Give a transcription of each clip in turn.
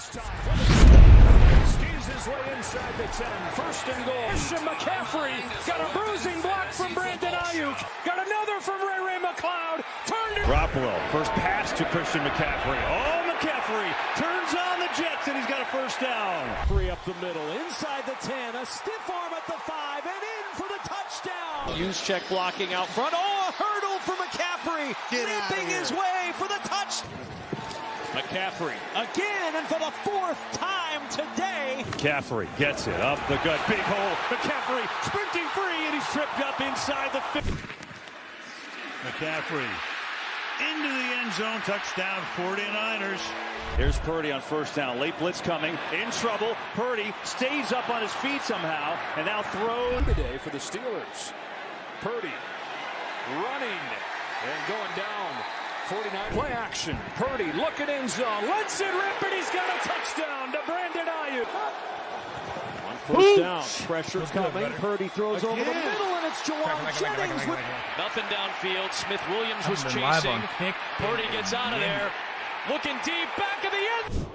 this time. Skis his way inside the 10. First and goal. Christian McCaffrey got a bruising block from Brandon Ayuk. Got another from Ray McLeod. Turned it. Garoppolo, first pass to Christian McCaffrey. Oh, McCaffrey turns on the Jets, and he's got a first down. Free up the middle, inside the 10. A stiff arm at the 5, and in for the touchdown. Juszczyk blocking out front. Oh, a hurdle for McCaffrey. Nipping his way for the touchdown. McCaffrey again, and for the 4th time today. McCaffrey gets it up the gut, big hole. McCaffrey sprinting free, and he's tripped up inside the 50. McCaffrey into the end zone, touchdown 49ers. Here's Purdy on first down, late blitz coming, in trouble. Purdy stays up on his feet somehow, and now throws. Today for the Steelers. Purdy running and going down. 49 play action. Purdy looking end zone. Lets it rip, and he's got a touchdown to Brandon Ayuk. On first down, pressure coming. Purdy throws over the middle, and it's Jawan Jennings with nothing downfield. Smith Williams was chasing. Purdy gets out of there. Looking deep, back of the end.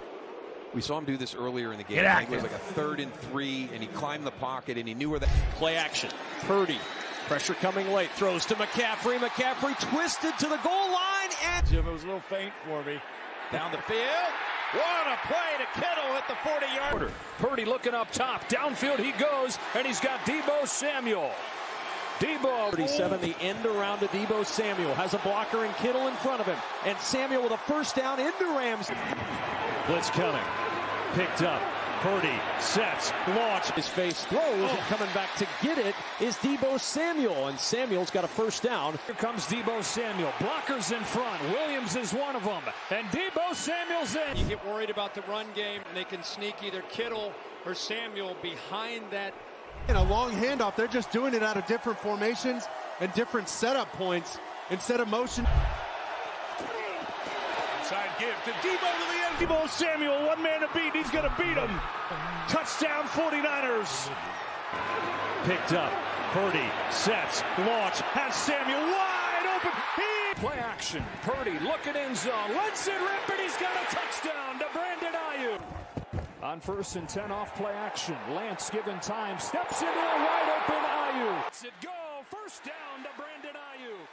We saw him do this earlier in the game. I think it was like a 3rd and 3, and he climbed the pocket, and he knew where the play action. Purdy. Pressure coming late, throws to McCaffrey. McCaffrey twisted to the goal line, and Jim, it was a little faint for me. Down the field. What a play to Kittle at the 40-yard. Purdy looking up top. Downfield he goes, and he's got Deebo Samuel. Deebo. 37, the end around to Deebo Samuel. Has a blocker and Kittle in front of him. And Samuel with a first down into Rams. Blitz coming. Picked up. Purdy sets, launch. His face throws, and coming back to get it is Deebo Samuel. And Samuel's got a first down. Here comes Deebo Samuel. Blockers in front. Williams is one of them. And Deebo Samuel's in. You get worried about the run game, and they can sneak either Kittle or Samuel behind that. In a long handoff, they're just doing it out of different formations and different setup points instead of motion. Side give to Deebo to the end. Deebo Samuel, one man to beat. He's going to beat him. Touchdown 49ers. Picked up. Purdy sets, launch, has Samuel wide open. Play action. Purdy looking end zone. Lets it rip, and he's got a touchdown to Brandon Ayuk. On 1st and 10 off play action. Lance given time. Steps into a wide open Ayuk. Lets it go. First down to Brandon Ayuk.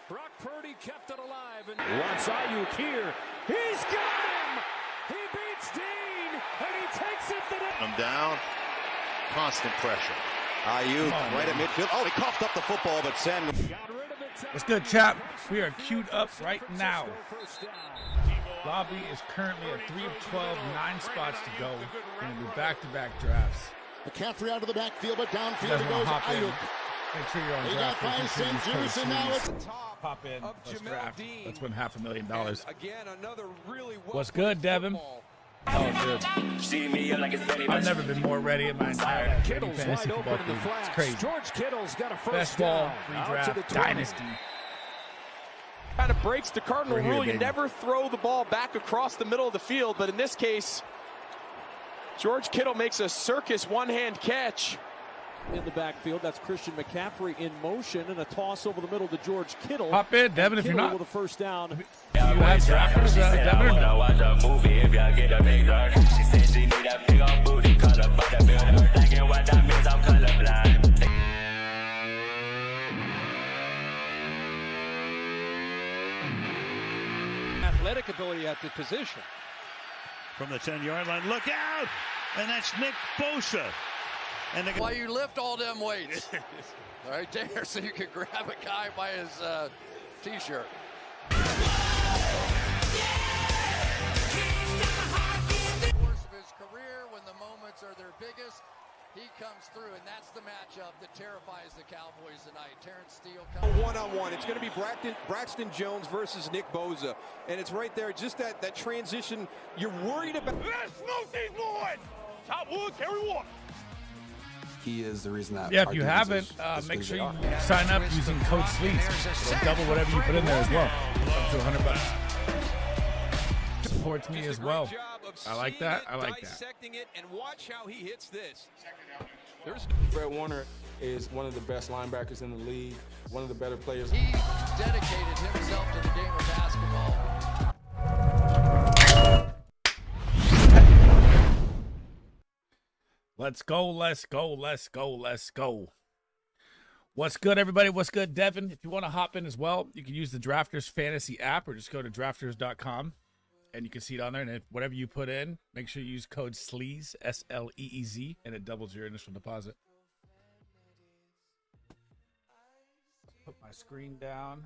Brock Purdy kept it alive, and wants Ayuk here. He's got him! He beats Dean, and he takes it to the... I'm down. Constant pressure. Ayuk right at midfield. Oh, he coughed up the football, but Sam got rid of it. What's good, chap? We are queued up right now. Lobby is currently at 3 of 12, 9 spots to go. We're going to do back-to-back drafts. McCaffrey out of the backfield, but downfield You guys goes hop in. Ayuk. Make sure you're on He draft. got by St. and now it's Pop in, let's draft. Let's win $500,000. again, another really What's good, Devin? Oh, dude. I've never been more ready in my entire Kittle's fantasy wide football open in the league. flats. It's crazy. George Kittle's got a first Best ball, down. Out to the redraft, 20. dynasty. Kind of breaks the Cardinal We're here, rule. You baby. never throw the ball back across the middle of the field, but in this case, George Kittle makes a circus one-hand catch. In the backfield, that's Christian McCaffrey in motion, and a toss over the middle to George Kittle. Hop in, Devin, if you're Kittle not. with a first down. Do you have drafters, Devin, or no? Athletic ability at the position. From the 10-yard line, look out! And that's Nick Bosa. And Why you lift all them weights right there so you can grab a guy by his t-shirt. Course of his career, when the moments are their biggest, he comes through, and that's the matchup that terrifies the Cowboys tonight. Terrence Steele comes one-on-one. It's going to be Braxton Jones versus Nick Bosa, and it's right there. Just that transition. You're worried about. Let's smoke these boys! Top wood, carry water. He is the reason that. Yeah, if you haven't, make sure you sign up using code Sleez. It'll double whatever you put in there as well. Up to $100. Supports me as well. I like that. I like that. Dissecting it, and watch how he hits this. Fred Warner is one of the best linebackers in the league, one of the better players. He dedicated himself to the game of basketball. Let's go, let's go, let's go, let's go. What's good, everybody? What's good, Devin? If you want to hop in as well, you can use the Drafters Fantasy app or just go to drafters.com and you can see it on there. And if whatever you put in, make sure you use code SLEEZ, S-L-E-E-Z, and it doubles your initial deposit. Put my screen down.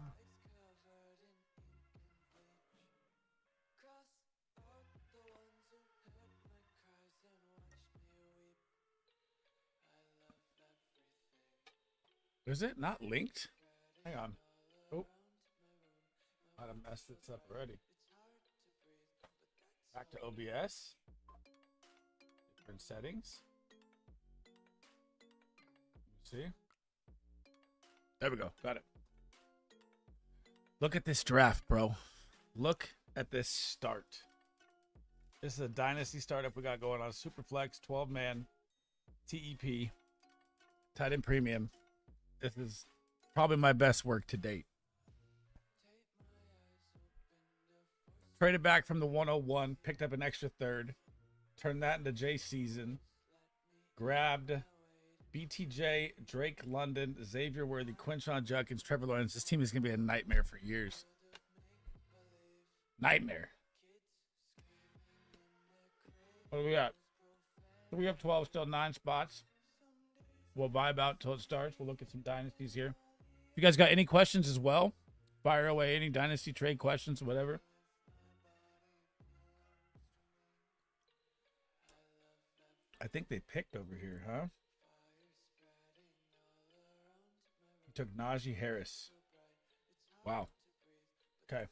Is it not linked? Hang on. Oh, might have messed this up already. Back to OBS. Different settings. See? There we go. Got it. Look at this draft, bro. Look at this start. This is a dynasty startup we got going on. Superflex, 12-man, TEP, tight end premium. This is probably my best work to date. Traded back from the 101, picked up an extra third, turned that into J season, grabbed BTJ, Drake London, Xavier Worthy, Quinshon Judkins, Trevor Lawrence. This team is going to be a nightmare for years. Nightmare. What do we got? We have 12, still 9 spots. We'll vibe out till it starts. We'll look at some dynasties here. If you guys got any questions as well, fire away any dynasty trade questions, whatever. I think they picked over here, huh? He took Najee Harris. Wow. Okay.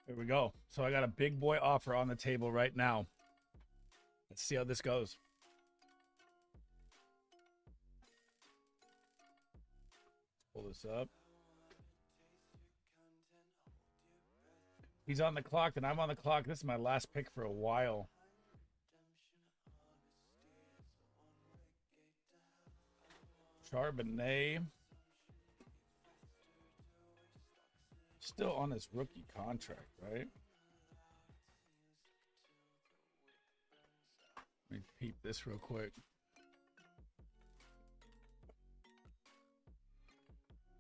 There we go. So I got a big boy offer on the table right now. Let's see how this goes. Pull this up. He's on the clock and I'm on the clock. This is my last pick for a while. Charbonnet. Still on his rookie contract, right? Let me peep this real quick.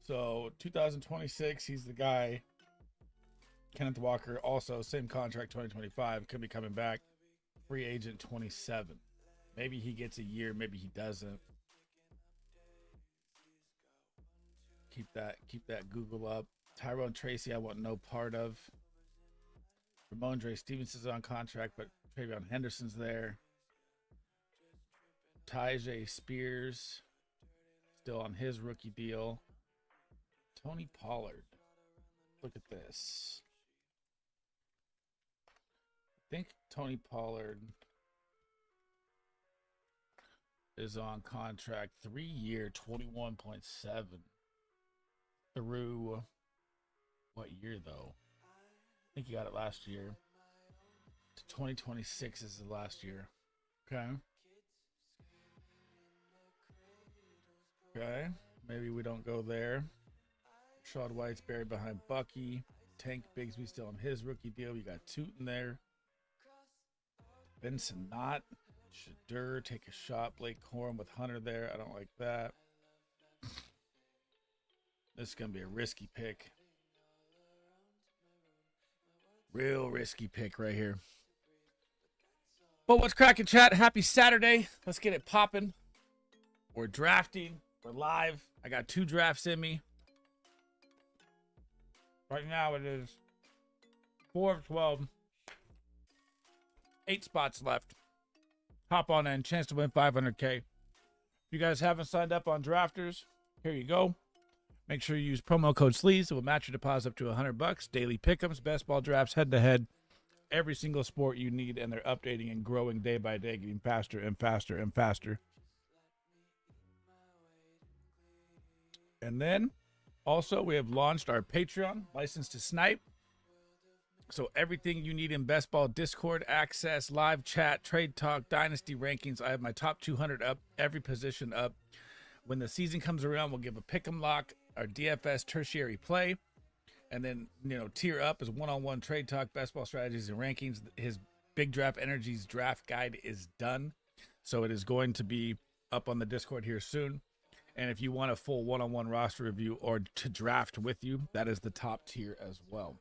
So 2026, he's the guy. Kenneth Walker, also same contract, 2025, could be coming back. Free agent 27. Maybe he gets a year, maybe he doesn't. Keep that Google up. Tyrone Tracy, I want no part of. Ramondre Stevenson's on contract, but Travion Henderson's there. Tyjae Spears, still on his rookie deal. Tony Pollard. Look at this. I think Tony Pollard is on contract 3-year, 21.7 through what year though? I think he got it last year. 2026 is the last year. Okay. Okay. Maybe we don't go there. Rashad White's buried behind Bucky. Tank Bigsby still on his rookie deal. You got Tootin there. Benson Knott. Shadur, take a shot. Blake Corum with Hunter there. I don't like that. This is going to be a risky pick. Real risky pick right here. But what's cracking, chat? Happy Saturday. Let's get it popping. We're drafting. We're live. I got 2 drafts in me. Right now it is 4 of 12. 8 spots left. Hop on in. Chance to win 500K. If you guys haven't signed up on Drafters, here you go. Make sure you use promo code SLEEZ. It will match your deposit up to $100. Daily pick'ems, best ball drafts, head-to-head. Every single sport you need, and they're updating and growing day by day, getting faster and faster and faster. And then, also, we have launched our Patreon, License to Snipe. So everything you need in Best Ball: Discord access, live chat, trade talk, Dynasty Rankings. I have my top 200 up, every position up. When the season comes around, we'll give a pick'em lock, our DFS tertiary play, and then, you know, tier up is one-on-one trade talk, best ball strategies and rankings. His Big Draft Energies draft guide is done, so it is going to be up on the Discord here soon. And if you want a full one-on-one roster review or to draft with you, that is the top tier as well.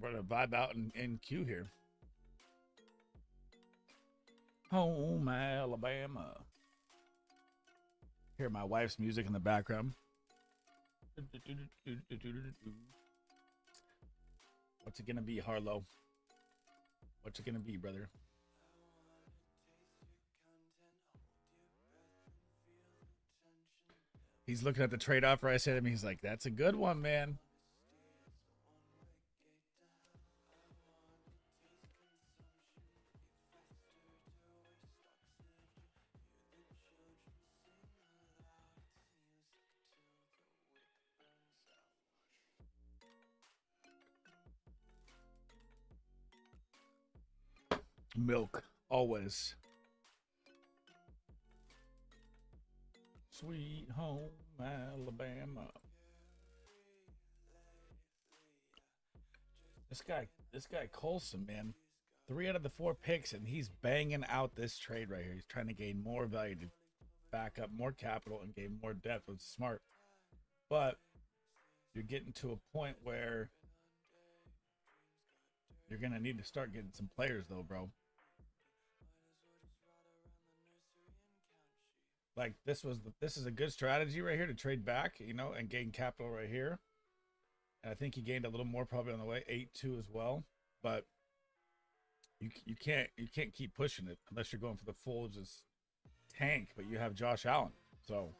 We're going to vibe out in queue here. Home Alabama. Hear my wife's music in the background. What's it going to be, Harlow? What's it going to be, brother? He's looking at the trade offer I said to him. He's like, that's a good one, man. Milk, always. Sweet home Alabama. This guy Colson, man. 3 out of the 4 picks, and he's banging out this trade right here. He's trying to gain more value to back up more capital and gain more depth. It's smart. But you're getting to a point where you're going to need to start getting some players, though, bro. Like, this is a good strategy right here to trade back, you know, and gain capital right here. And I think he gained a little more probably on the way, 8-2 as well. But you can't keep pushing it unless you're going for the full just tank. But you have Josh Allen, so,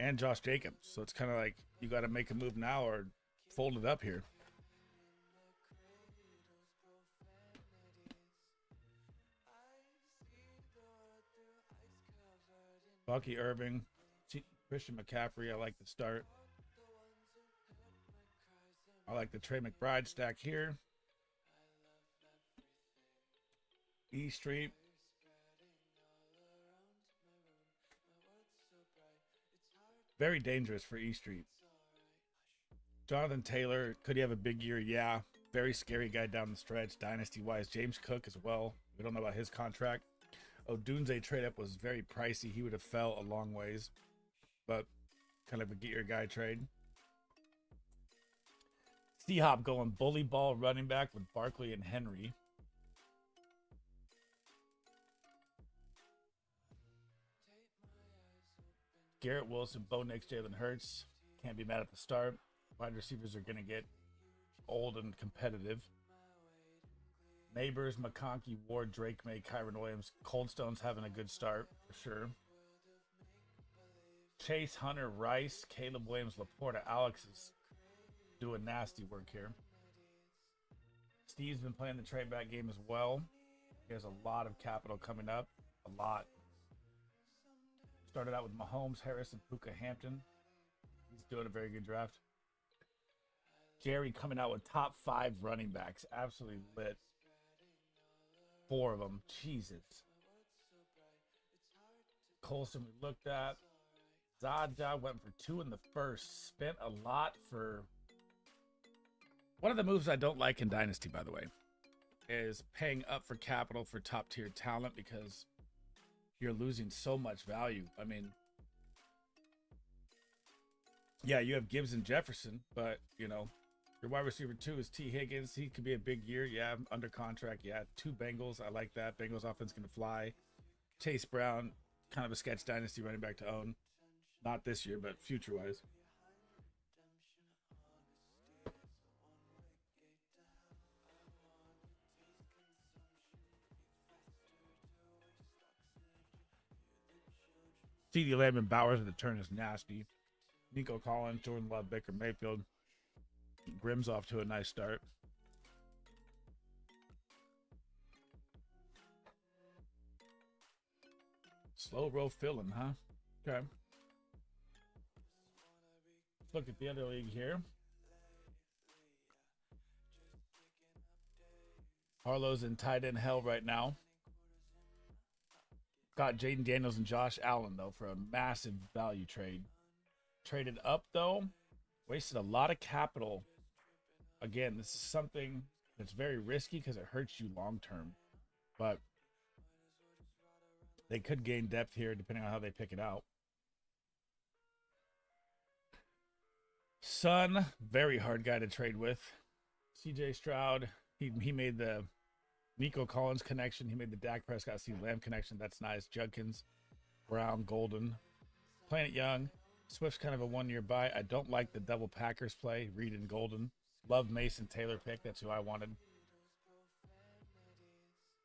and Josh Jacobs, so it's kind of like you got to make a move now or fold it up here. Bucky Irving, Christian McCaffrey, I like the start. I like the Trey McBride stack here. E Street. Very dangerous for E Street. Jonathan Taylor, could he have a big year? Yeah. Very scary guy down the stretch, dynasty-wise. James Cook as well. We don't know about his contract. Odunze trade-up was very pricey. He would have fell a long ways. But kind of a get-your-guy trade. C-Hop going bully ball running back with Barkley and Henry. Garrett Wilson, Bo Nix, Jalen Hurts. Can't be mad at the start. Wide receivers are going to get old and competitive. Neighbors, McConkey, Ward, Drake May, Kyron Williams. Cold Stone's having a good start for sure. Chase, Hunter, Rice, Caleb Williams, Laporta. Alex is doing nasty work here. Steve's been playing the trade back game as well. He has a lot of capital coming up. A lot. Started out with Mahomes, Harris, and Puka Hampton. He's doing a very good draft. Jerry coming out with top 5 running backs. Absolutely lit. 4 of them. Jesus. Colson we looked at. Zaja went for 2 in the first. Spent a lot for... One of the moves I don't like in Dynasty, by the way, is paying up for capital for top tier talent because you're losing so much value. I mean, yeah, you have Gibbs and Jefferson, but, you know, your wide receiver 2 is T. Higgins. He could be a big year. Yeah, under contract. Yeah, 2 Bengals. I like that. Bengals offense going to fly. Chase Brown, kind of a sketch dynasty running back to own. Not this year, but future-wise. CeeDee Lamb and Bowers at the turn is nasty. Nico Collins, Jordan Love, Baker Mayfield. Grimm's off to a nice start. Slow roll filling, huh? Okay. Let's look at the other league here. Harlow's in tight end hell right now. Got Jaden Daniels and Josh Allen, though, for a massive value trade. Traded up, though. Wasted a lot of capital. Again, this is something that's very risky because it hurts you long term. But they could gain depth here depending on how they pick it out. Son, very hard guy to trade with. CJ Stroud, he made the Nico Collins connection. He made the Dak Prescott CeeDee Lamb connection. That's nice. Judkins, Brown, Golden. Playing it young. Swift's kind of a one-year buy. I don't like the double Packers play. Reed and Golden. Love Mason Taylor pick. That's who I wanted.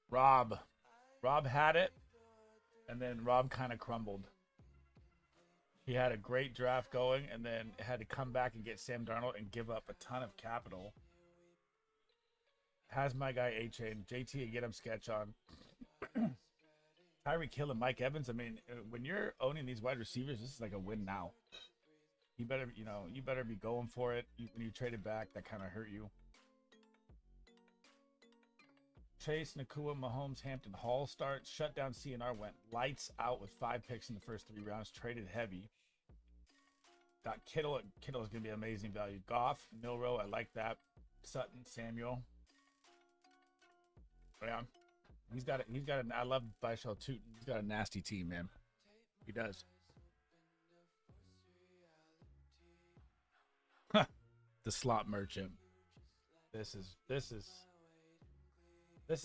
Rob had it, and then Rob kind of crumbled. He had a great draft going, and then had to come back and get Sam Darnold and give up a ton of capital. Has my guy A-Chain. JT, get him sketch on. Tyreek Hill and Mike Evans. I mean, when you're owning these wide receivers, this is like a win now. You better be going for it. When you trade it back, that kind of hurt you. Chase, Nakua, Mahomes, Hampton, Hall starts. Shut down CNR, went lights out with 5 picks in the first 3 rounds. Traded heavy. Got Kittle. Kittle is going to be amazing value. Goff, Milrow, I like that. Sutton, Samuel. Yeah, he's got it. I love Bishal Tootin. He's got a nasty team, man. He does. The slot merchant. This is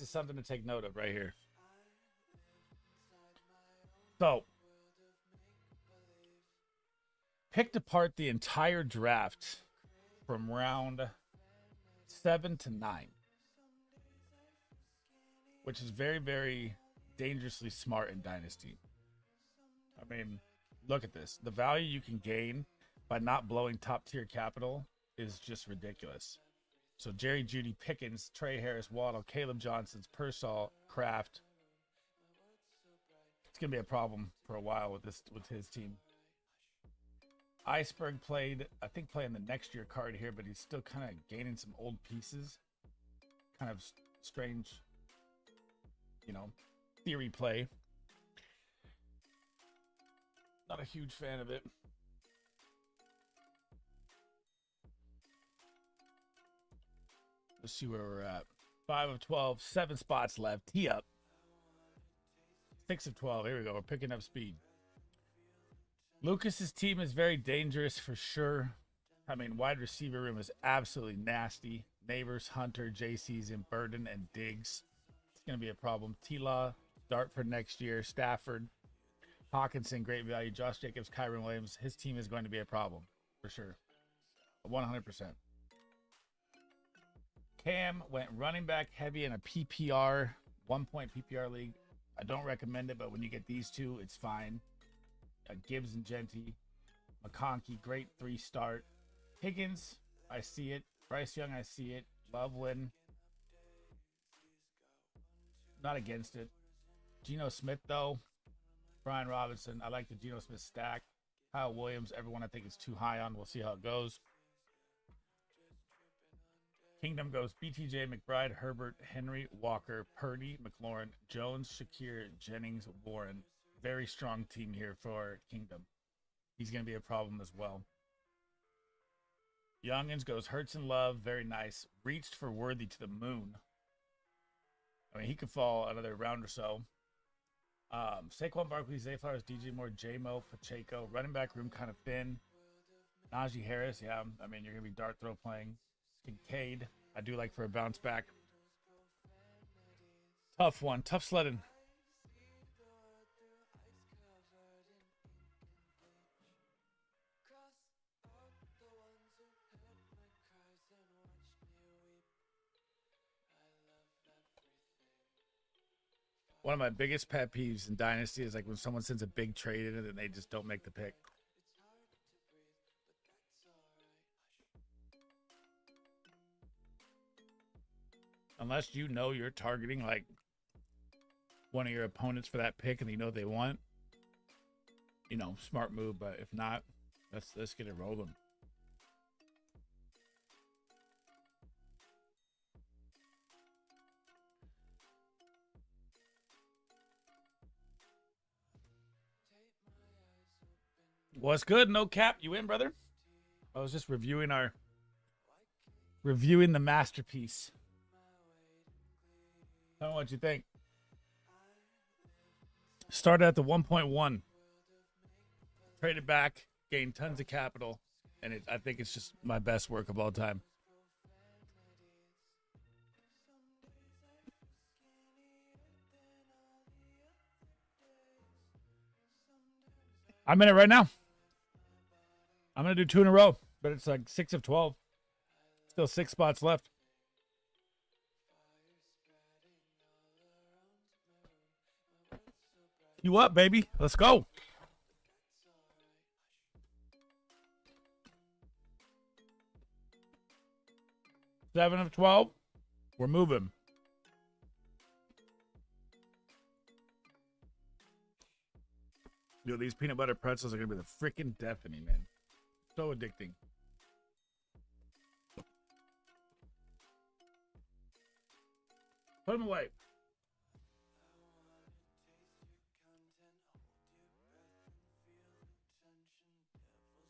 something to take note of right here. So, picked apart the entire draft from round 7 to 9. Which is very, very dangerously smart in Dynasty. I mean, look at this. The value you can gain by not blowing top-tier capital is just ridiculous. So Jerry Jeudy, Pickens, Trey Harris, Waddle, Caleb Johnson's, Pearsall, Kraft. It's going to be a problem for a while with his team. Iceberg playing the next year card here, but he's still kind of gaining some old pieces. Kind of strange, theory play. Not a huge fan of it. Let's see where we're at. 5 of 12, 7 spots left. Tee up. 6 of 12. Here we go. We're picking up speed. Lucas's team is very dangerous for sure. I mean, wide receiver room is absolutely nasty. Neighbors, Hunter, JC's in Burden, and Diggs. It's going to be a problem. T-Law, Dart for next year. Stafford, Hawkinson, great value. Josh Jacobs, Kyron Williams. His team is going to be a problem for sure. 100%. Cam went running back heavy in a PPR, 1-point PPR league. I don't recommend it, but when you get these two, it's fine. Gibbs and Genty. McConkey, great 3 start. Higgins, I see it. Bryce Young, I see it. Loveland, not against it. Geno Smith, though. Brian Robinson, I like the Geno Smith stack. Kyle Williams, everyone I think is too high on. We'll see how it goes. Kingdom goes BTJ, McBride, Herbert, Henry, Walker, Purdy, McLaurin, Jones, Shakir, Jennings, Warren. Very strong team here for Kingdom. He's going to be a problem as well. Youngins goes Hurts and Love. Very nice. Reached for Worthy to the moon. I mean, he could fall another round or so. Saquon Barkley, Zay Flowers, DJ Moore, J-Mo, Pacheco. Running back room kind of thin. Najee Harris, yeah. I mean, you're going to be dart throw playing. Kincaid, I do like for a bounce back. Tough one. Tough sledding. One of my biggest pet peeves in Dynasty is like when someone sends a big trade in and they just don't make the pick. Unless you know you're targeting like one of your opponents for that pick and you know they want, smart move. But if not, let's get it rolling. What's good? No cap. You in, brother? I was just reviewing the masterpiece. Tell me what you think. Started at the 1.1. Traded back, gained tons of capital, and I think it's just my best work of all time. I'm in it right now. I'm going to do 2 in a row, but it's like 6 of 12. Still 6 spots left. You up, baby? Let's go. Seven of 12. We're moving. Yo, these peanut butter pretzels are going to be the freaking death of me, man. So addicting. Put them away.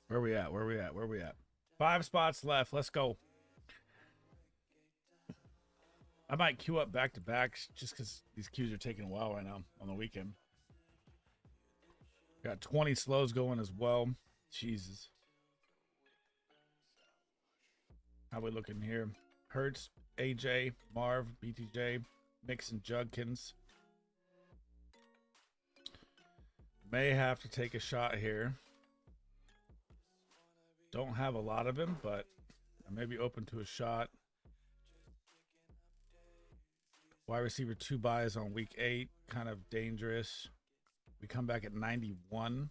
Where we at? Where we at? Where we at? 5 spots left. Let's go. I might queue up back-to-backs just because these queues are taking a while right now on the weekend. Got 20 slows going as well. Jesus. How we looking here? Hertz, AJ, Marv, BTJ, Mixon, Judkins. May have to take a shot here. Don't have a lot of him, but I may be open to a shot. Wide receiver 2 buys on week 8. Kind of dangerous. We come back at 91.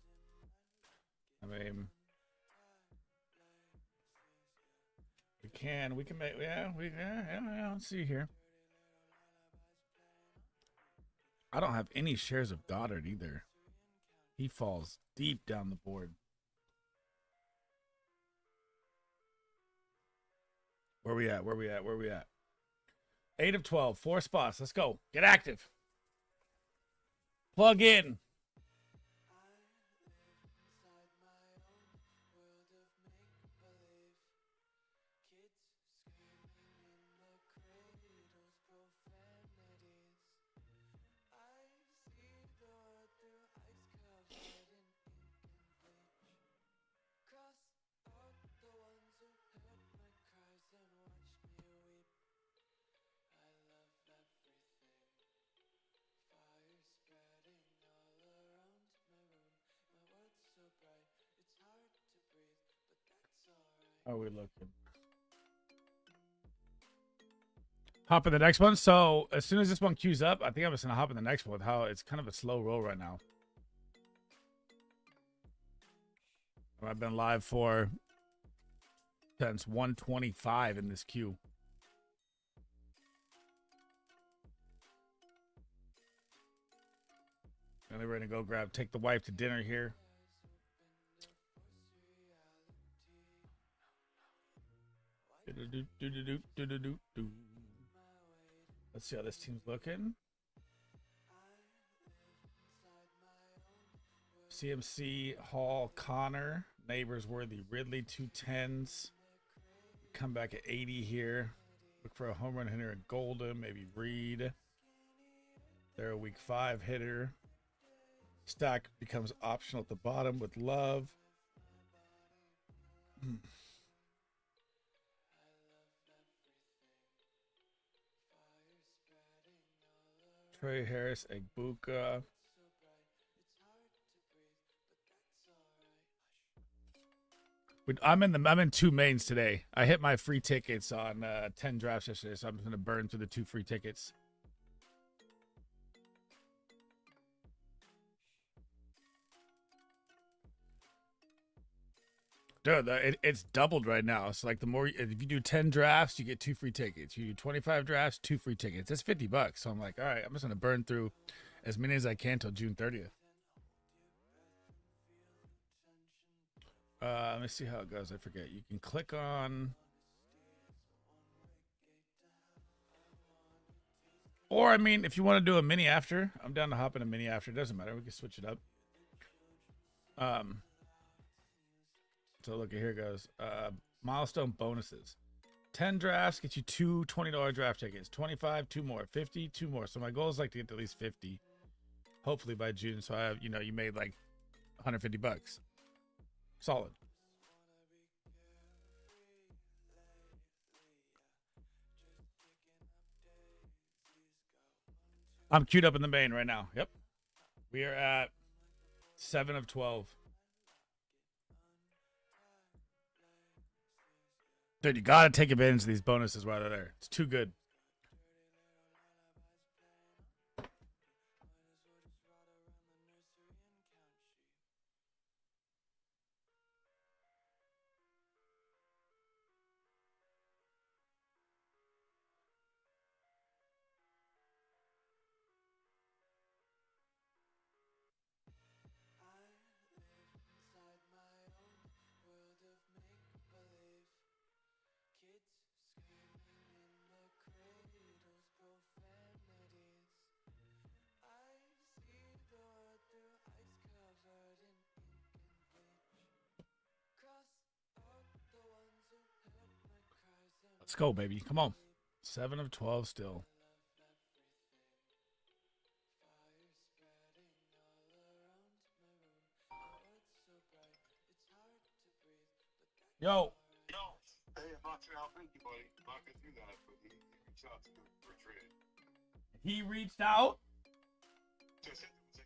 I mean, we can make, yeah, let's see here. I don't have any shares of Goddard either. He falls deep down the board. Where we at? Where we at? Where we at? 8 of 12, 4 spots. Let's go. Get active. Plug in. How are we looking? Hop in the next one. So as soon as this one queues up, I think I'm just gonna hop in the next one. How it's kind of a slow roll right now. I've been live for since 125 in this queue. And they're ready to go take the wife to dinner here. Let's see how this team's looking. CMC, Hall, Connor, Neighbors, Worthy, Ridley, 2 10s. Come back at 80 here. Look for a home run hitter at Golden, maybe Reed. They're a week 5 hitter. Stack becomes optional at the bottom with Love. Trey Harris, Egbuka. I'm in 2 mains today. I hit my free tickets on 10 drafts yesterday, so I'm just gonna burn through the 2 free tickets. Dude, it's doubled right now. It's like the more, if you do 10 drafts, you get 2 free tickets. You do 25 drafts, 2 free tickets. That's $50. So I'm like, all right, I'm just gonna burn through as many as I can till June 30th. Let me see how it goes. I forget. You can click on, or I mean, if you want to do a mini after, I'm down to hop in a mini after. It doesn't matter. We can switch it up. So look at here it goes. Milestone bonuses. 10 drafts get you two $20 draft tickets. 25, 2 more. 50, 2 more. So my goal is like to get to at least 50. Hopefully by June. So I have, you know, you made like $150. Solid. I'm queued up in the main right now. Yep. We are at 7 of 12. Dude, you gotta take advantage of these bonuses while they're there. It's too good. Let's go, baby. Come on. 7 of 12 still. Yo. Hey, I'm not sure how big you, buddy. I'm not going to do that, but he reached out to me for a trade. He reached out? Just hit him.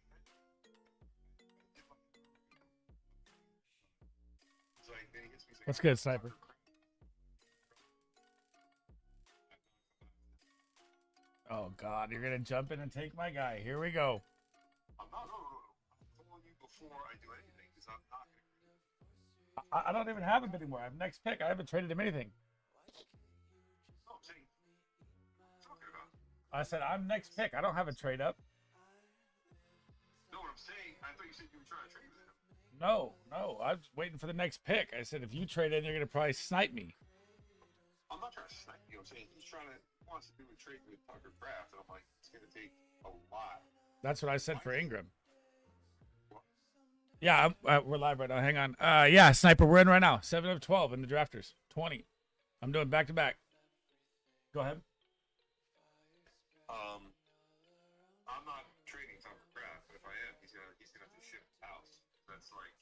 What's good, Sniper? Oh, God. You're going to jump in and take my guy. Here we go. I'm not, no. I'm telling you before I do anything, because I'm not going to. I don't even have him anymore. I have next pick. I haven't traded him anything. No, I'm saying, what are you talking about? I said, I'm next pick. I don't have a trade up. No, what I'm saying, I thought you said you were trying to trade with him. No. I'm just waiting for the next pick. I said, if you trade in, you're going to probably snipe me. I'm not trying to snipe you. I'm saying he wants to do a trade with Tucker Kraft, and I'm like, it's going to take a lot. That's what I said for Ingram. What? Yeah, we're live right now. Hang on. Yeah, Sniper, we're in right now. 7 of 12 in the drafters. 20. I'm doing back-to-back. Go ahead. I'm not trading Tucker Kraft, but if I am, he's gonna have to ship house. That's like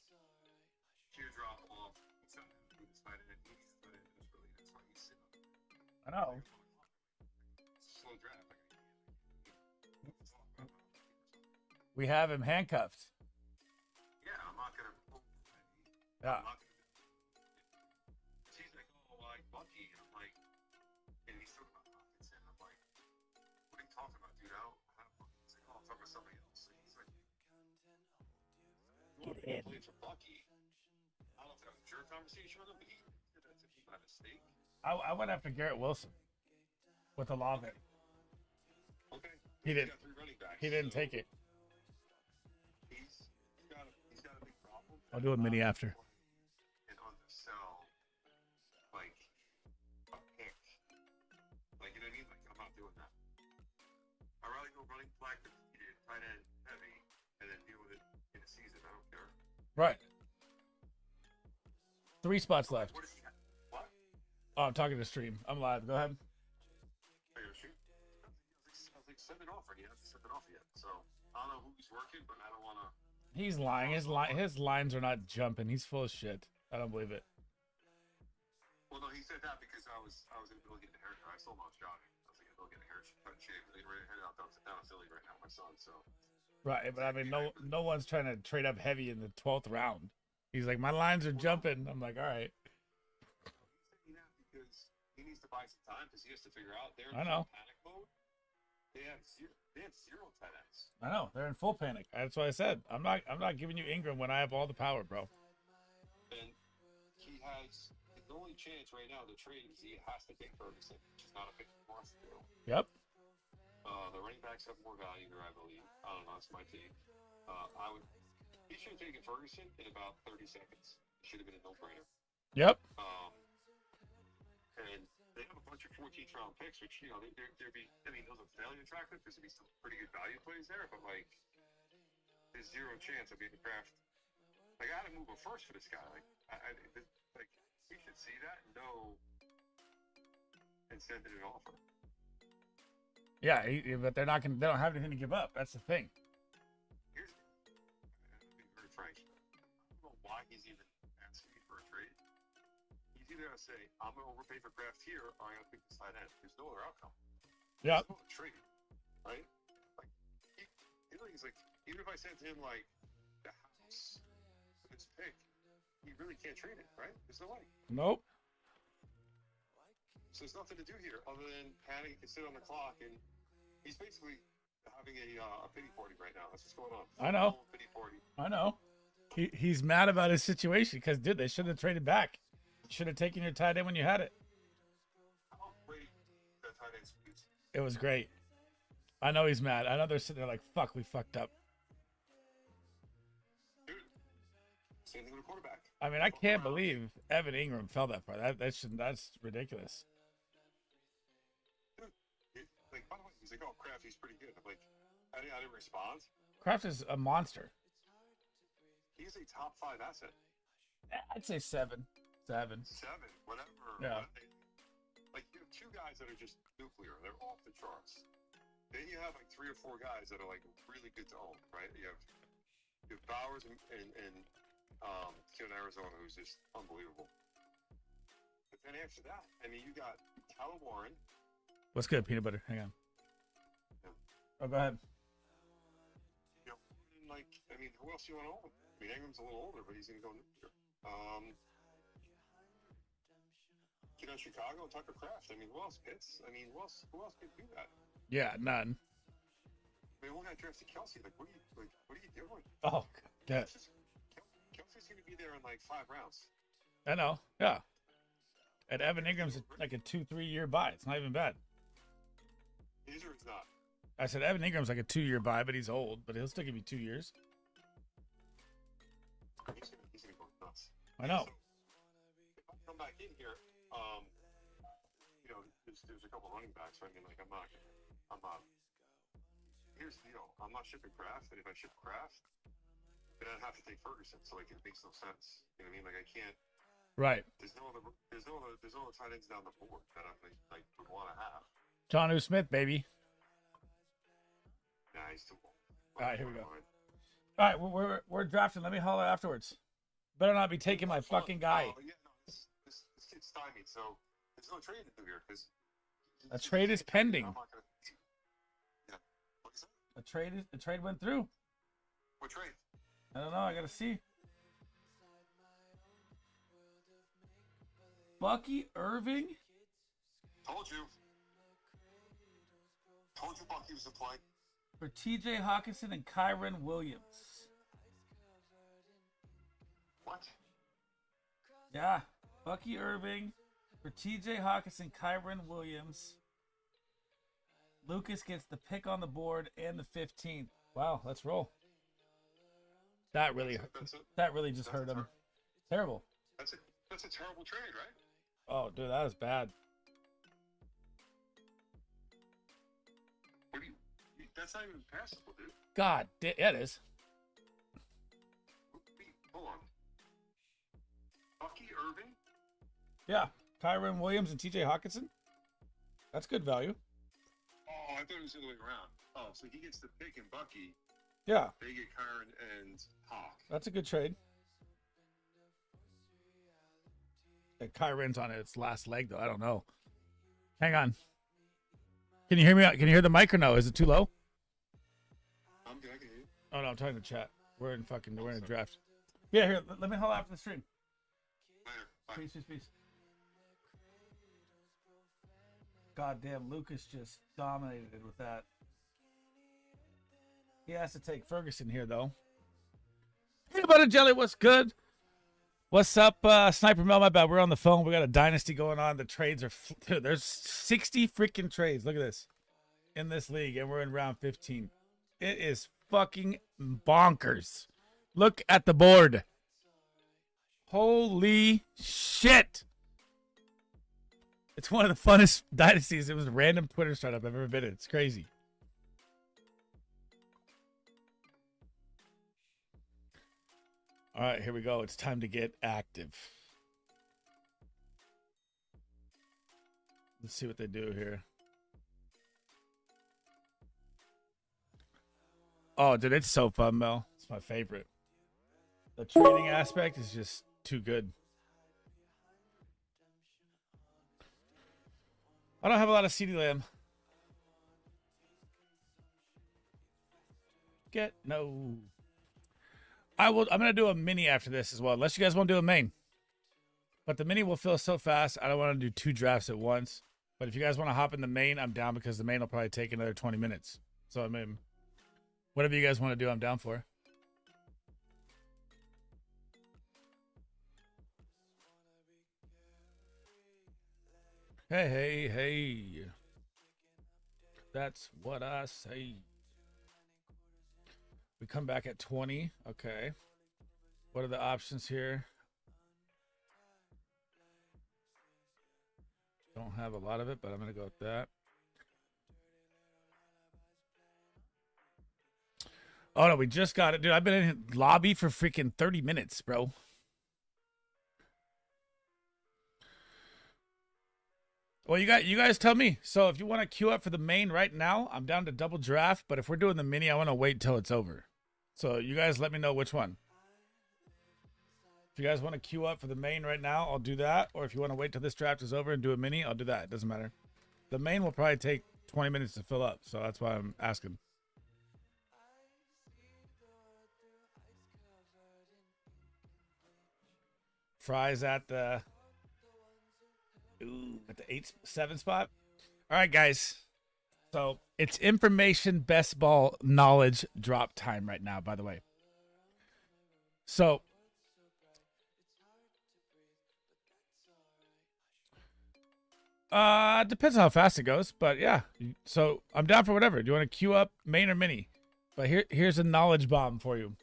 teardrop off. It's not gonna do this night and then he's but it's really that's why he's sitting on. I know. Slow draft. We have him handcuffed. Yeah, I'm not gonna. Yeah. He's like, oh, like Bucky, and I'm like, and he's talking about Hopkins, and I'm like, what are you talking about, dude? I don't have Bucky. He's like, oh, I'm talking about somebody else. So he's like, Get in. played for Bucky. I don't know if that was a jerk conversation with him, but he did that to me by mistake. I went after Garrett Wilson with Olave. Okay. He didn't. Got 3 running backs, He didn't so take it. He's got a big problem. I'll do a mini after. And undersell, like, a pick. Like, you know what I mean? Like, I'm not doing that. I'd rather go running back than tight end heavy and then deal with it in the season. I don't care. Right. 3 spots left. What does he have? What? Oh, I'm talking to stream. I'm live. Go ahead. Are you shoot? I was like, send it off, and he hasn't sent it off yet. So, I don't know who he's working, but I don't want to. He's lying. His lines are not jumping. He's full of shit. I don't believe it. Well, no, he said that because I was in the middle of getting a haircut. I told him I was jogging. I was like, I'll get a haircut and shave. And we're headed out down to Philly right now, with my son. So. Right, but I mean, no one's trying to trade up heavy in the 12th round. He's like, my lines are jumping. I'm like, all right. He's saying that because he needs to buy some time because he has to figure out they're in I know. panic mode. They have zero tight ends. I know they're in full panic. That's what I said. I'm not giving you Ingram when I have all the power, bro. And he has the only chance right now to trade is he has to take Ferguson, which is not a pick he wants to do. Yep. The running backs have more value there, I believe. I don't know. That's my take. I would He should have taken Ferguson in about 30 seconds. It should have been a no-brainer. Yep. And they have a bunch of 14th round picks, which, you know, there'd be, I mean, those are fairly attractive because there'd be some pretty good value plays there, but, like, there's zero chance of being the craft. Like, I had to move a first for this guy. Like, like, he should see that and know and send it an offer. Yeah, but they're not gonna. They don't have anything to give up. That's the thing. Here's, to be very frank, I don't know why he's even asking me for a trade. He's either gonna say, I'm gonna overpay for Kraft here, or I'm gonna pick the side end. There's no other outcome. Yeah. There's no other trade, right? Like, he's like, even if I sent him like the house with its pick, he really can't trade it, right? There's no way. Nope. So there's nothing to do here other than panic and sit on the clock, and he's basically having a pity party right now. That's what's going on. I know. Pity party. I know. He's mad about his situation because, dude, they should have traded back. Should have taken your tight end when you had it. How great that tight end squeeze. It was great. I know he's mad. I know they're sitting there like, fuck, we fucked up. Dude, same thing with a quarterback. I mean, I can't believe Evan Ingram fell that far. That's ridiculous. Dude, like, by the way, he's like, oh, Kraft, he's pretty good. I'm like, I didn't respond. Kraft is a monster. He's a top 5 asset. I'd say 7. 7. 7, whatever. Yeah. Like, you have 2 guys that are just nuclear. They're off the charts. Then you have like 3 or 4 guys that are like really good to own, right? You have Bowers and here in Arizona, who's just unbelievable. But then after that, I mean, you got Tyler Warren. What's good, peanut butter? Hang on. Yeah. Oh, go ahead. You know, like, I mean, who else do you want to own? I mean, Ingram's a little older, but he's going to go nuclear. You know, Chicago and Tucker Kraft. I mean, who else? Pitts. I mean, who else could do that? Yeah, none. I mean, one guy drafted Kelsey. Like, what are you doing? Oh, God. Kelsey's going to be there in like 5 rounds. I know. Yeah. And Evan Ingram's like a 2-3 year buy. It's not even bad. Is or is not? I said Evan Ingram's like a 2 year buy, but he's old. But he'll still give you 2 years. He's gonna go nuts. I know. So, if I come back in here, you know, there's a couple running backs. So I mean, like, I'm not. Here's the deal. I'm not shipping Kraft, and if I ship Kraft, then I'd have to take Ferguson. So like, it makes no sense. You know what I mean? Like, I can't. Right. There's no other tight ends down the board that I like would want to have. Jonnu Smith, baby. Nah, he's too old. All right, here we go. All right, we're drafting. Let me holler afterwards. Better not be taking my fucking guy. Yeah, no, this kid's stymied, so there's no trade to do here because A trade is pending. I'm not gonna, yeah. What is that? The trade went through. What trade? I don't know. I gotta see. Bucky Irving. Told you Bucky was in play. For T.J. Hawkinson and Kyron Williams. What? Yeah. Bucky Irving for T.J. Hawkinson, Kyron Williams. Lucas gets the pick on the board and the 15th. Wow, let's roll. That really just hurt him. Terrible. That's a terrible trade, right? Oh, dude, that was bad. What do you? That's not even passable, dude. God, yeah, it is. Hold on. Bucky Irving? Yeah, Kyron Williams and T.J. Hawkinson. That's good value. Oh, I thought it was the other way around. Oh, so he gets the pick and Bucky. Yeah. They get Kyron and Hawk. That's a good trade. Kyron's on its last leg, though. I don't know. Hang on. Can you hear me? Can you hear the mic or no? Is it too low? I'm good. I can hear you. Oh, no, I'm talking to chat. We're in a draft. Yeah, here. Let me hold after the stream. Later. Bye. Peace. God damn, Lucas just dominated with that. He has to take Ferguson here, though. Peanut butter jelly, what's good? What's up, Sniper Mel? My bad. We're on the phone. We got a dynasty going on. The trades are... Dude, there's 60 freaking trades. Look at this. In this league, and we're in round 15. It is fucking bonkers. Look at the board. Holy shit. It's one of the funnest dynasties. It was a random Twitter startup I've ever been in. It's crazy. All right, here we go. It's time to get active. Let's see what they do here. Oh, dude, it's so fun, Mel. It's my favorite. The trading aspect is just too good. I don't have a lot of CD Lamb. I'm gonna do a mini after this as well, unless you guys want to do a main. But the mini will fill so fast, I don't want to do 2 drafts at once. But if you guys want to hop in the main, I'm down, because the main will probably take another 20 minutes. So I mean, whatever you guys want to do, I'm down for. Hey. That's what I say. We come back at 20. Okay. What are the options here? Don't have a lot of it, but I'm going to go with that. Oh, no, we just got it. Dude, I've been in lobby for freaking 30 minutes, bro. Well, you guys tell me. So if you want to queue up for the main right now, I'm down to double draft. But if we're doing the mini, I want to wait until it's over. So you guys let me know which one. If you guys want to queue up for the main right now, I'll do that. Or if you want to wait till this draft is over and do a mini, I'll do that. It doesn't matter. The main will probably take 20 minutes to fill up. So that's why I'm asking. Fries at the 8-7 spot. All right, guys. So it's information best ball knowledge drop time right now, by the way. So depends on how fast it goes, but yeah. So I'm down for whatever. Do you want to queue up main or mini? But here's a knowledge bomb for you.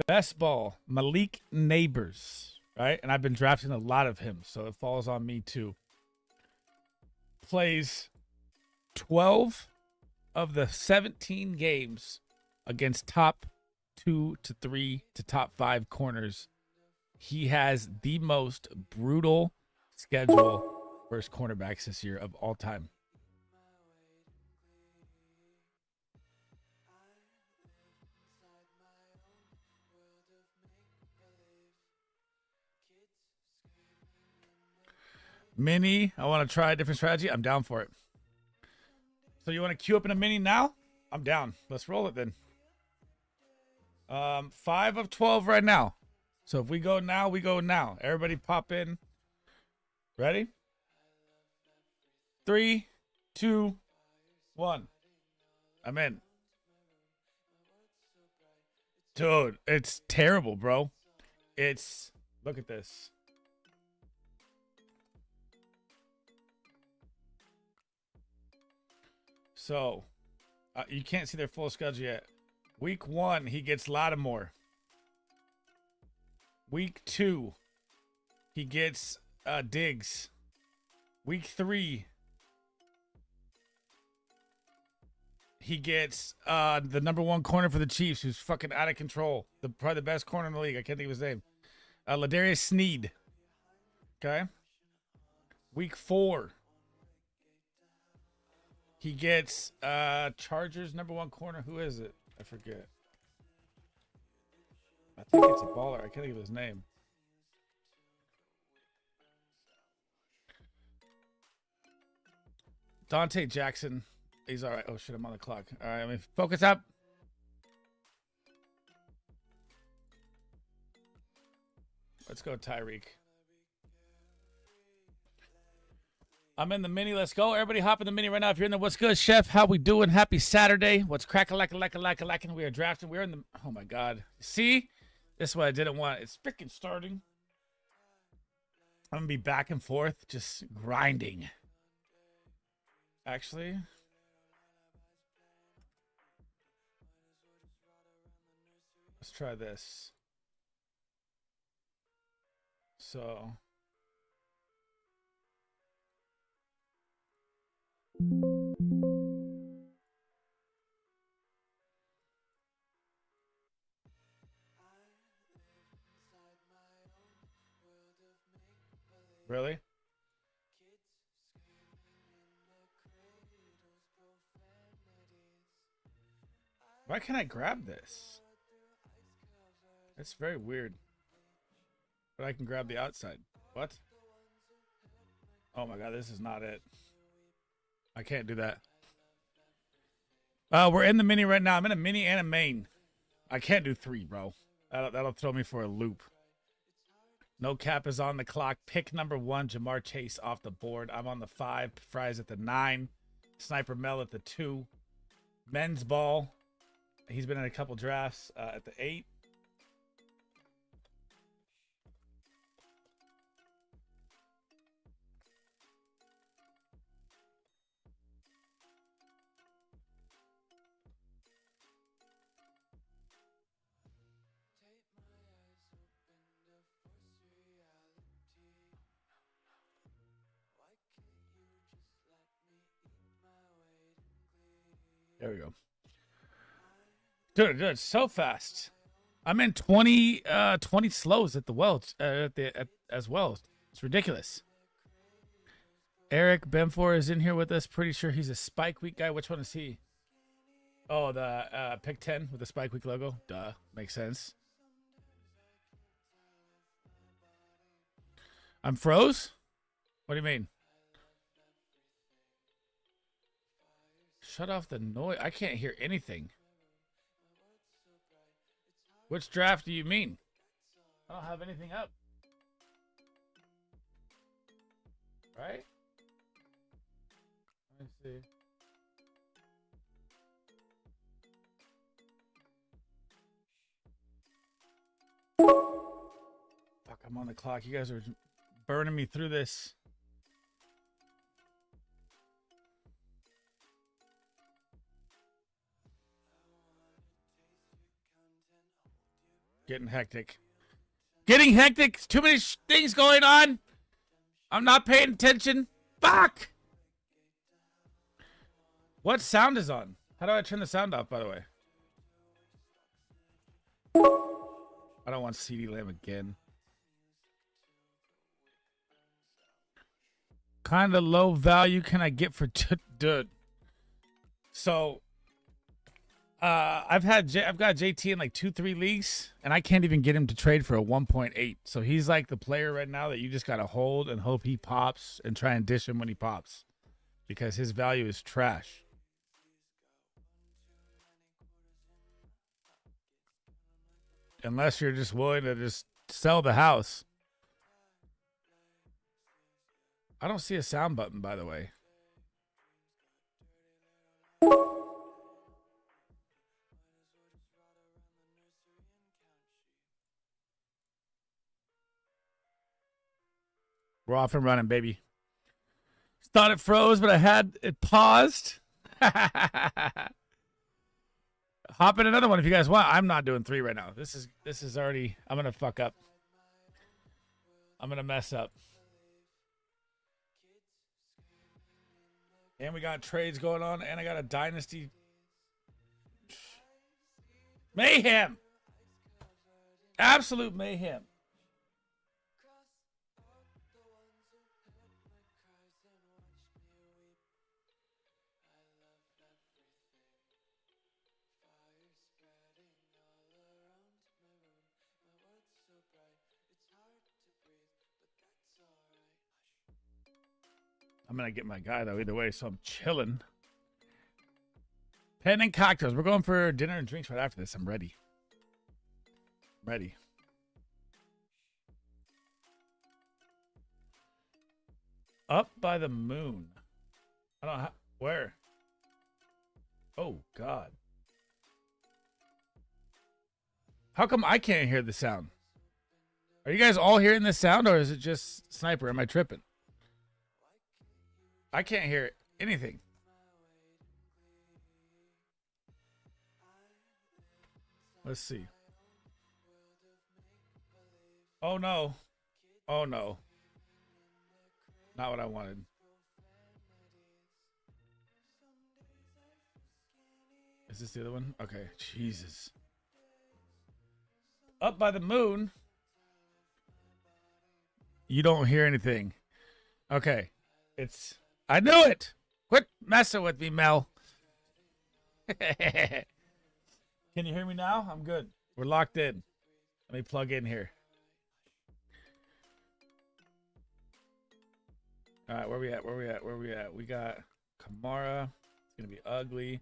Best ball, Malik Neighbors, right? And I've been drafting a lot of him, so it falls on me too. Plays 12 of the 17 games against top 2 to 3 to top 5 corners. He has the most brutal schedule versus cornerbacks this year of all time. Mini, I want to try a different strategy. I'm down for it. So you want to queue up in a mini now? I'm down. Let's roll it then. 5 of 12 right now. So if we go now, we go now. Everybody pop in. Ready? 3, 2, 1. I'm in. Dude, it's terrible, bro. Look at this. So, you can't see their full schedule yet. Week 1, he gets Lattimore. Week 2, he gets Diggs. Week 3, he gets the number 1 corner for the Chiefs, who's fucking out of control. Probably the best corner in the league. I can't think of his name. Ladarius Sneed. Okay. Week 4. He gets Chargers number 1 corner. Who is it? I forget. I think it's a baller. I can't think of his name. Dante Jackson. He's all right. Oh, shit. I'm on the clock. All right. Let me focus up. Let's go Tyreek. I'm in the mini. Let's go. Everybody hop in the mini right now. If you're in the what's good, chef, how we doing? Happy Saturday. What's crackin'? We are drafting. We're in the, oh my God. See? This is what I didn't want. It's freaking starting. I'm going to be back and forth, just grinding. Actually. Let's try this. So. Really? Why can't I grab this? It's very weird. But I can grab the outside. What? Oh my god, this is not it. I can't do that. We're in the mini right now. I'm in a mini and a main. I can't do 3, bro. That'll throw me for a loop. No cap is on the clock. Pick number 1, Jamar Chase off the board. I'm on the 5. Fries at the 9. Sniper Mel at the 2. Men's ball. He's been in a couple drafts at the 8. There we go. Dude, so fast. I'm in 20 slows at the Welch as well. It's ridiculous. Eric Benfor is in here with us. Pretty sure he's a Spike Week guy. Which one is he? Oh, the pick 10 with the Spike Week logo. Duh, makes sense. I'm froze? What do you mean? Shut off the noise. I can't hear anything. Which draft do you mean? I don't have anything up. Right? Let me see. Fuck, I'm on the clock. You guys are burning me through this. Getting hectic. Getting hectic. Too many things going on. I'm not paying attention. Fuck. What sound is on? How do I turn the sound off, by the way? I don't want CD Lamb again. Kind of low value can I get for dude? So I've got JT in like 2-3 leagues, and I can't even get him to trade for a 1.8. So he's like the player right now that you just gotta hold and hope he pops and try and dish him when he pops, because his value is trash. Unless you're just willing to just sell the house. I don't see a sound button, by the way. We're off and running, baby. Thought it froze, but I had it paused. Hop in another one if you guys want. I'm not doing 3 right now. This is already. I'm gonna fuck up. I'm gonna mess up. And we got trades going on, and I got a dynasty mayhem. Absolute mayhem. I'm going to get my guy, though, either way, so I'm chilling. Pen and cocktails. We're going for dinner and drinks right after this. I'm ready. Ready. Up by the moon. I don't have... Where? Oh, God. How come I can't hear the sound? Are you guys all hearing this sound, or is it just Sniper? Am I tripping? I can't hear anything. Let's see. Oh, no. Oh, no. Not what I wanted. Is this the other one? Okay. Jesus. Up by the moon. You don't hear anything. Okay. I knew it. Quit messing with me, Mel. Can you hear me now? I'm good. We're locked in. Let me plug in here. All right, where we at? We got Kamara. It's going to be ugly.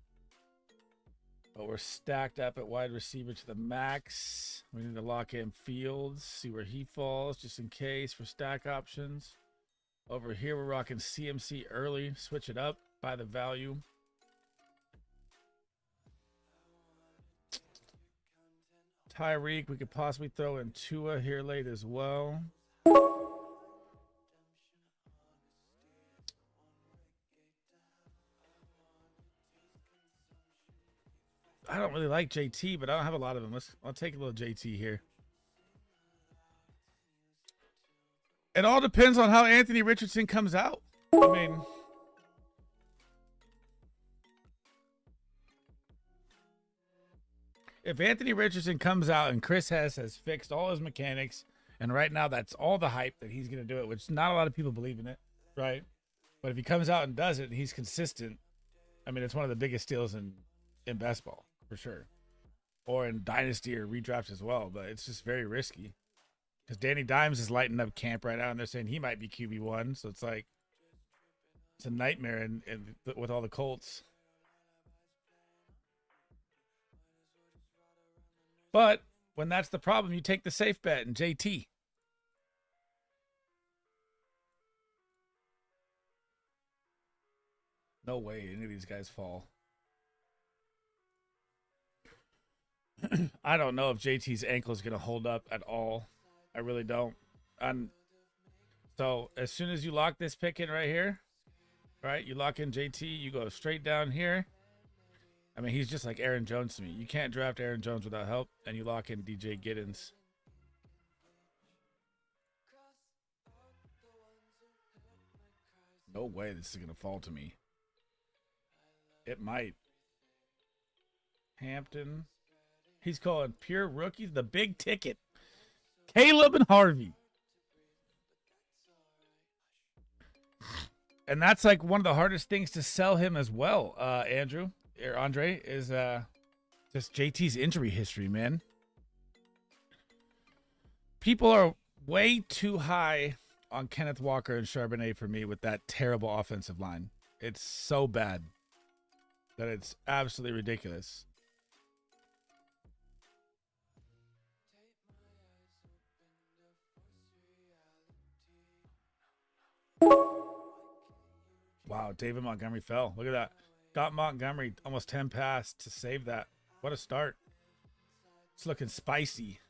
But we're stacked up at wide receiver to the max. We need to lock in Fields, see where he falls, just in case for stack options. Over here, we're rocking CMC early. Switch it up by the value. Tyreek, we could possibly throw in Tua here late as well. I don't really like JT, but I don't have a lot of them. I'll take a little JT here. It all depends on how Anthony Richardson comes out. I mean, if Anthony Richardson comes out and Chris Hess has fixed all his mechanics, and right now that's all the hype that he's going to do it, which not a lot of people believe in it, right? But if he comes out and does it and he's consistent, I mean, it's one of the biggest steals in basketball, for sure. Or in Dynasty or redraft as well, but it's just very risky. Because Danny Dimes is lighting up camp right now, and they're saying he might be QB1, so it's like, it's a nightmare with all the Colts. But when that's the problem, you take the safe bet and JT. No way any of these guys fall. I don't know if JT's ankle is going to hold up at all. I really don't. So as soon as you lock this pick in right here, right, you lock in JT, you go straight down here. I mean, he's just like Aaron Jones to me. You can't draft Aaron Jones without help, and you lock in DJ Giddens. No way this is going to fall to me. It might. Hampton. He's calling pure rookies the big ticket. Caleb and Harvey. And that's like one of the hardest things to sell him as well, Andre, is just JT's injury history, man. People are way too high on Kenneth Walker and Charbonnet for me with that terrible offensive line. It's so bad that it's absolutely ridiculous. Wow, David Montgomery fell. Look at that. Got Montgomery almost 10 pass to save that. What a start. It's looking spicy.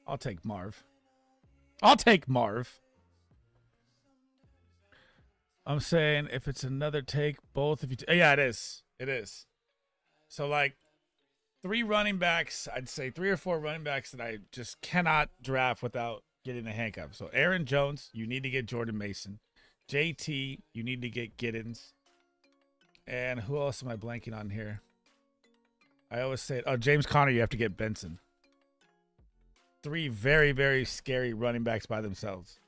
I'll take Marv. I'm saying if it's another take, both of you. Yeah, it is. It is. So, like, 3 running backs, I'd say 3 or 4 running backs that I just cannot draft without getting a handcuff. So, Aaron Jones, you need to get Jordan Mason. JT, you need to get Giddens. And who else am I blanking on here? I always say, James Conner, you have to get Benson. 3 very, very scary running backs by themselves.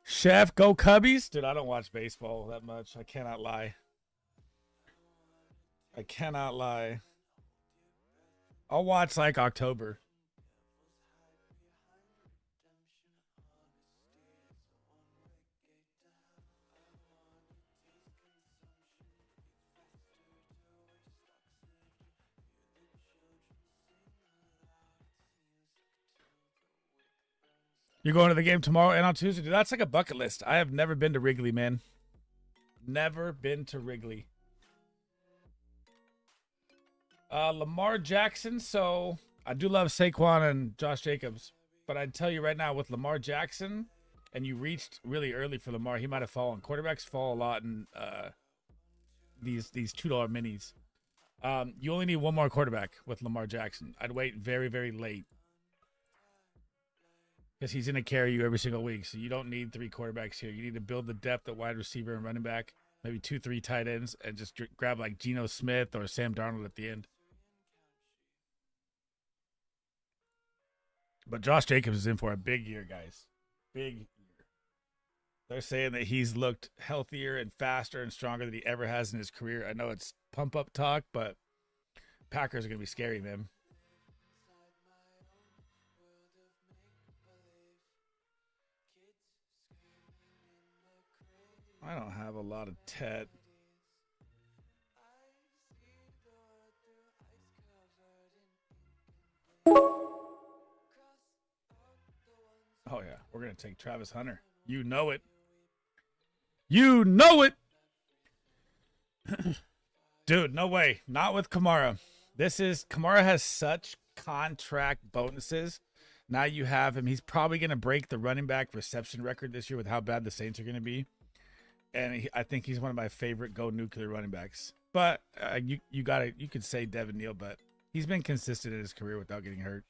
Chef, go Cubbies. Dude, I don't watch baseball that much. I cannot lie. I'll watch like October. You're going to the game tomorrow and on Tuesday? Dude, that's like a bucket list. I have never been to Wrigley, man. Never been to Wrigley. Lamar Jackson. So I do love Saquon and Josh Jacobs, but I'd tell you right now with Lamar Jackson, and you reached really early for Lamar, he might have fallen. Quarterbacks fall a lot in these $2 minis. You only need one more quarterback with Lamar Jackson. I'd wait very, very late because he's going to carry you every single week. So you don't need 3 quarterbacks here. You need to build the depth at wide receiver and running back, maybe 2-3 tight ends, and just grab like Geno Smith or Sam Darnold at the end. But Josh Jacobs is in for a big year, guys. Big year. They're saying that he's looked healthier and faster and stronger than he ever has in his career. I know it's pump up talk, but Packers are going to be scary, man. I don't have a lot of Tet. Oh, yeah. We're going to take Travis Hunter. You know it. You know it. Dude, no way. Not with Kamara. Kamara has such contract bonuses. Now you have him. He's probably going to break the running back reception record this year with how bad the Saints are going to be. And I think he's one of my favorite go nuclear running backs. But you could say Devin Neal, but he's been consistent in his career without getting hurt.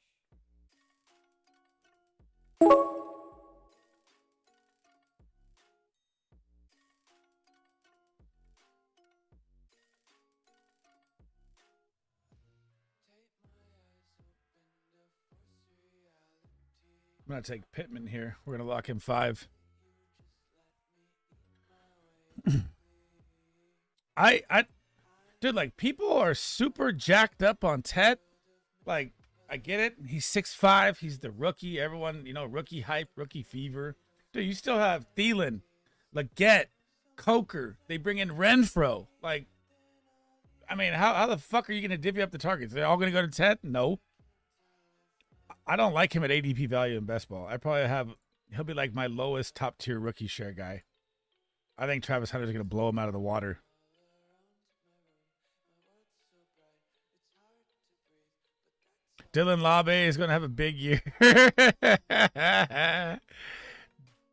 I'm going to take Pittman here. We're going to lock him 5. Dude, like, people are super jacked up on Tet. Like, I get it. He's 6'5". He's the rookie. Everyone, rookie hype, rookie fever. Dude, you still have Thielen, Leggett, Coker. They bring in Renfro. Like, I mean, how the fuck are you going to divvy up the targets? They're all going to go to Tet? No. I don't like him at ADP value in best ball. He'll be like my lowest top tier rookie share guy. I think Travis Hunter's going to blow him out of the water. Dylan Labe is going to have a big year.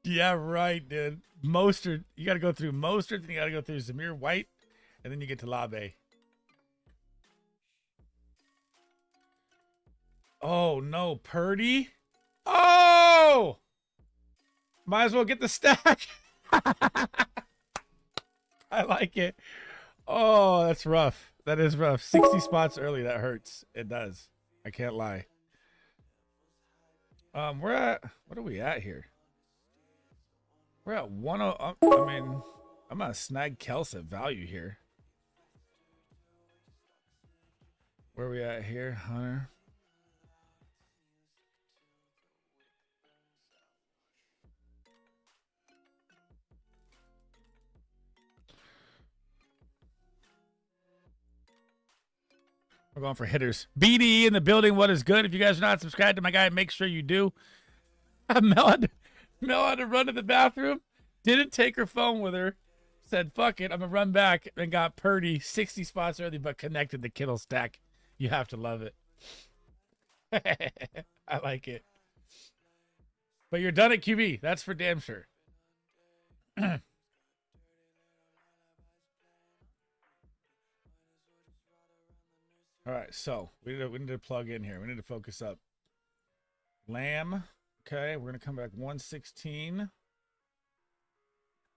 Yeah, right, dude. Mostert, you got to go through Mostert, then you got to go through Zamir White, and then you get to Labe. Oh, no, Purdy? Oh! Might as well get the stack. I like it. Oh, that's rough. That is rough. 60 spots early, that hurts. It does. I can't lie. What are we at here? We're at 10. I mean, I'm gonna snag Kels at value here. Where are we at here, Hunter? We're going for hitters. BDE in the building. What is good? If you guys are not subscribed to my guy, make sure you do. Mel had to run to the bathroom. Didn't take her phone with her. Said, fuck it. I'm going to run back and got Purdy 60 spots early, but connected the Kittle stack. You have to love it. I like it. But you're done at QB. That's for damn sure. All right, so we need to plug in here. We need to focus up. Lamb. Okay, we're going to come back 116.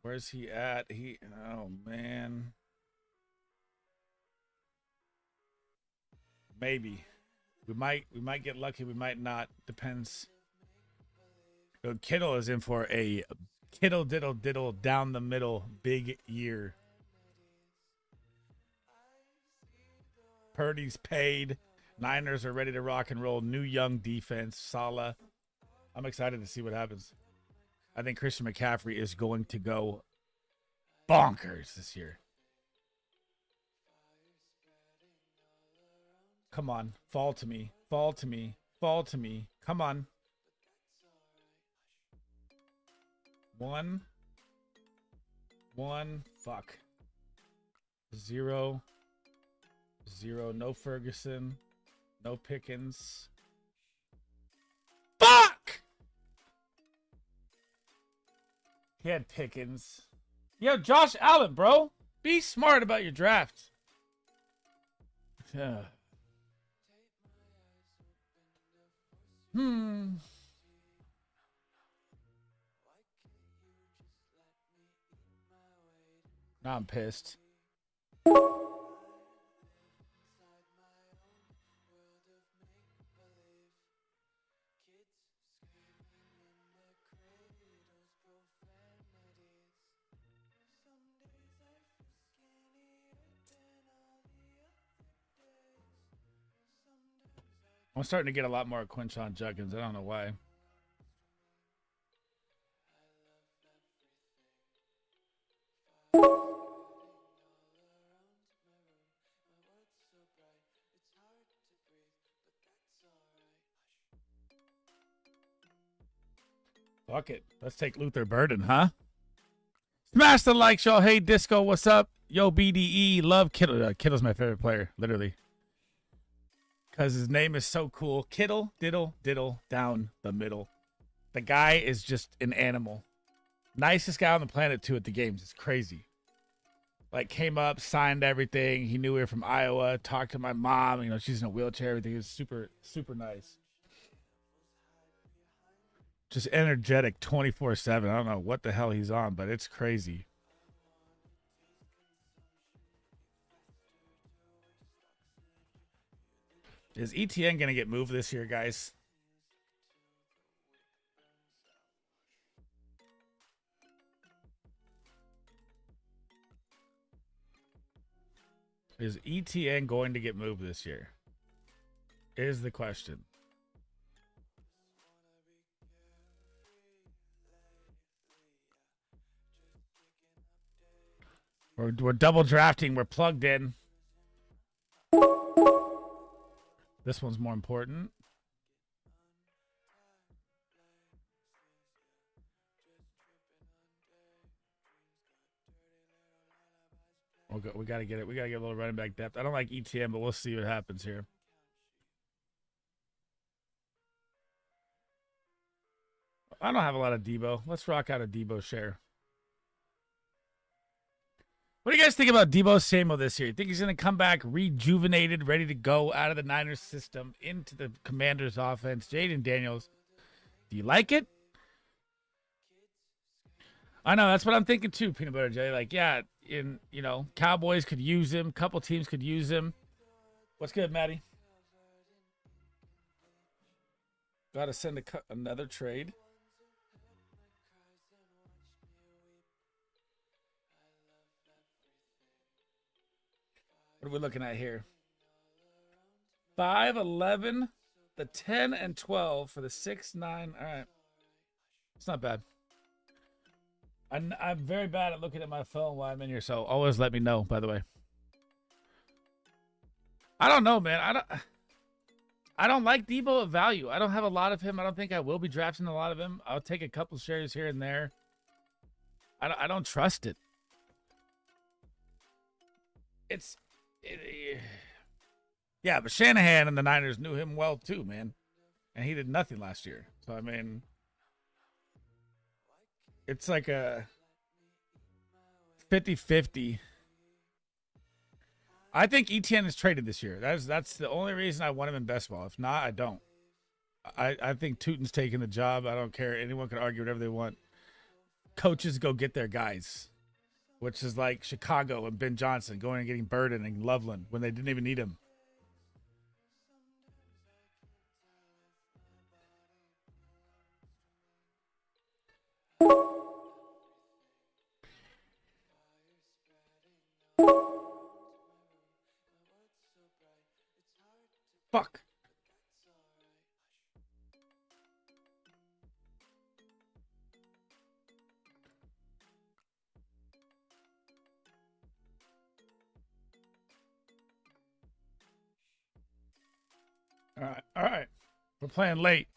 Where's he at? Oh, man. Maybe. We might get lucky. We might not. Depends. So Kittle is in for a Kittle diddle down the middle big year. Purdy's paid. Niners are ready to rock and roll. New young defense. Salah. I'm excited to see what happens. I think Christian McCaffrey is going to go bonkers this year. Come on. Fall to me. Fall to me. Fall to me. Come on. 1. Fuck. 0. No Ferguson. No Pickens. He had Pickens. Yo, Josh Allen, bro. Be smart about your draft. Yeah. Now I'm pissed. I'm starting to get a lot more Quinshon Judkins. I don't know why. Fuck it. Let's take Luther Burden, huh? Smash the like, y'all. Hey, Disco, what's up? Yo, BDE. Love Kittle. Kittle's my favorite player, literally. Because his name is so cool. Kittle, diddle, diddle, down the middle. The guy is just an animal. Nicest guy on the planet, too, at the games. It's crazy. Like, came up, signed everything. He knew we were from Iowa. Talked to my mom. You know, she's in a wheelchair. Everything is super, super nice. Just energetic 24/7. I don't know what the hell he's on, but it's crazy. Is ETN going to get moved this year, guys? Is ETN going to get moved this year? Is the question. We're double drafting. We're plugged in. This one's more important. We got to get it. We got to get a little running back depth. I don't like ETN, but we'll see what happens here. I don't have a lot of Debo. Let's rock out a Debo share. What do you guys think about Debo Samuel this year? You think he's going to come back rejuvenated, ready to go out of the Niners system into the Commanders offense? Jaden Daniels, do you like it? I know, that's what I'm thinking too, Peanut Butter Jelly. Like, yeah, Cowboys could use him. Couple teams could use him. What's good, Maddie? Got to send another trade. What are we looking at here? 5, 11, the 10, and 12 for the 6, 9. All right. It's not bad. I'm very bad at looking at my phone while I'm in here, so always let me know, by the way. I don't know, man. I don't like Debo at value. I don't have a lot of him. I don't think I will be drafting a lot of him. I'll take a couple shares here and there. I don't trust it. Yeah, but Shanahan and the Niners knew him well too, man. And he did nothing last year. So, I mean, it's like a 50-50. I think ETN is traded this year. That's the only reason I want him in best ball. If not, I don't. I think Tootin's taking the job. I don't care. Anyone can argue whatever they want. Coaches go get their guys, which is like Chicago and Ben Johnson going and getting Burden and Loveland when they didn't even need him. Fuck. All right. We're playing late.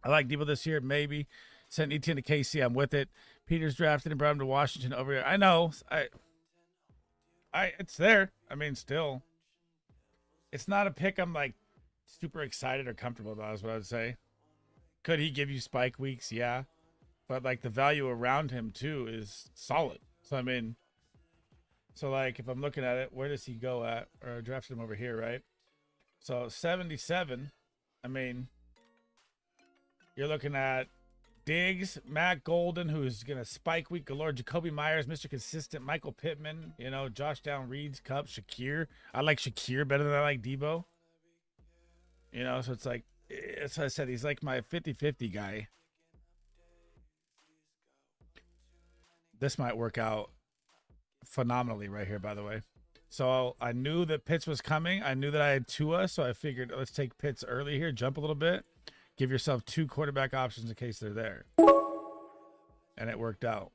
I like Debo this year, maybe. Sent ETN to KC. I'm with it. Peters drafted and brought him to Washington over here. I know. It's there. I mean, still. It's not a pick I'm like super excited or comfortable about, is what I would say. Could he give you spike weeks? Yeah. But, like, the value around him, too, is solid. So, I mean, so, like, if I'm looking at it, where does he go at? Or I drafted him over here, right? So, 77, I mean, you're looking at Diggs, Matt Golden, who's going to spike week galore, Jacoby Myers, Mr. Consistent, Michael Pittman, you know, Josh Down, Reeds, Cup, Shakir. I like Shakir better than I like Debo. You know, so it's like, that's what I said. He's like my 50-50 guy. This might work out phenomenally right here, by the way. So I knew that Pitts was coming. I knew that I had Tua, so I figured let's take Pitts early here, jump a little bit, give yourself 2 quarterback options in case they're there. And it worked out.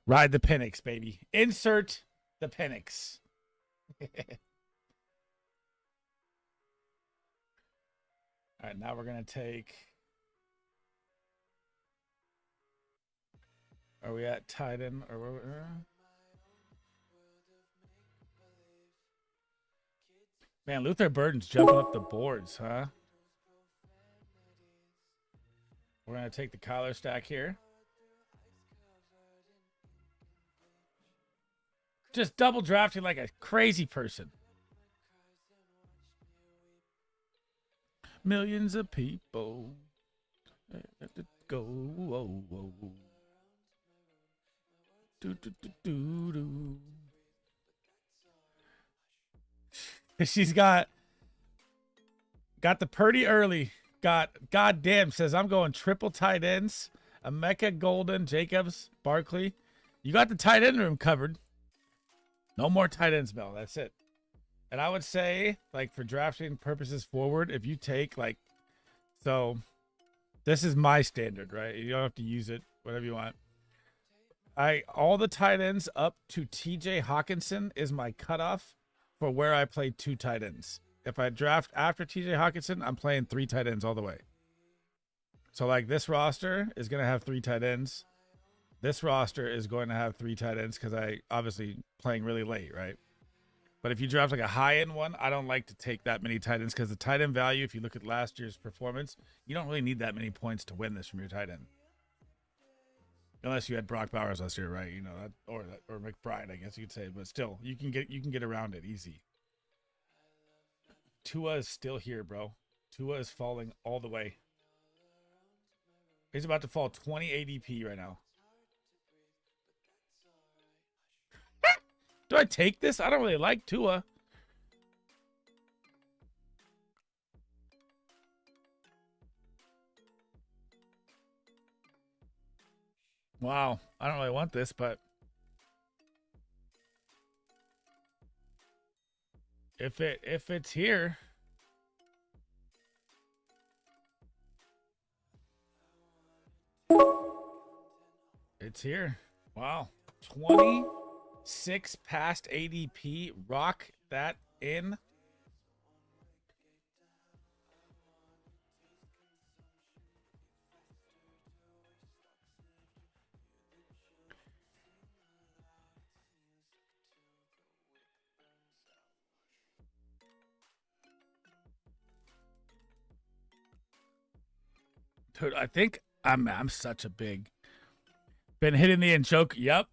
Ride the Penix, baby. Insert the Penix. All right, now we're going to take... Are we at tight end? Or man, Luther Burden's jumping up the boards, huh? We're going to take the Kyler stack here. Just double drafting like a crazy person. Millions of people. Go. Whoa, whoa. She's got the Purdy early. Goddamn, says I'm going triple tight ends. Emeka, Golden, Jacobs, Barkley. You got the tight end room covered. No more tight ends, Mel. That's it. And I would say, like, for drafting purposes forward, if you take, like, so this is my standard, right? You don't have to use it, whatever you want. All the tight ends up to TJ Hawkinson is my cutoff for where I play 2 tight ends. If I draft after TJ Hawkinson, I'm playing 3 tight ends all the way. So, like, this roster is going to have 3 tight ends. This roster is going to have 3 tight ends because I obviously playing really late, right? But if you draft like a high-end one, I don't like to take that many tight ends because the tight end value, if you look at last year's performance, you don't really need that many points to win this from your tight end. Unless you had Brock Bowers last year, right? You know, that, or McBride, I guess you could say. But still, you can get around it easy. Tua is still here, bro. Tua is falling all the way. He's about to fall 20 ADP right now. Do I take this? I don't really like Tua. Wow, I don't really want this, but if it's here, it's here. Wow, 26 past ADP. Rock that in. Dude, I think I'm such a big been hitting the Njoku. Yep.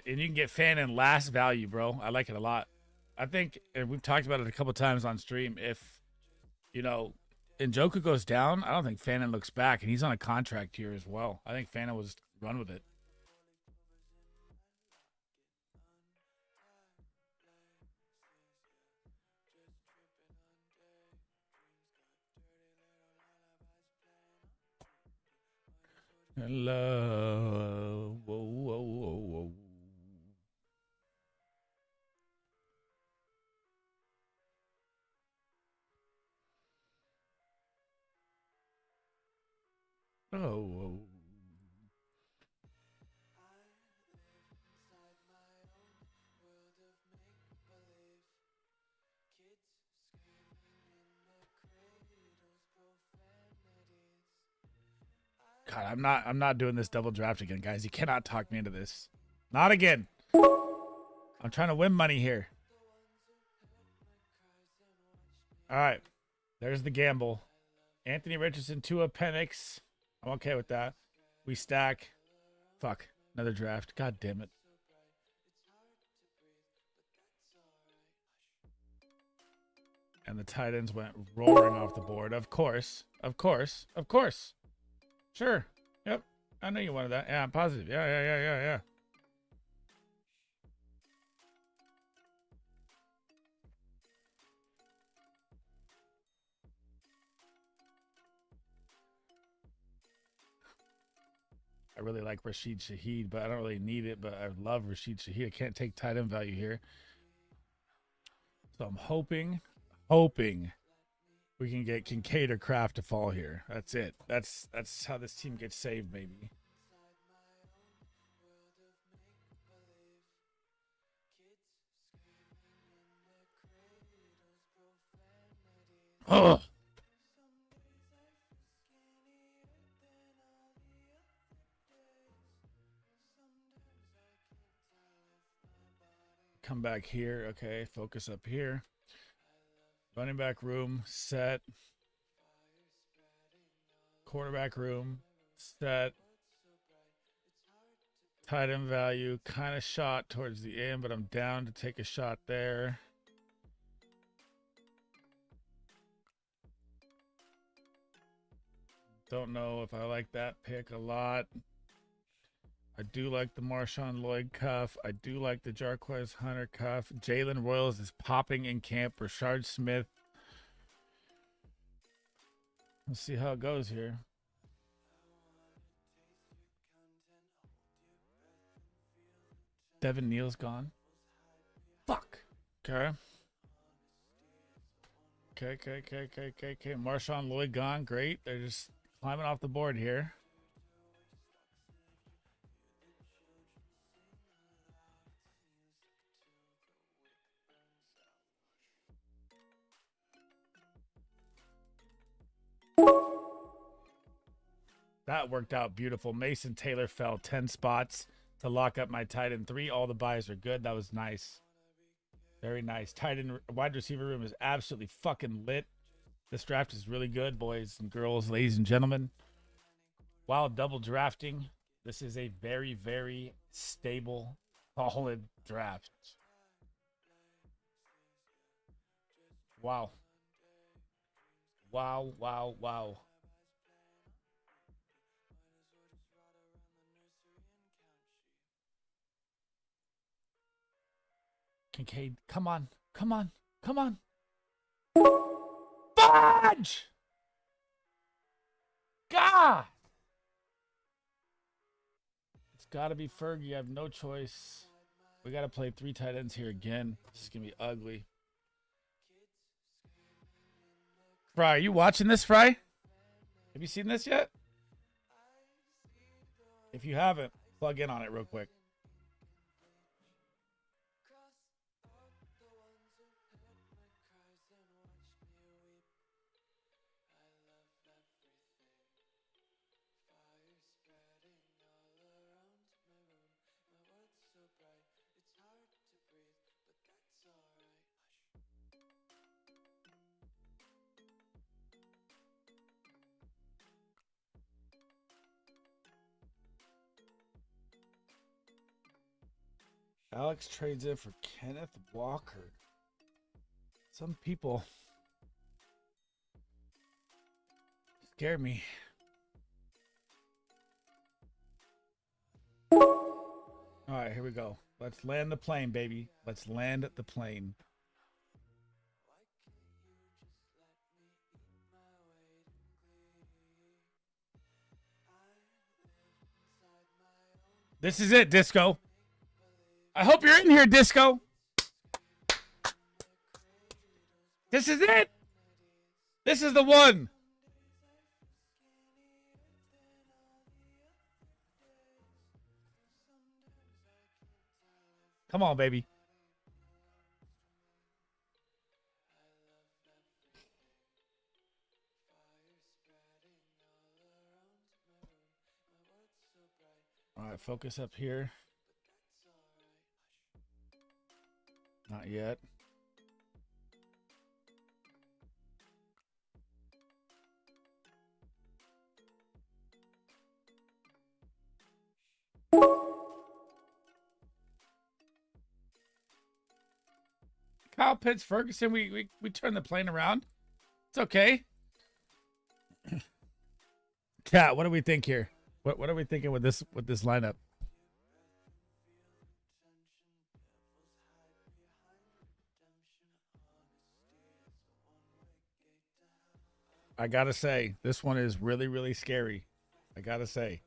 And you can get fan in last value, bro. I like it a lot. I think, and we've talked about it a couple times on stream, if, you know, Njoku goes down, I don't think Fannin looks back, and he's on a contract here as well. I think Fannin will just run with it. Hello. Whoa, whoa, whoa, whoa. Oh, whoa. God, I'm not doing this double draft again, guys. You cannot talk me into this. Not again. I'm trying to win money here. All right. There's the gamble. Anthony Richardson, Tua Penix. I'm okay with that. We stack. Fuck. Another draft. God damn it. And the tight ends went roaring off the board. Of course. Of course. Of course. Sure. Yep. I know you wanted that. Yeah, I'm positive. Yeah. I really like Rashid Shaheed, but I don't really need it. But I love Rashid Shaheed. I can't take tight end value here. So I'm hoping we can get Kincaid or Kraft to fall here. That's it. That's how this team gets saved, maybe. Oh. Come back here. Okay, focus up here. Running back room, set. Quarterback room, set. Tight end value, kind of shot towards the end, but I'm down to take a shot there. Don't know if I like that pick a lot. I do like the Marshawn Lloyd cuff. I do like the Jarquez Hunter cuff. Jalen Royals is popping in camp. Rashard Smith. Let's see how it goes here. Devin Neal's gone. Fuck. Okay. Okay. Marshawn Lloyd gone. Great. They're just climbing off the board here. That worked out beautiful. Mason Taylor fell 10 spots to lock up my tight end 3. All the buys are good. That was nice. Very nice. Tight end wide receiver room is absolutely fucking lit. This draft is really good, boys and girls, ladies and gentlemen. While double drafting, this is a very, very stable, solid draft. Wow. Kincaid, come on. Fudge! God! It's got to be Fergie. I have no choice. We got to play 3 tight ends here again. This is going to be ugly. Fry, are you watching this, Fry? Have you seen this yet? If you haven't, plug in on it real quick. Alex trades in for Kenneth Walker. Some people scare me. All right, here we go. Let's land the plane, baby. Let's land the plane. This is it, Disco. I hope you're in here, Disco. This is it. This is the one. Come on, baby. All right, focus up here. Not yet. Kyle Pitts, Ferguson. We turned the plane around. It's okay. Cat, what do we think here? What are we thinking with this lineup? I gotta say, this one is really, really scary. I gotta say.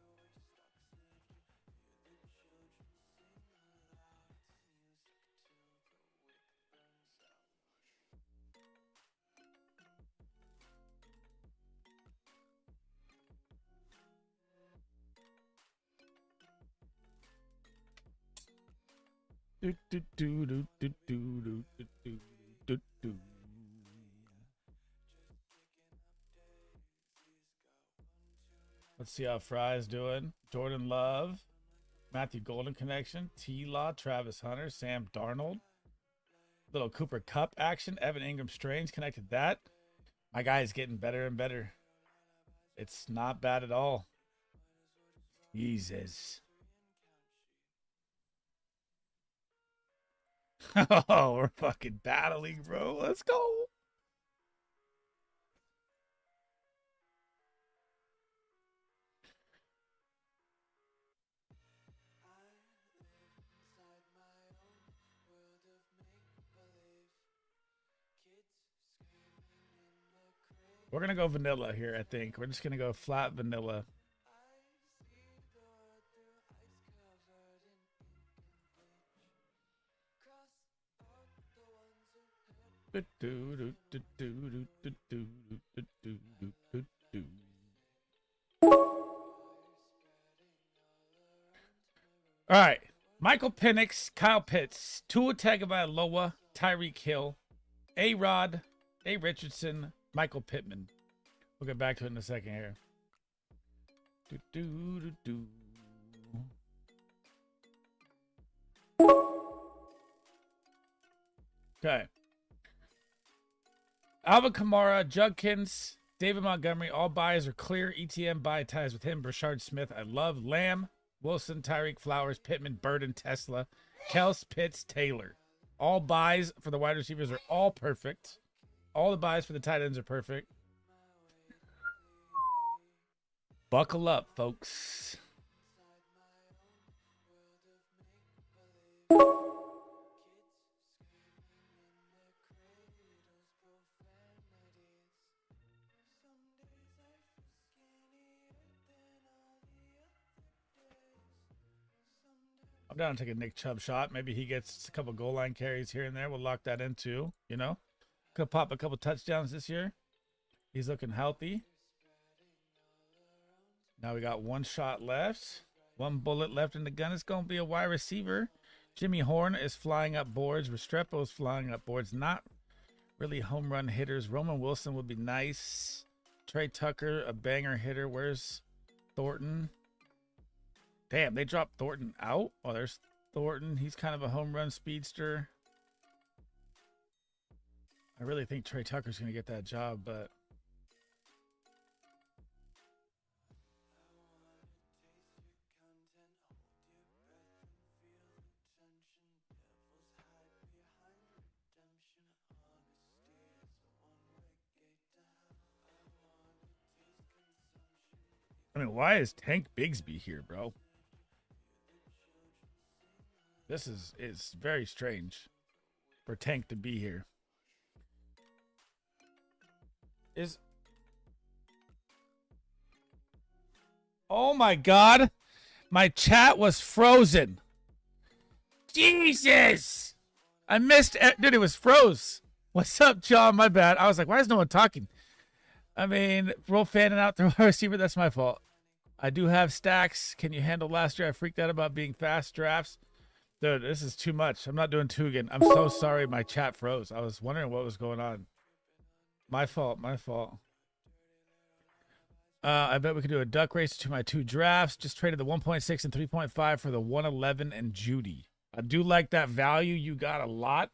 Let's see how Fry's doing. Jordan Love, Matthew Golden connection, T-Law, Travis Hunter, Sam Darnold. Little Cooper Cup action. Evan Ingram Strange connected that. My guy is getting better and better. It's not bad at all. Jesus. Oh, we're fucking battling, bro. Let's go. We're going to go vanilla here, I think. We're just going to go flat vanilla. All right. Michael Penix, Kyle Pitts, Tua Tagovailoa, Tyreek Hill, A-Rod, A. Richardson, Michael Pittman. We'll get back to it in a second here. Okay. Alvin Kamara, Judkins, David Montgomery, all buys are clear. ETM buy ties with him. Brashard Smith, I love. Lamb, Wilson, Tyreek, Flowers, Pittman, Burden, Tesla, Kels, Pitts, Taylor. All buys for the wide receivers are all perfect. All the buys for the tight ends are perfect. Buckle up, folks. I'm down to take a Nick Chubb shot. Maybe he gets a couple goal line carries here and there. We'll lock that in too, you know. Could pop a couple touchdowns this year. He's looking healthy. Now we got one shot left. One bullet left in the gun. It's going to be a wide receiver. Jimmy Horn is flying up boards. Restrepo is flying up boards. Not really home run hitters. Roman Wilson would be nice. Trey Tucker, a banger hitter. Where's Thornton? Damn, they dropped Thornton out. Oh, there's Thornton. He's kind of a home run speedster. I really think Trey Tucker's going to get that job, but I mean, why is Tank Bigsby here, bro? This is very strange for Tank to be here. Oh my God. My chat was frozen. Jesus. I missed it. Dude, it was froze. What's up, John? My bad. I was like, why is no one talking? I mean, roll fanning out the receiver. That's my fault. I do have stacks. Can you handle last year? I freaked out about being fast drafts. Dude, this is too much. I'm not doing two again. I'm so sorry my chat froze. I was wondering what was going on. My fault. My fault. I bet we could do a duck race to my two drafts. Just traded the 1.6 and 3.5 for the 111 and Judy. I do like that value. You got a lot,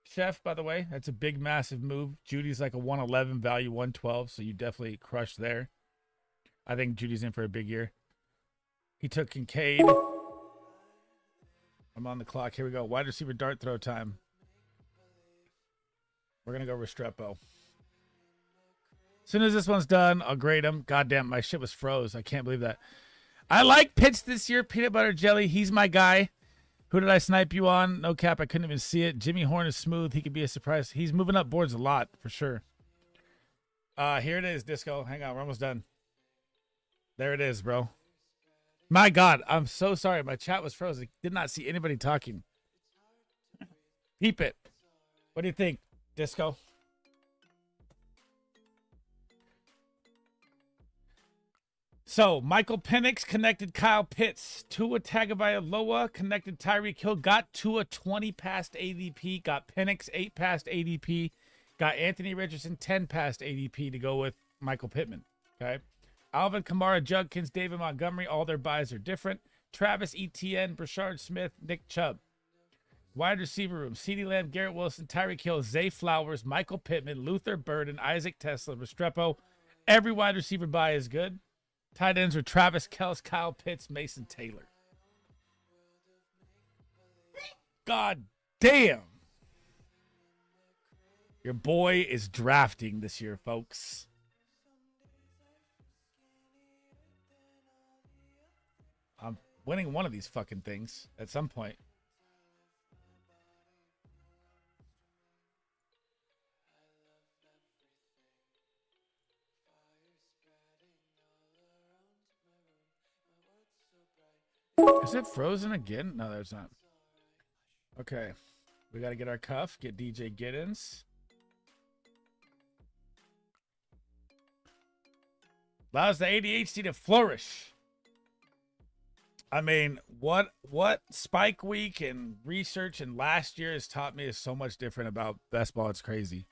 Chef, by the way. That's a big, massive move. Judy's like a 111, value 112, so you definitely crushed there. I think Judy's in for a big year. He took Kincaid. I'm on the clock. Here we go. Wide receiver dart throw time. We're going to go Restrepo. As soon as this one's done, I'll grade him. Goddamn, my shit was froze. I can't believe that. I like Pitts this year. Peanut Butter Jelly. He's my guy. Who did I snipe you on? No cap. I couldn't even see it. Jimmy Horn is smooth. He could be a surprise. He's moving up boards a lot, for sure. Here it is, Disco. Hang on. We're almost done. There it is, bro. My God. I'm so sorry. My chat was frozen. I did not see anybody talking. Peep it. What do you think, Disco? So, Michael Penix connected Kyle Pitts. Tua Tagovailoa connected Tyreek Hill. Got Tua 20 past ADP. Got Penix 8 past ADP. Got Anthony Richardson 10 past ADP to go with Michael Pittman. Okay. Alvin Kamara, Judkins, David Montgomery. All their buys are different. Travis Etienne, Brashard Smith, Nick Chubb. Wide receiver room. CeeDee Lamb, Garrett Wilson, Tyreek Hill, Zay Flowers, Michael Pittman, Luther Burden, Isaac Tesla, Restrepo. Every wide receiver buy is good. Tight ends are Travis Kelce, Kyle Pitts, Mason Taylor. God damn. Your boy is drafting this year, folks. I'm winning one of these fucking things at some point. Is it frozen again? No, there's not. Okay. We got to get our cuff. Get DJ Giddens. Allows the ADHD to flourish. I mean, what Spike Week and research and last year has taught me is so much different about best ball. It's crazy.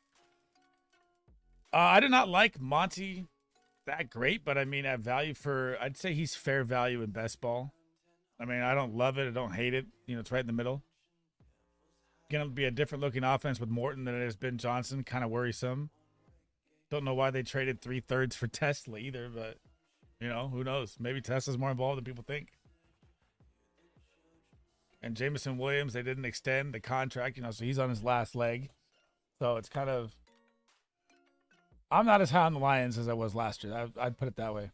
I did not like Monty that great, but I mean, at value for, I'd say he's fair value in best ball. I mean, I don't love it. I don't hate it. You know, it's right in the middle. Going to be a different looking offense with Morton than it has been Johnson. Kind of worrisome. Don't know why they traded 3/3 for Tesla either, but, you know, who knows? Maybe Tesla's more involved than people think. And Jameson Williams, they didn't extend the contract, you know, so he's on his last leg. So it's kind of, I'm not as high on the Lions as I was last year. I'd put it that way.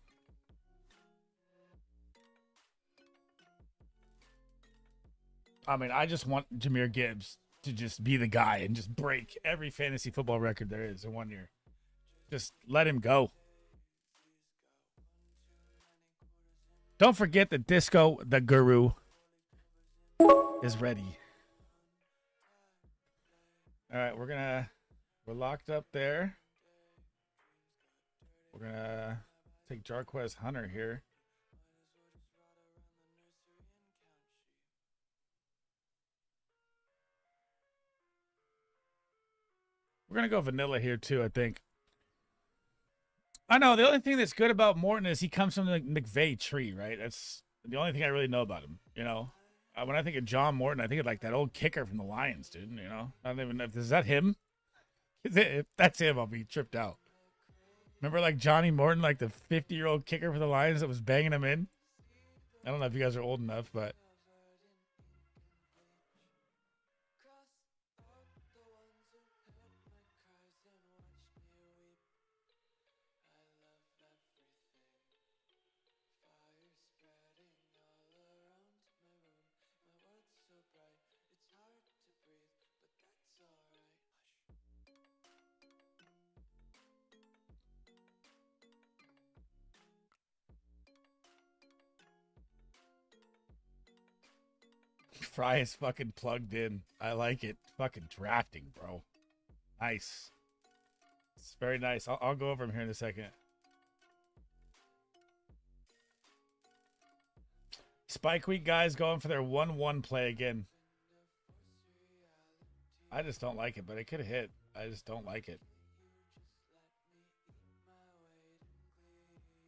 I mean, I just want Jahmyr Gibbs to just be the guy and just break every fantasy football record there is in 1 year. Just let him go. Don't forget that Disco, the guru, is ready. All right, we're locked up there. We're going to take Jarquez Hunter here. We're going to go vanilla here, too, I think. I know. The only thing that's good about Morton is he comes from the McVay tree, right? That's the only thing I really know about him, you know? When I think of John Morton, I think of, like, that old kicker from the Lions, dude, you know? I don't even know. Is that him? If that's him, I'll be tripped out. Remember, like, Johnny Morton, like the 50-year-old kicker for the Lions that was banging him in? I don't know if you guys are old enough, but... Fry is fucking plugged in. I like it. Fucking drafting, bro. Nice. It's very nice. I'll go over him here in a second. Spike Week guys going for their 1-1 play again. I just don't like it, but it could have hit. I just don't like it.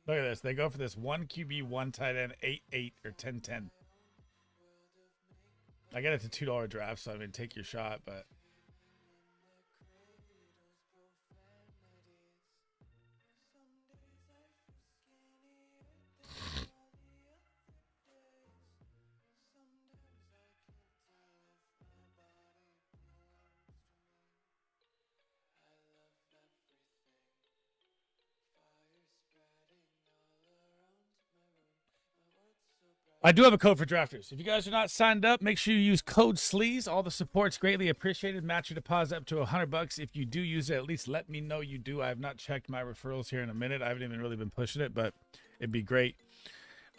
Look at this. They go for this 1 QB, 1 tight end, 8-8 or 10-10. I get it's a $2 draft, so I mean, take your shot, but... I do have a code for drafters. If you guys are not signed up, make sure you use code Sleez. All the support's greatly appreciated. Match your deposit up to $100. If you do use it, at least let me know you do. I have not checked my referrals here in a minute. I haven't even really been pushing it, but it'd be great.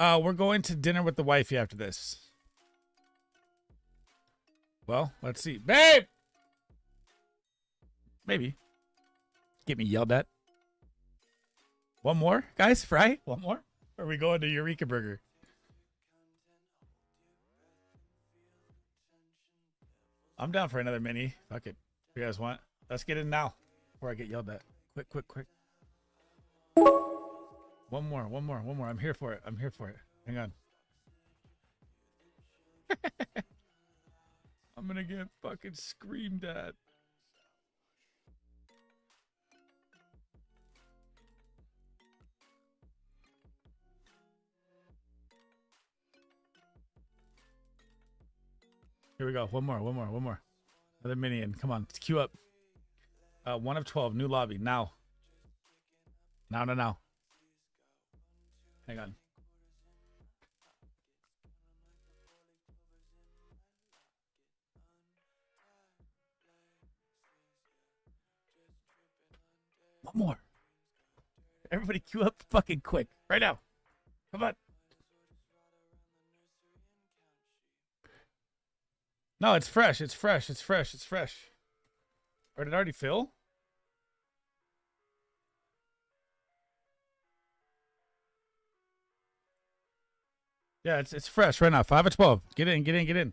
We're going to dinner with the wifey after this. Well, let's see. Babe! Maybe. Get me yelled at. One more, guys? Fry? One more? Or are we going to Eureka Burger? I'm down for another mini. Fuck it. If you guys want. Let's get in now before I get yelled at. Quick, quick, quick. One more. I'm here for it. Hang on. I'm gonna get fucking screamed at. Here we go. One more. Another minion. Come on, queue up. 1 of 12. New lobby. Now. Now. Hang on. One more. Everybody queue up fucking quick. Right now. Come on. No, it's fresh. It's fresh. Or did it already fill? Yeah, it's fresh right now. 5 of 12. Get in.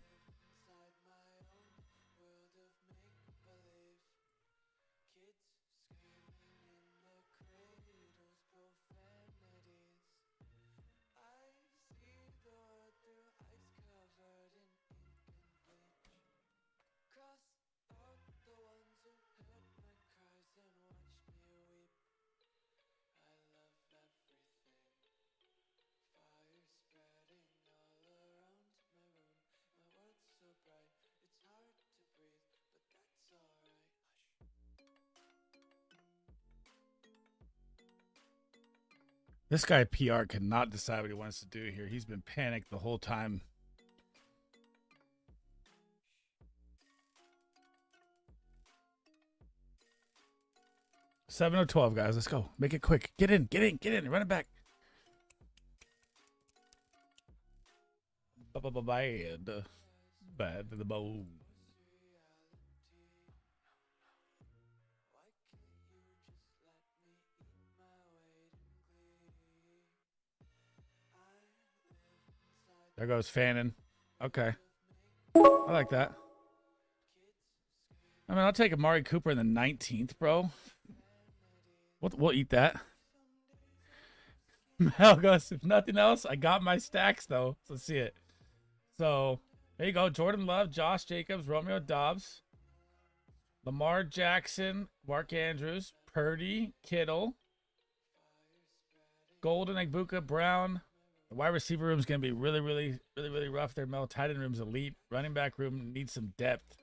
This guy PR cannot decide what he wants to do here. He's been panicked the whole time. Seven of 12, guys. Let's go. Make it quick. Get in. Run it back. Bad to the bone. There goes Fannin. Okay. I like that. I mean, I'll take Amari Cooper in the 19th, bro. We'll eat that. Mel goes, if nothing else, I got my stacks, though. So let's see it. So, there you go. Jordan Love, Josh Jacobs, Romeo Dobbs, Lamar Jackson, Mark Andrews, Purdy, Kittle, Golden, Egbuka, Brown. The wide receiver room is going to be really rough there, Mel. Tight end room's elite. Running back room needs some depth.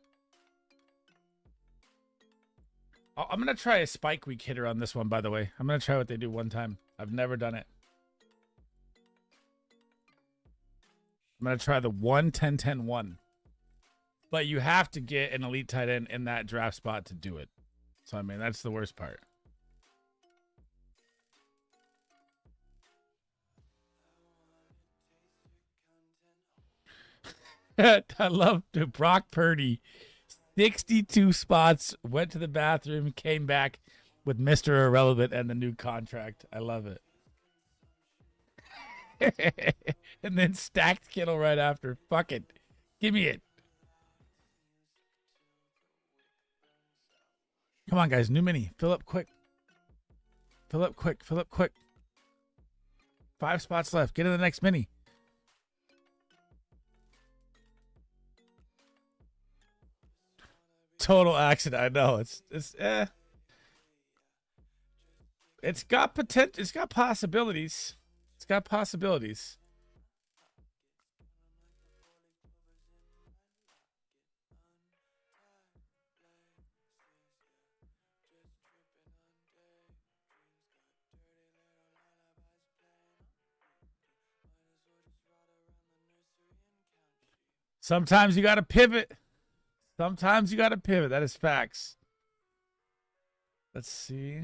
I'm going to try a spike week hitter on this one, by the way. I'm going to try what they do one time. I've never done it. I'm going to try the 1-10-10-1. But you have to get an elite tight end in that draft spot to do it. So, I mean, that's the worst part. I love Brock Purdy. 62 spots, went to the bathroom, came back with Mr. Irrelevant and the new contract. I love it. And then stacked Kittle right after. Fuck it. Give me it. Come on, guys. New mini. Fill up quick. 5 spots left. Get in the next mini. Total accident. I know. It's got potential. It's got possibilities. Sometimes you got to pivot. Sometimes you got to pivot. That is facts. Let's see.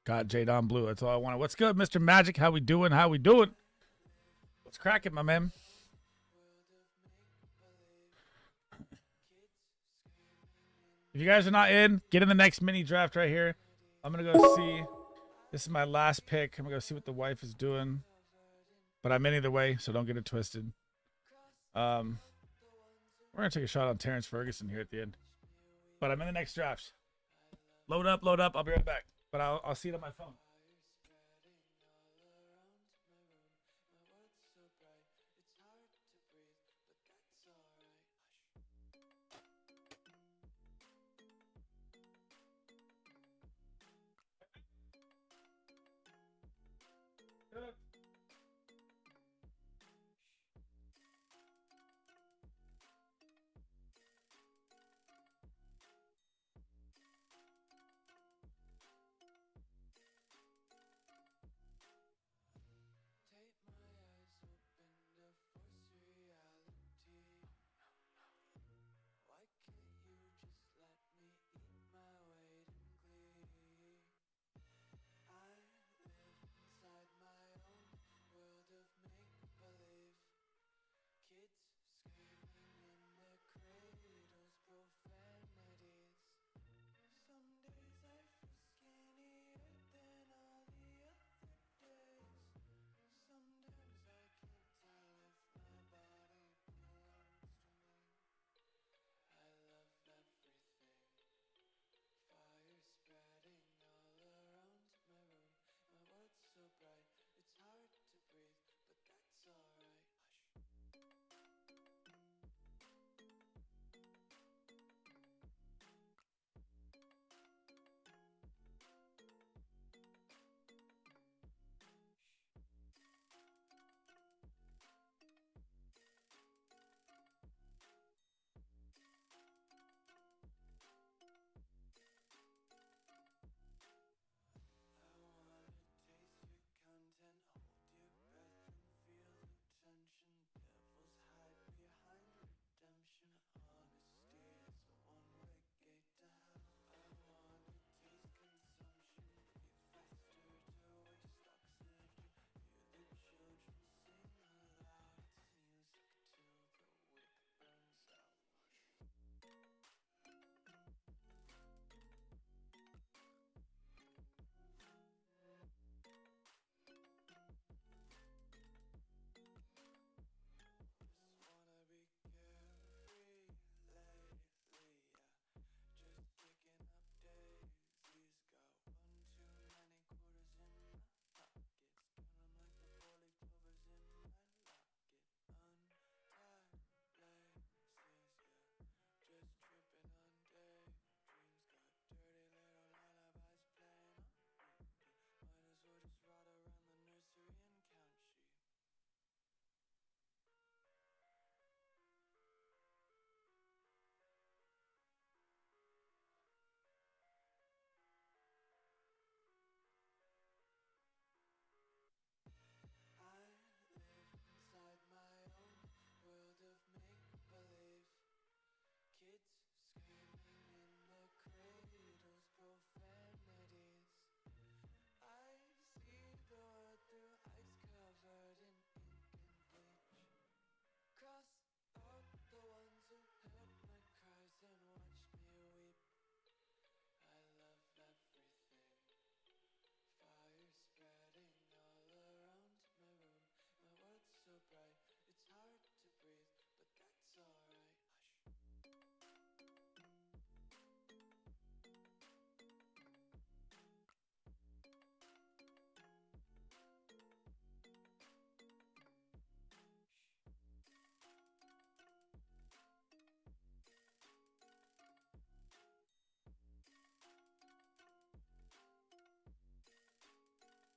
Got Jadon Blue. That's all I wanted. What's good, Mr. Magic? How we doing? How we doing? What's cracking, my man? If you guys are not in, get in the next mini draft right here. I'm going to go see. This is my last pick. I'm going to go see what the wife is doing. But I'm in either way, so don't get it twisted. We're going to take a shot on Terrence Ferguson here at the end. But I'm in the next draft. Load up, load up. I'll be right back. But I'll see it on my phone.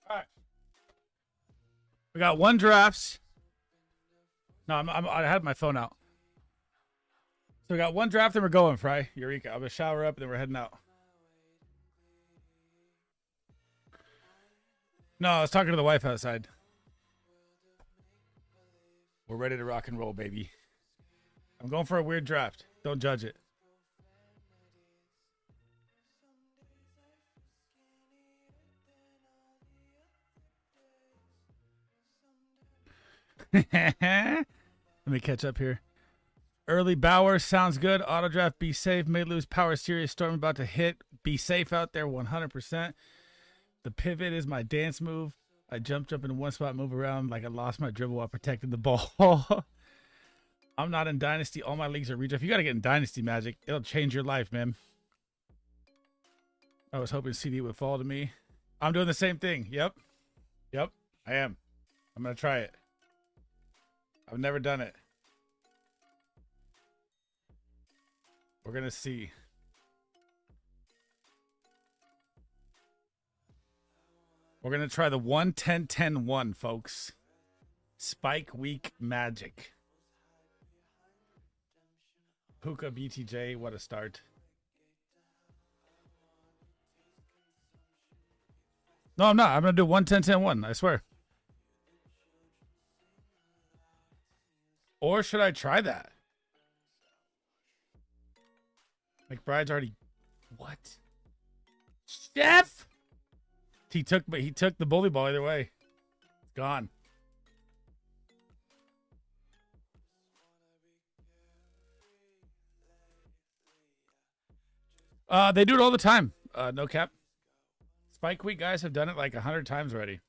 All right. We got one draft. No, I had my phone out. So we got one draft and we're going, Fry. Eureka. I'm going to shower up and then we're heading out. No, I was talking to the wife outside. We're ready to rock and roll, baby. I'm going for a weird draft. Don't judge it. Let me catch up here. Early Bauer sounds good. Auto draft, be safe. May lose power. Serious storm about to hit. Be safe out there 100%. The pivot is my dance move. I jump in one spot, move around like I lost my dribble while protecting the ball. I'm not in Dynasty. All my leagues are redraft. You got to get in Dynasty, Magic. It'll change your life, man. I was hoping CD would fall to me. I'm doing the same thing. Yep, I am. I'm going to try it. I've never done it. We're going to see. We're going to try the 1-10-10-1, folks. Spike Week Magic. Puka BTJ, what a start. No, I'm not. I'm going to do 1-10-10-1, I swear. Or should I try that? McBride's already... What? Chef? He took the bully ball either way. It's gone. They do it all the time. No cap. Spike Week guys have done it like 100 times already.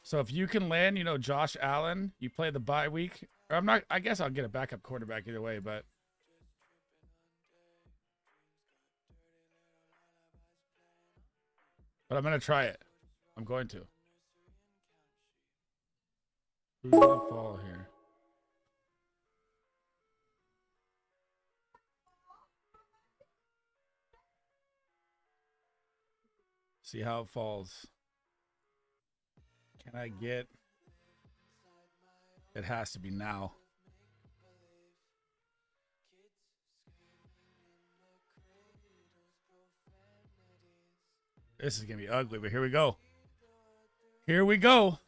So if you can land, you know, Josh Allen, you play the bye week. Or I guess I'll get a backup quarterback either way, but I'm going to try it. I'm going to. Who's going to fall here? See how it falls. Can I get... It has to be now. This is going to be ugly, but here we go. Here we go.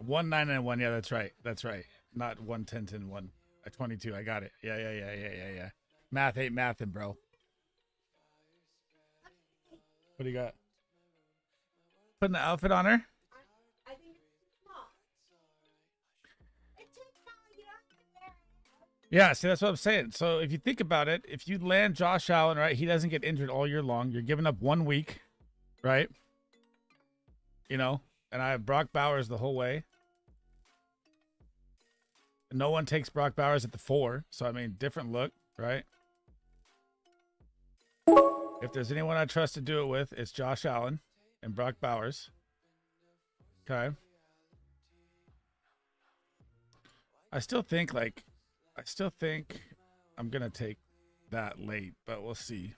1-9-1. Yeah, that's right. That's right. Not 1-10-10-1. 22. I got it. Yeah. Math ain't mathin', bro. What do you got? Putting the outfit on her? I think it's too small. It's too small. You don't Yeah, see, that's what I'm saying. So if you think about it, if you land Josh Allen, right, he doesn't get injured all year long. You're giving up 1 week, right? You know, and I have Brock Bowers the whole way. And no one takes Brock Bowers at the 4. So, I mean, different look, right? If there's anyone I trust to do it with, it's Josh Allen and Brock Bowers. Okay. I still think I'm going to take that late, but we'll see.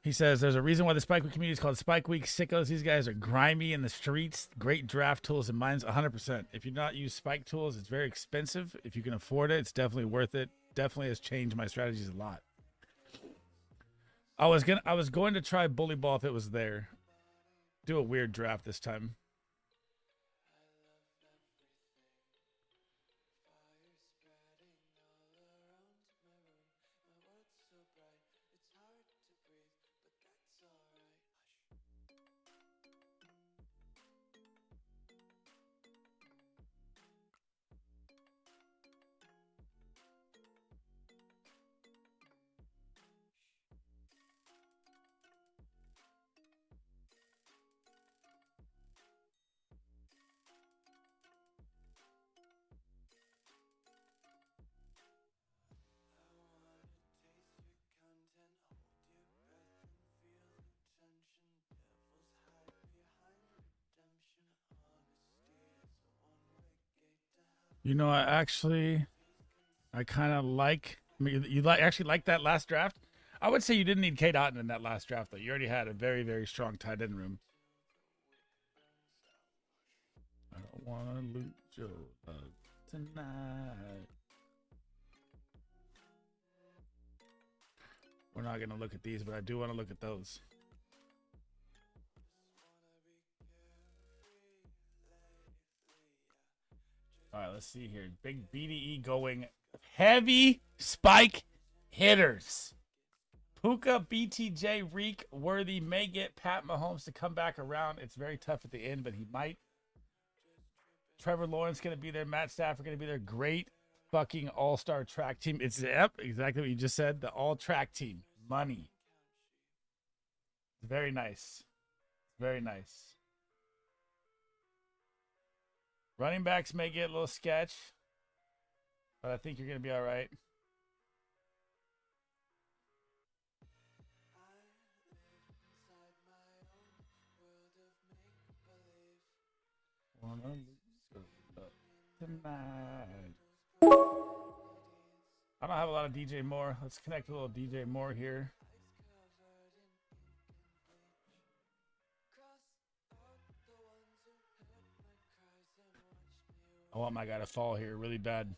He says there's a reason why the Spike Week community is called Spike Week sickos. These guys are grimy in the streets. Great draft tools and mine's 100%. If you not use Spike tools, it's very expensive. If you can afford it, it's definitely worth it. Definitely has changed my strategies a lot. I was going to try bully ball if it was there. Do a weird draft this time. You know, I kind of like. I mean, you actually like that last draft. I would say you didn't need Kate Otten in that last draft, though. You already had a very, very strong tight end room. I don't want to lose your love tonight. We're not going to look at these, but I do want to look at those. All right, let's see here. Big BDE going heavy spike hitters. Puka, BTJ, Reek, Worthy may get Pat Mahomes to come back around. It's very tough at the end, but he might. Trevor Lawrence going to be there. Matt Stafford going to be there. Great fucking all-star track team. It's exactly what you just said. The all-track team. Money. Very nice. Very nice. Running backs may get a little sketch, but I think you're going to be all right. I don't have a lot of DJ Moore. Let's connect a little DJ Moore here. I want my guy to fall here really bad.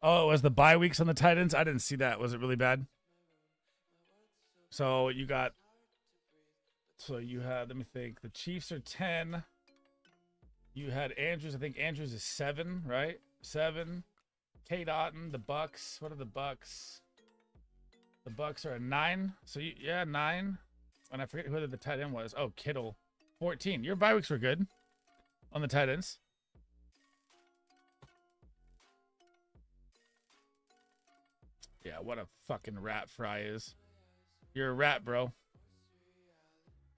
Oh, it was the bye weeks on the Titans? I didn't see that. Was it really bad? So you got... So you had, let me think. The Chiefs are 10. You had Andrews. I think Andrews is 7, right? 7. Kate Otten, the Bucks. What are the Bucks? The Bucks are a 9. So you, yeah, 9. And I forget who the tight end was. Oh, Kittle. 14. Your bye weeks were good on the tight ends. Yeah, what a fucking rat Fry is. You're a rat, bro.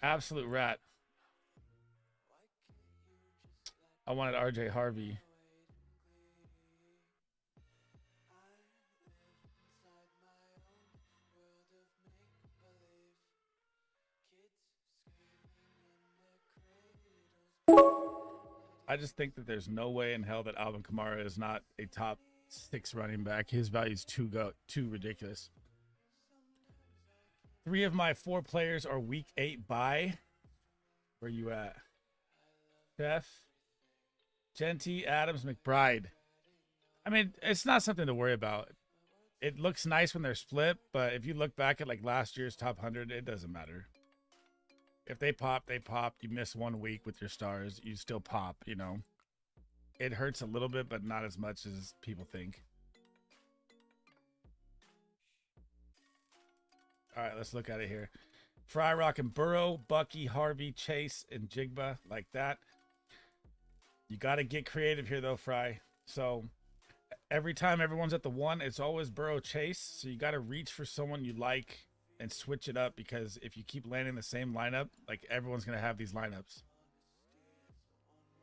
Absolute rat. I wanted RJ Harvey. I just think that there's no way in hell that Alvin Kamara is not a top 6 running back. His value is too ridiculous. 3 of my 4 players are week 8 bye. Where you at? Jeff, Genty, Adams, McBride. I mean, it's not something to worry about. It looks nice when they're split, but if you look back at like last year's top 100, it doesn't matter. If they pop, they pop. You miss 1 week with your stars, you still pop, you know. It hurts a little bit, but not as much as people think. All right, let's look at it here. Fry, Rock, and Burrow, Bucky, Harvey, Chase, and Jigba, like that. You got to get creative here, though, Fry. So every time everyone's at the 1, it's always Burrow, Chase. So you got to reach for someone you like and switch it up, because if you keep landing the same lineup, like everyone's going to have these lineups.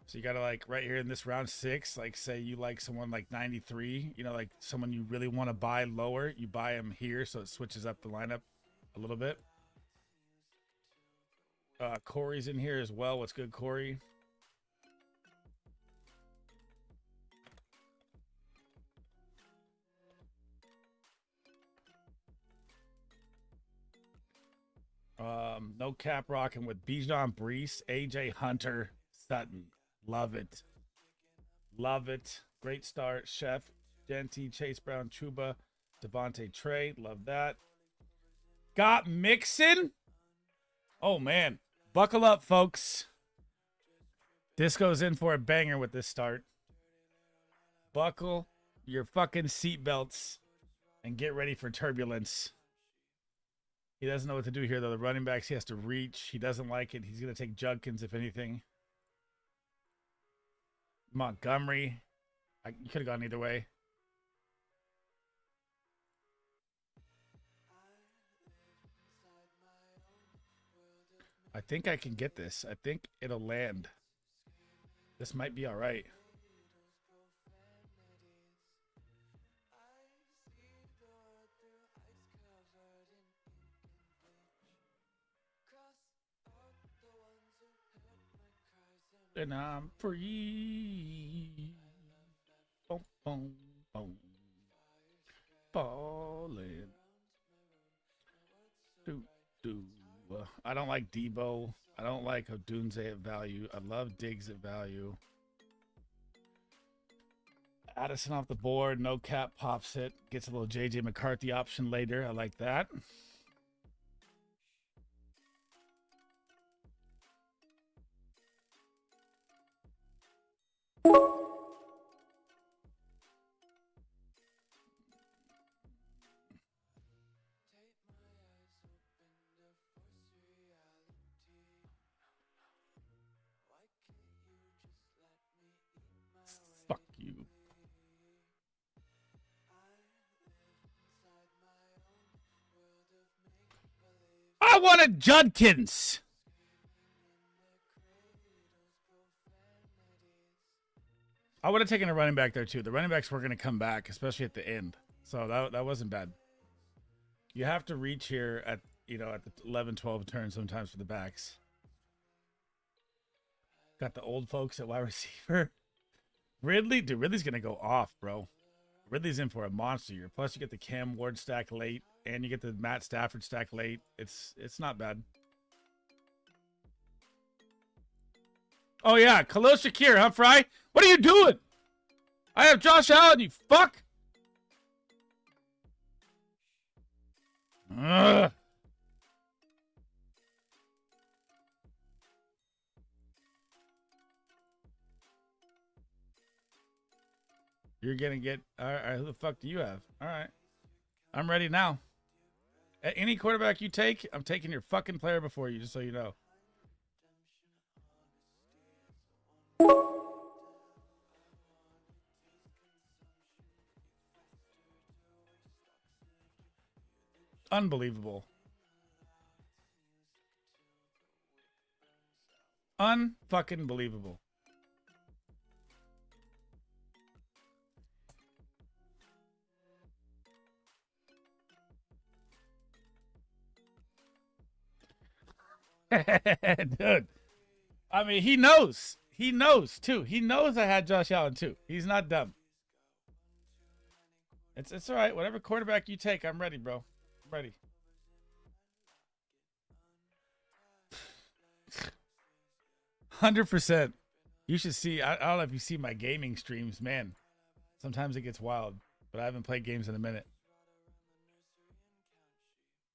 So you got to, like, right here in this round 6, like, say you like someone like 93, you know, like someone you really want to buy lower, you buy them here so it switches up the lineup a little bit. Corey's in here as well. What's good, Corey? No cap rocking with Bijan Brees, AJ Hunter, Sutton. Love it. Love it. Great start. Chef, Genty, Chase Brown, Chuba, Devontae Trey. Love that. Got Mixon. Oh, man. Buckle up, folks. This goes in for a banger with this start. Buckle your fucking seatbelts and get ready for turbulence. He doesn't know what to do here, though. The running backs, he has to reach. He doesn't like it. He's going to take Judkins, if anything. Montgomery. You could have gone either way. I think I can get this. I think it'll land. This might be all right. And I'm free. Boom, boom, boom. Ballin'. I don't like Debo. I don't like Odunze at value. I love Diggs at value. Addison off the board. No cap pops it. Gets a little JJ McCarthy option later. I like that. Fuck you. I wanted Judkins. I would have taken a running back there too. The running backs were going to come back, especially at the end. So that wasn't bad. You have to reach here at, at the 11, 12 turn sometimes for the backs. Got the old folks at wide receiver. Ridley, dude, Ridley's going to go off, bro. Ridley's in for a monster year. Plus you get the Cam Ward stack late and you get the Matt Stafford stack late. It's not bad. Oh yeah, Khalil Shakir, huh, Fry? What are you doing? I have Josh Allen, you fuck. Ugh. You're gonna get all right. Who the fuck do you have? All right, I'm ready now. At any quarterback you take, I'm taking your fucking player before you, just so you know. Unbelievable. Unfucking believable. Dude. I mean, he knows. He knows, too. He knows I had Josh Allen, too. He's not dumb. It's all right. Whatever quarterback you take, I'm ready, bro. I'm ready. %. You should see. I don't know if you see my gaming streams, man. Sometimes it gets wild, but I haven't played games in a minute.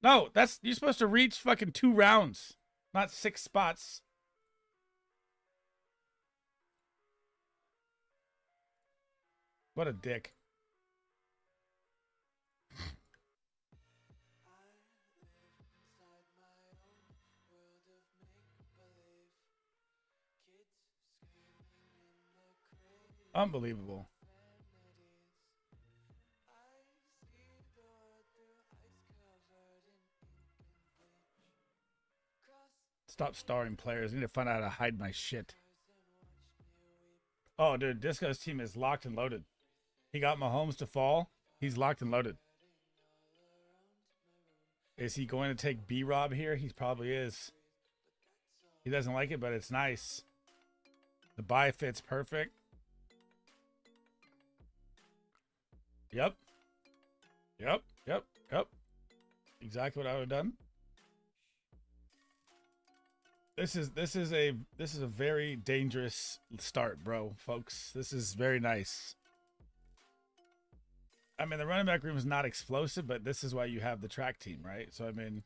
No, you're supposed to reach fucking 2 rounds, not 6 spots. What a dick. Unbelievable. Stop starring players. I need to find out how to hide my shit. Oh, dude, Disco's team is locked and loaded. He got Mahomes to fall. He's locked and loaded. Is he going to take B-Rob here? He probably is. He doesn't like it, but it's nice. The buy fits perfect. Yep. Exactly what I would have done. This is a very dangerous start, bro, folks. This is very nice. I mean, the running back room is not explosive, but this is why you have the track team, right? So I mean,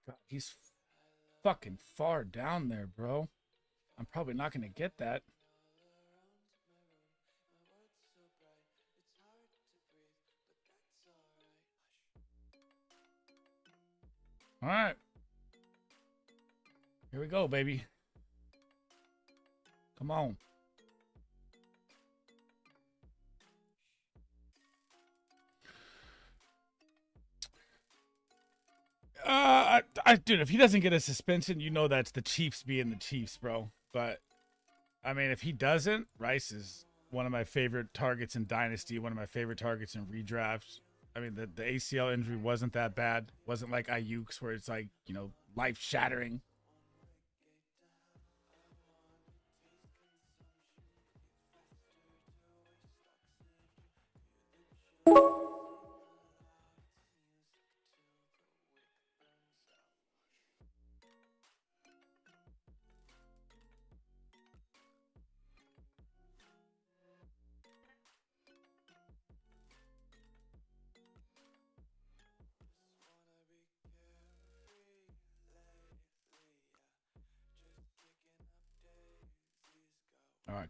God, he's fucking far down there, bro. I'm probably not going to get that. All right. Here we go, baby. Come on. Dude, if he doesn't get a suspension, you know that's the Chiefs being the Chiefs, bro. But, I mean, if he doesn't, Rice is one of my favorite targets in Dynasty, one of my favorite targets in redrafts. I mean, the ACL injury wasn't that bad. Wasn't like Ayuk's where it's like, life-shattering.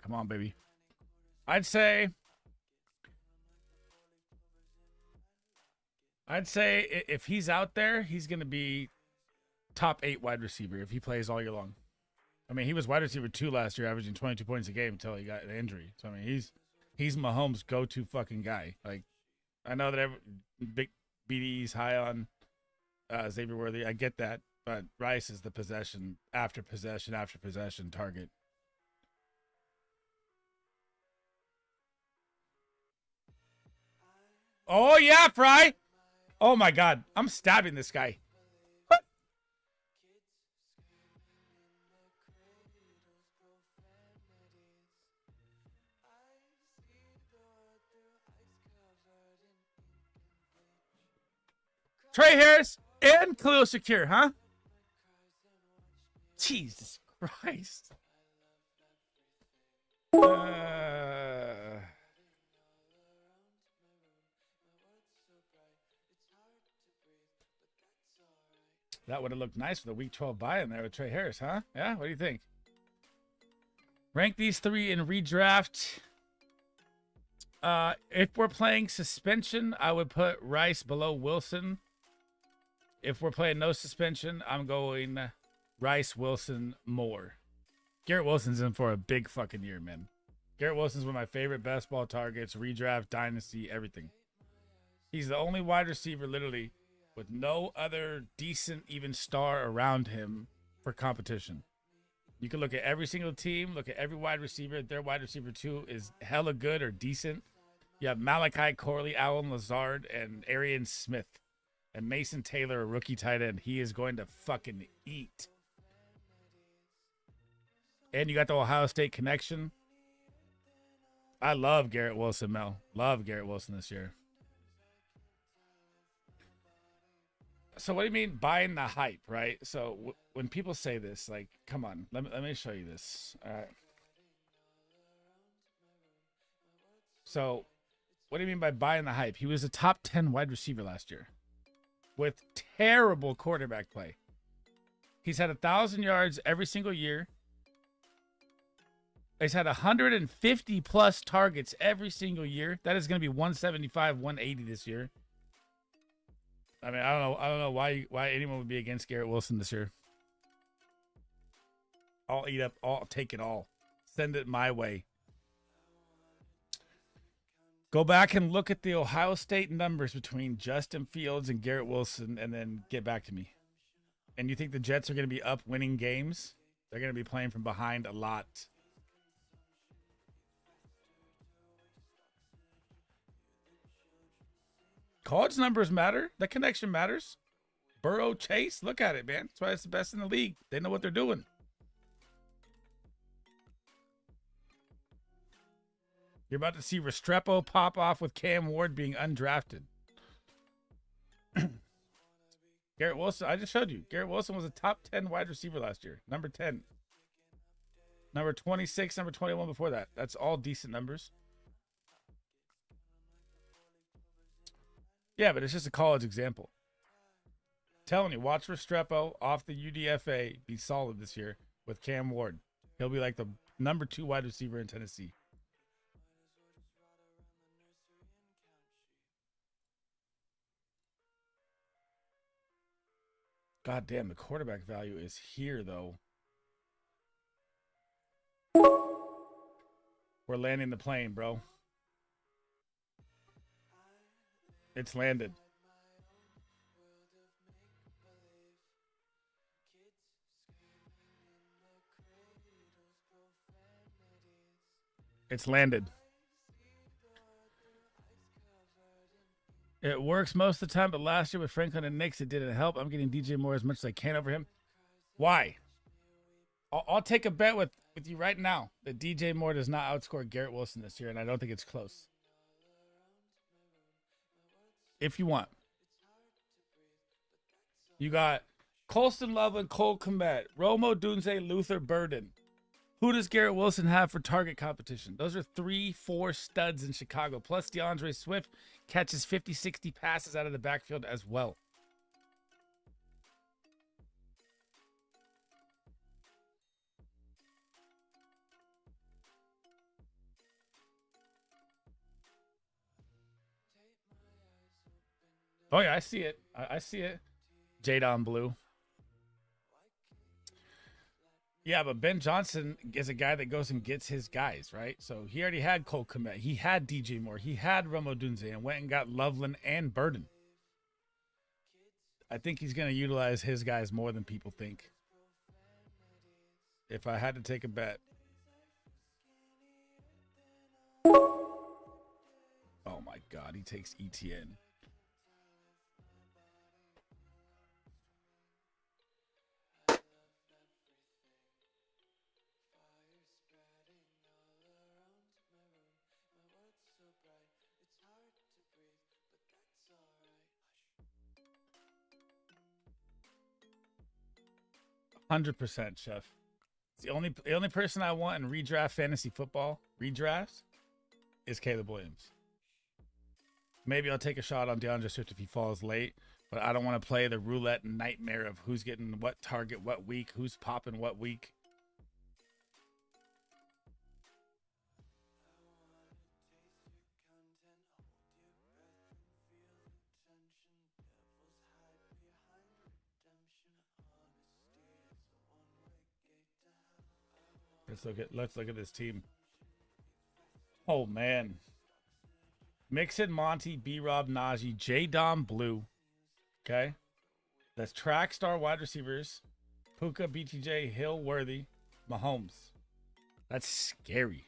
come on, baby. I'd say if he's out there, he's going to be top 8 wide receiver if he plays all year long. I mean, he was wide receiver 2 last year, averaging 22 points a game until he got an injury. So, I mean, he's Mahomes' go-to fucking guy. Like, I know that big BD's high on Xavier Worthy. I get that. But Rice is the possession after possession after possession target. Oh, yeah, Fry. Oh, my God. I'm stabbing this guy. Trey Harris and Khalil Shakir, huh? Jesus Christ. That would have looked nice with a week 12 bye in there with Trey Harris, huh? Yeah, what do you think? Rank these 3 in redraft. If we're playing suspension, I would put Rice below Wilson. If we're playing no suspension, I'm going Rice, Wilson, Moore. Garrett Wilson's in for a big fucking year, man. Garrett Wilson's one of my favorite best ball targets, redraft, dynasty, everything. He's the only wide receiver, literally, with no other decent, even star around him for competition. You can look at every single team, look at every wide receiver. Their wide receiver 2 is hella good or decent. You have Malachi Corley, Allen Lazard, and Arian Smith. And Mason Taylor, a rookie tight end. He is going to fucking eat. And you got the Ohio State connection. I love Garrett Wilson, Mel. Love Garrett Wilson this year. So what do you mean buying the hype, right? So when people say this, like, come on, let me show you this. All right. So what do you mean by buying the hype? He was a top 10 wide receiver last year with terrible quarterback play. He's had 1,000 yards every single year. He's had 150 plus targets every single year. That is going to be 175, 180 this year. I mean, I don't know why anyone would be against Garrett Wilson this year. I'll take it all. Send it my way. Go back and look at the Ohio State numbers between Justin Fields and Garrett Wilson and then get back to me. And you think the Jets are going to be up winning games? They're going to be playing from behind a lot. College numbers matter. The connection matters. Burrow, Chase, look at it, man. That's why it's the best in the league. They know what they're doing. You're about to see Restrepo pop off with Cam Ward being undrafted. Garrett Wilson, I just showed you. Garrett Wilson was a top 10 wide receiver last year. Number 10. Number 26, number 21 before that. That's all decent numbers. Yeah, but it's just a college example. Telling you, watch Restrepo off the UDFA be solid this year with Cam Ward. He'll be like the number 2 wide receiver in Tennessee. God damn, the quarterback value is here, though. We're landing the plane, bro. It's landed. It's landed. It works most of the time, but last year with Franklin and Nix, it didn't help. I'm getting DJ Moore as much as I can over him. Why? I'll take a bet with you right now that DJ Moore does not outscore Garrett Wilson this year, and I don't think it's close. If you want. You got Colston Love and Cole Kmet, Romo Dunze, Luther Burden. Who does Garrett Wilson have for target competition? Those are 3-4 studs in Chicago. Plus DeAndre Swift catches 50, 60 passes out of the backfield as well. Oh yeah, I see it. I see it. Jadon Blue. Yeah, but Ben Johnson is a guy that goes and gets his guys, right? So he already had Cole Kmet. He had DJ Moore. He had Romo Dunze and went and got Loveland and Burden. I think he's going to utilize his guys more than people think. If I had to take a bet. Oh my God, he takes ETN. $100%, Chef. It's the only person I want in redraft fantasy football, redrafts, is Caleb Williams. Maybe I'll take a shot on DeAndre Swift if he falls late, but I don't want to play the roulette nightmare of who's getting what target what week, who's popping what week. Let's look at this team. Oh man. Mixon, Monty, B-Rob, Najee, J-Dom, Blue. Okay. That's track star wide receivers. Puka, BTJ, Hill, Worthy, Mahomes. That's scary.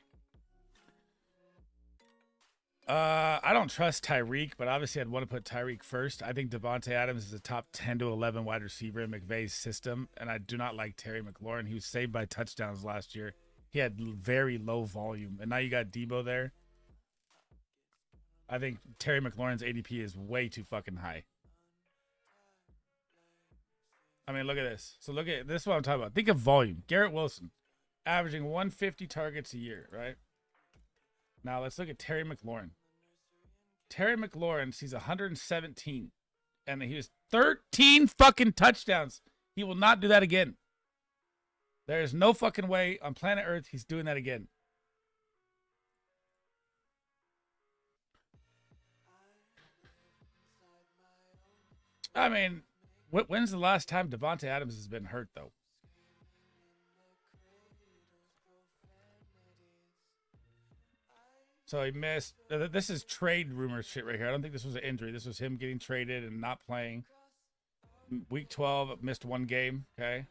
I don't trust Tyreek, but obviously I'd want to put Tyreek first. I think Devontae Adams is a top 10 to 11 wide receiver in McVay's system, and I do not like Terry McLaurin. He was saved by touchdowns last year. He had very low volume, and now you got Debo there. I think Terry McLaurin's ADP is way too fucking high. I mean, look at this. So look at this is what I'm talking about. Think of volume. Garrett Wilson, averaging 150 targets a year, right? Now let's look at Terry McLaurin. Terry McLaurin sees 117, and he has 13 fucking touchdowns. He will not do that again. There is no fucking way on planet Earth he's doing that again. I mean, when's the last time Devontae Adams has been hurt, though? So he missed. This is trade rumor shit right here. I don't think this was an injury. This was him getting traded and not playing. Week 12, missed one game, okay?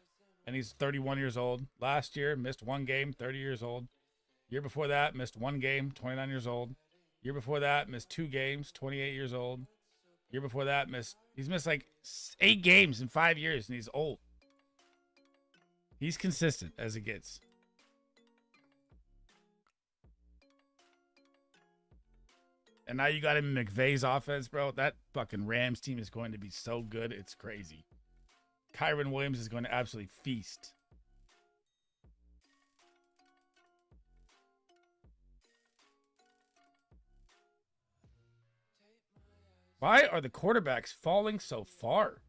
And he's 31 years old. Last year, missed one game, 30 years old. Year before that, missed one game, 29 years old. Year before that, missed 2 games, 28 years old. Year before that, he's missed like 8 games in 5 years, and he's old. He's consistent as it gets. And now you got him in McVay's offense, bro. That fucking Rams team is going to be so good. It's crazy. Kyron Williams is going to absolutely feast. Why are the quarterbacks falling so far?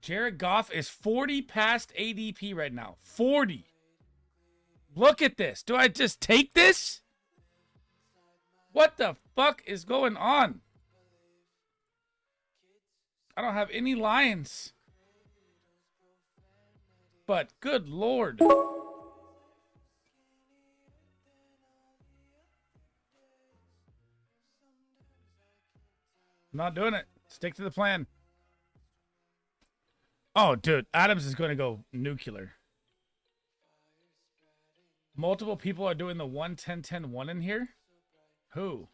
Jared Goff is 40 past ADP right now. 40. Look at this. Do I just take this? What the fuck is going on? I don't have any Lions. But good Lord. I'm not doing it. Stick to the plan. Oh, dude. Adams is going to go nuclear. Multiple people are doing the 1-10-10-1 in here. Who?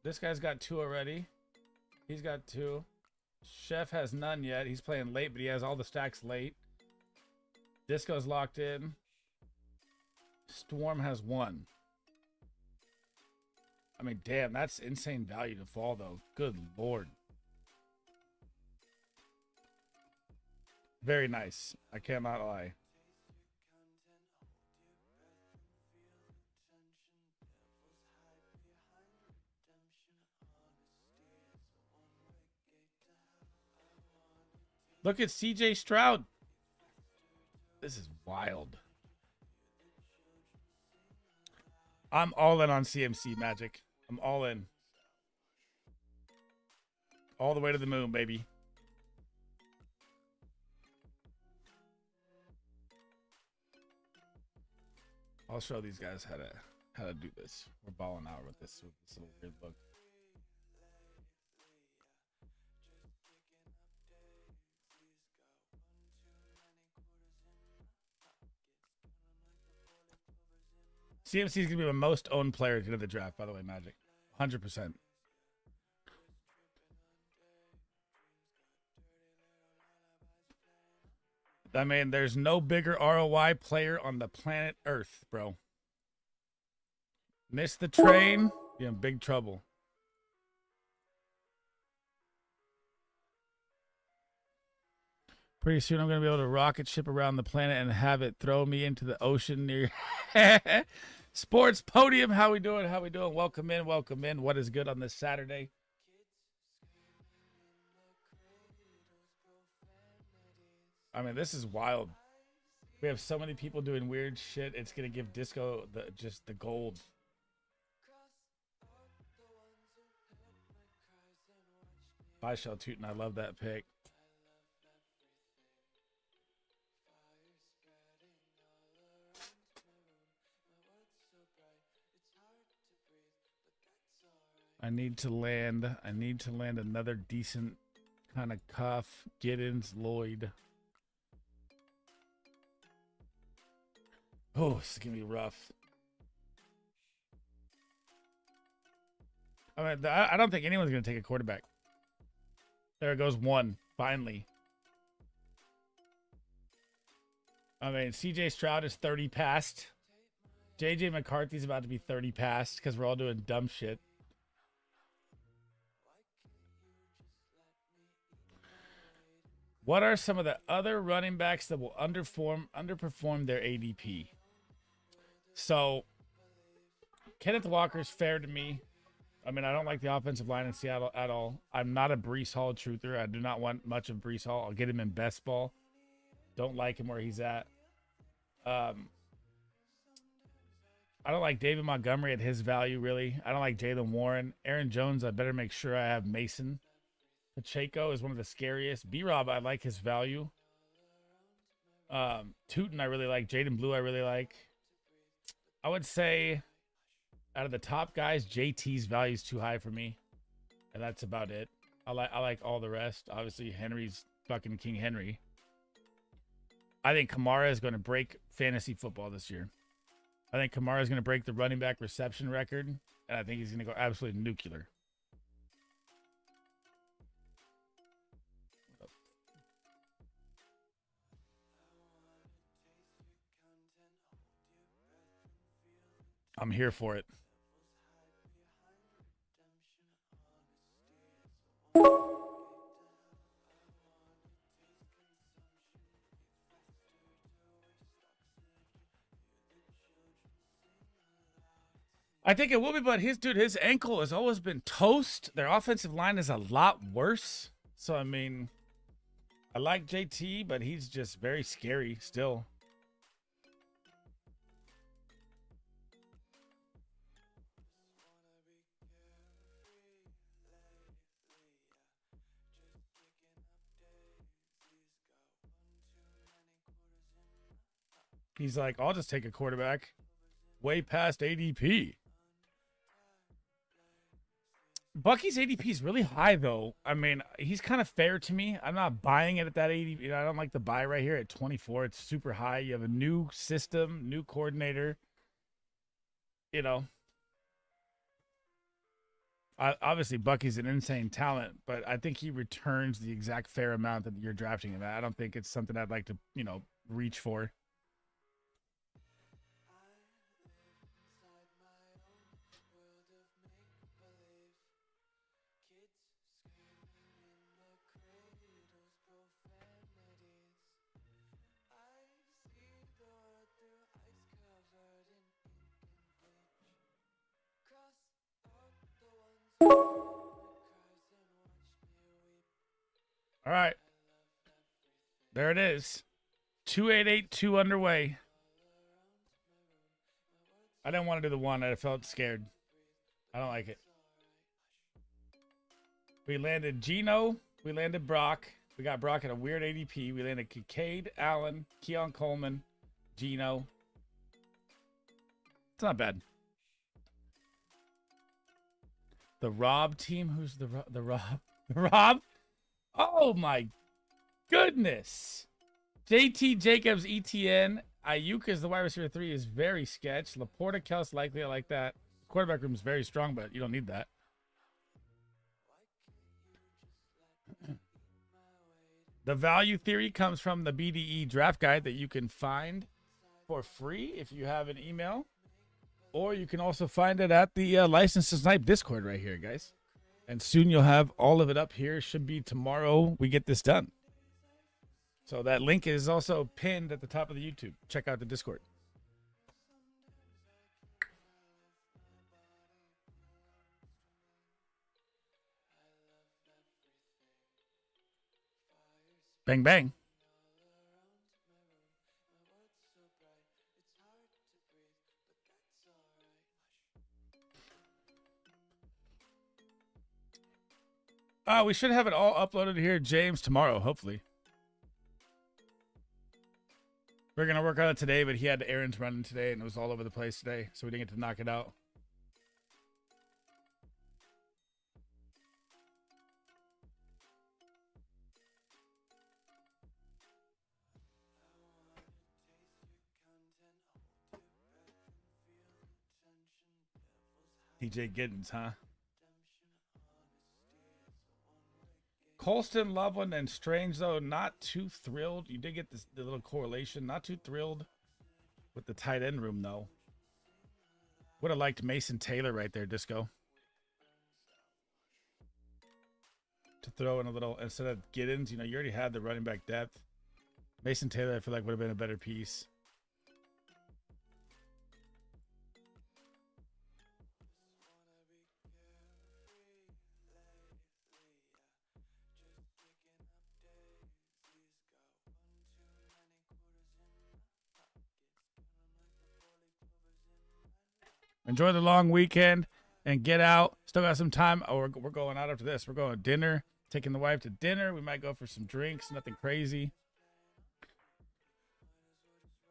This guy's got 2 already. He's got 2. Chef has none yet. He's playing late, but he has all the stacks late. Disco's locked in. Storm has 1. I mean, damn, that's insane value to fall, though. Good Lord. Very nice. I cannot lie. Look at CJ Stroud. This is wild. I'm all in on CMC Magic. I'm all in. All the way to the moon, baby. I'll show these guys how to do this. We're balling out with this little weird look. CMC is gonna be my most owned player at the end of the draft, by the way, Magic. 100%. I mean, there's no bigger ROI player on the planet Earth, bro. Miss the train, you're in big trouble. Pretty soon I'm going to be able to rocket ship around the planet and have it throw me into the ocean near Sports Podium. How we doing? How we doing? Welcome in. Welcome in. What is good on this Saturday? I mean, this is wild. We have so many people doing weird shit. It's going to give Disco just the gold. Bye, Shell Tootin'. I love that pick. I need to land another decent kind of cuff. Giddens, Lloyd. Oh, this is gonna be rough. I mean, I don't think anyone's gonna take a quarterback. There goes one, finally. I mean, CJ Stroud is 30 past. JJ McCarthy's about to be 30 past because we're all doing dumb shit. What are some of the other running backs that will underperform their ADP? So, Kenneth Walker's fair to me. I mean, I don't like the offensive line in Seattle at all. I'm not a Breece Hall truther. I do not want much of Breece Hall. I'll get him in best ball. Don't like him where he's at. I don't like David Montgomery at his value, really. I don't like Jalen Warren. Aaron Jones, I better make sure I have Mason. Pacheco is one of the scariest. B-Rob, I like his value. Tootin, I really like. Jaden Blue, I really like. I would say out of the top guys, JT's value is too high for me. And that's about it. I like all the rest. Obviously, Henry's fucking King Henry. I think Kamara is going to break fantasy football this year. I think Kamara is going to break the running back reception record. And I think he's going to go absolutely nuclear. I'm here for it. I think it will be, but his ankle has always been toast. Their offensive line is a lot worse. So, I mean, I like JT, but he's just very scary still. He's like, I'll just take a quarterback way past ADP. Bucky's ADP is really high, though. I mean, he's kind of fair to me. I'm not buying it at that ADP. You know, I don't like the buy right here at 24. It's super high. You have a new system, new coordinator. You know, obviously Bucky's an insane talent, but I think he returns the exact fair amount that you're drafting him at. I don't think it's something I'd like to, you know, reach for. All right. There it is. 2882 underway. I didn't want to do the one. I felt scared. I don't like it. We landed Gino. We landed Brock. We got Brock at a weird ADP. We landed Kincaid, Allen, Keon Coleman, Gino. It's not bad. The Rob team. Who's the Rob? The Rob? Oh my goodness. JT Jacobs, ETN. Ayuk is the wide receiver 3 is very sketch. Laporta, Kels, likely. I like that. Quarterback room is very strong, but you don't need that. The value theory comes from the BDE draft guide that you can find for free if you have an email. Or you can also find it at the License to Snipe Discord right here, guys. And soon you'll have all of it up here. Should be tomorrow we get this done. So that link is also pinned at the top of the YouTube. Check out the Discord. Bang, bang. We should have it all uploaded here, James, tomorrow, hopefully. We're going to work on it today, but he had errands running today, and it was all over the place today, so we didn't get to knock it out. TJ Giddens, huh? Colston, Loveland, and Strange, though, not too thrilled. You did get the little correlation. Not too thrilled with the tight end room, though. Would have liked Mason Taylor right there, Disco. To throw in a little, instead of Giddens, you know, you already had the running back depth. Mason Taylor, I feel like, would have been a better piece. Enjoy the long weekend and get out. Still got some time. Oh, we're going out after this. We're going to dinner, taking the wife to dinner. We might go for some drinks, nothing crazy.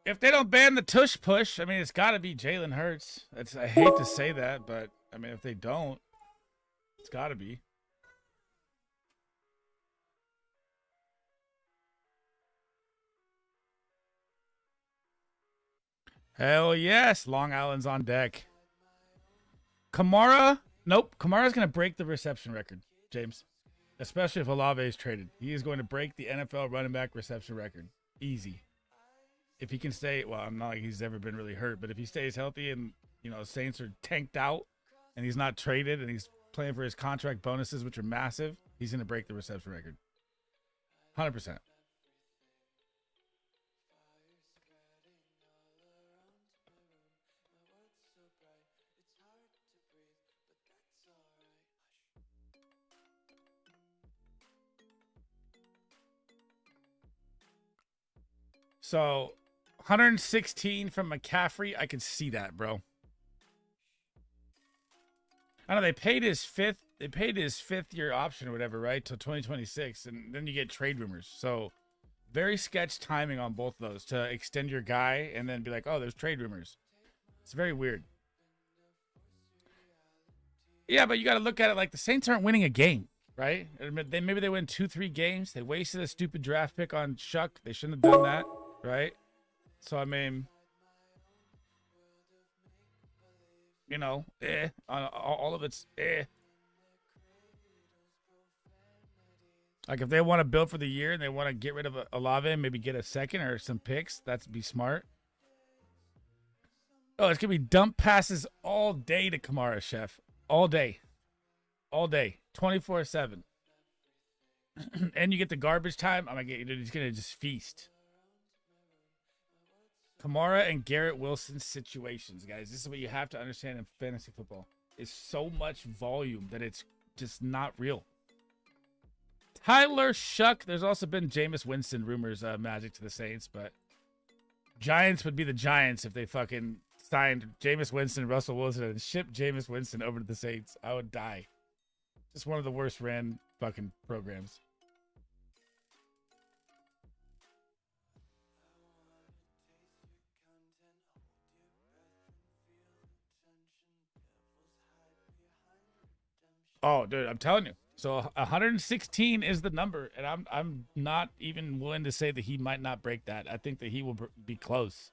If they don't ban the tush push, I mean, it's got to be Jalen Hurts. I hate to say that, but, I mean, if they don't, it's got to be. Hell yes. Long Island's on deck. Kamara, nope. Kamara's going to break the reception record, James. Especially if Olave is traded. He is going to break the NFL running back reception record. Easy. If he can stay, well, I'm not like he's ever been really hurt, but if he stays healthy and, you know, Saints are tanked out and he's not traded and he's playing for his contract bonuses, which are massive, he's going to break the reception record. 100%. So, 116 from McCaffrey. I can see that, bro. I know they paid his fifth year option or whatever, right? Till 2026, and then you get trade rumors. So, very sketch timing on both of those to extend your guy and then be like, oh, there's trade rumors. It's very weird. Yeah, but you got to look at it like the Saints aren't winning a game, right? Maybe they win 2-3 games. They wasted a stupid draft pick on Shuck. They shouldn't have done that. Right? So, I mean, you know, all of it's Like, if they want to build for the year and they want to get rid of Olave and maybe get a second or some picks, that'd be smart. Oh, it's going to be dump passes all day to Kamara, Chef. All day. All day. 24/7. And you get the garbage time. He's going to just feast. Kamara and Garrett Wilson situations, guys. This is what you have to understand in fantasy football. It's so much volume that it's just not real. Tyler Shuck. There's also been Jameis Winston rumors, magic to the Saints, but Giants would be the Giants if they fucking signed Jameis Winston, Russell Wilson, and shipped Jameis Winston over to the Saints, I would die. Just one of the worst ran fucking programs. Oh, dude, I'm telling you. So 116 is the number, and I'm not even willing to say that he might not break that. I think that he will be close.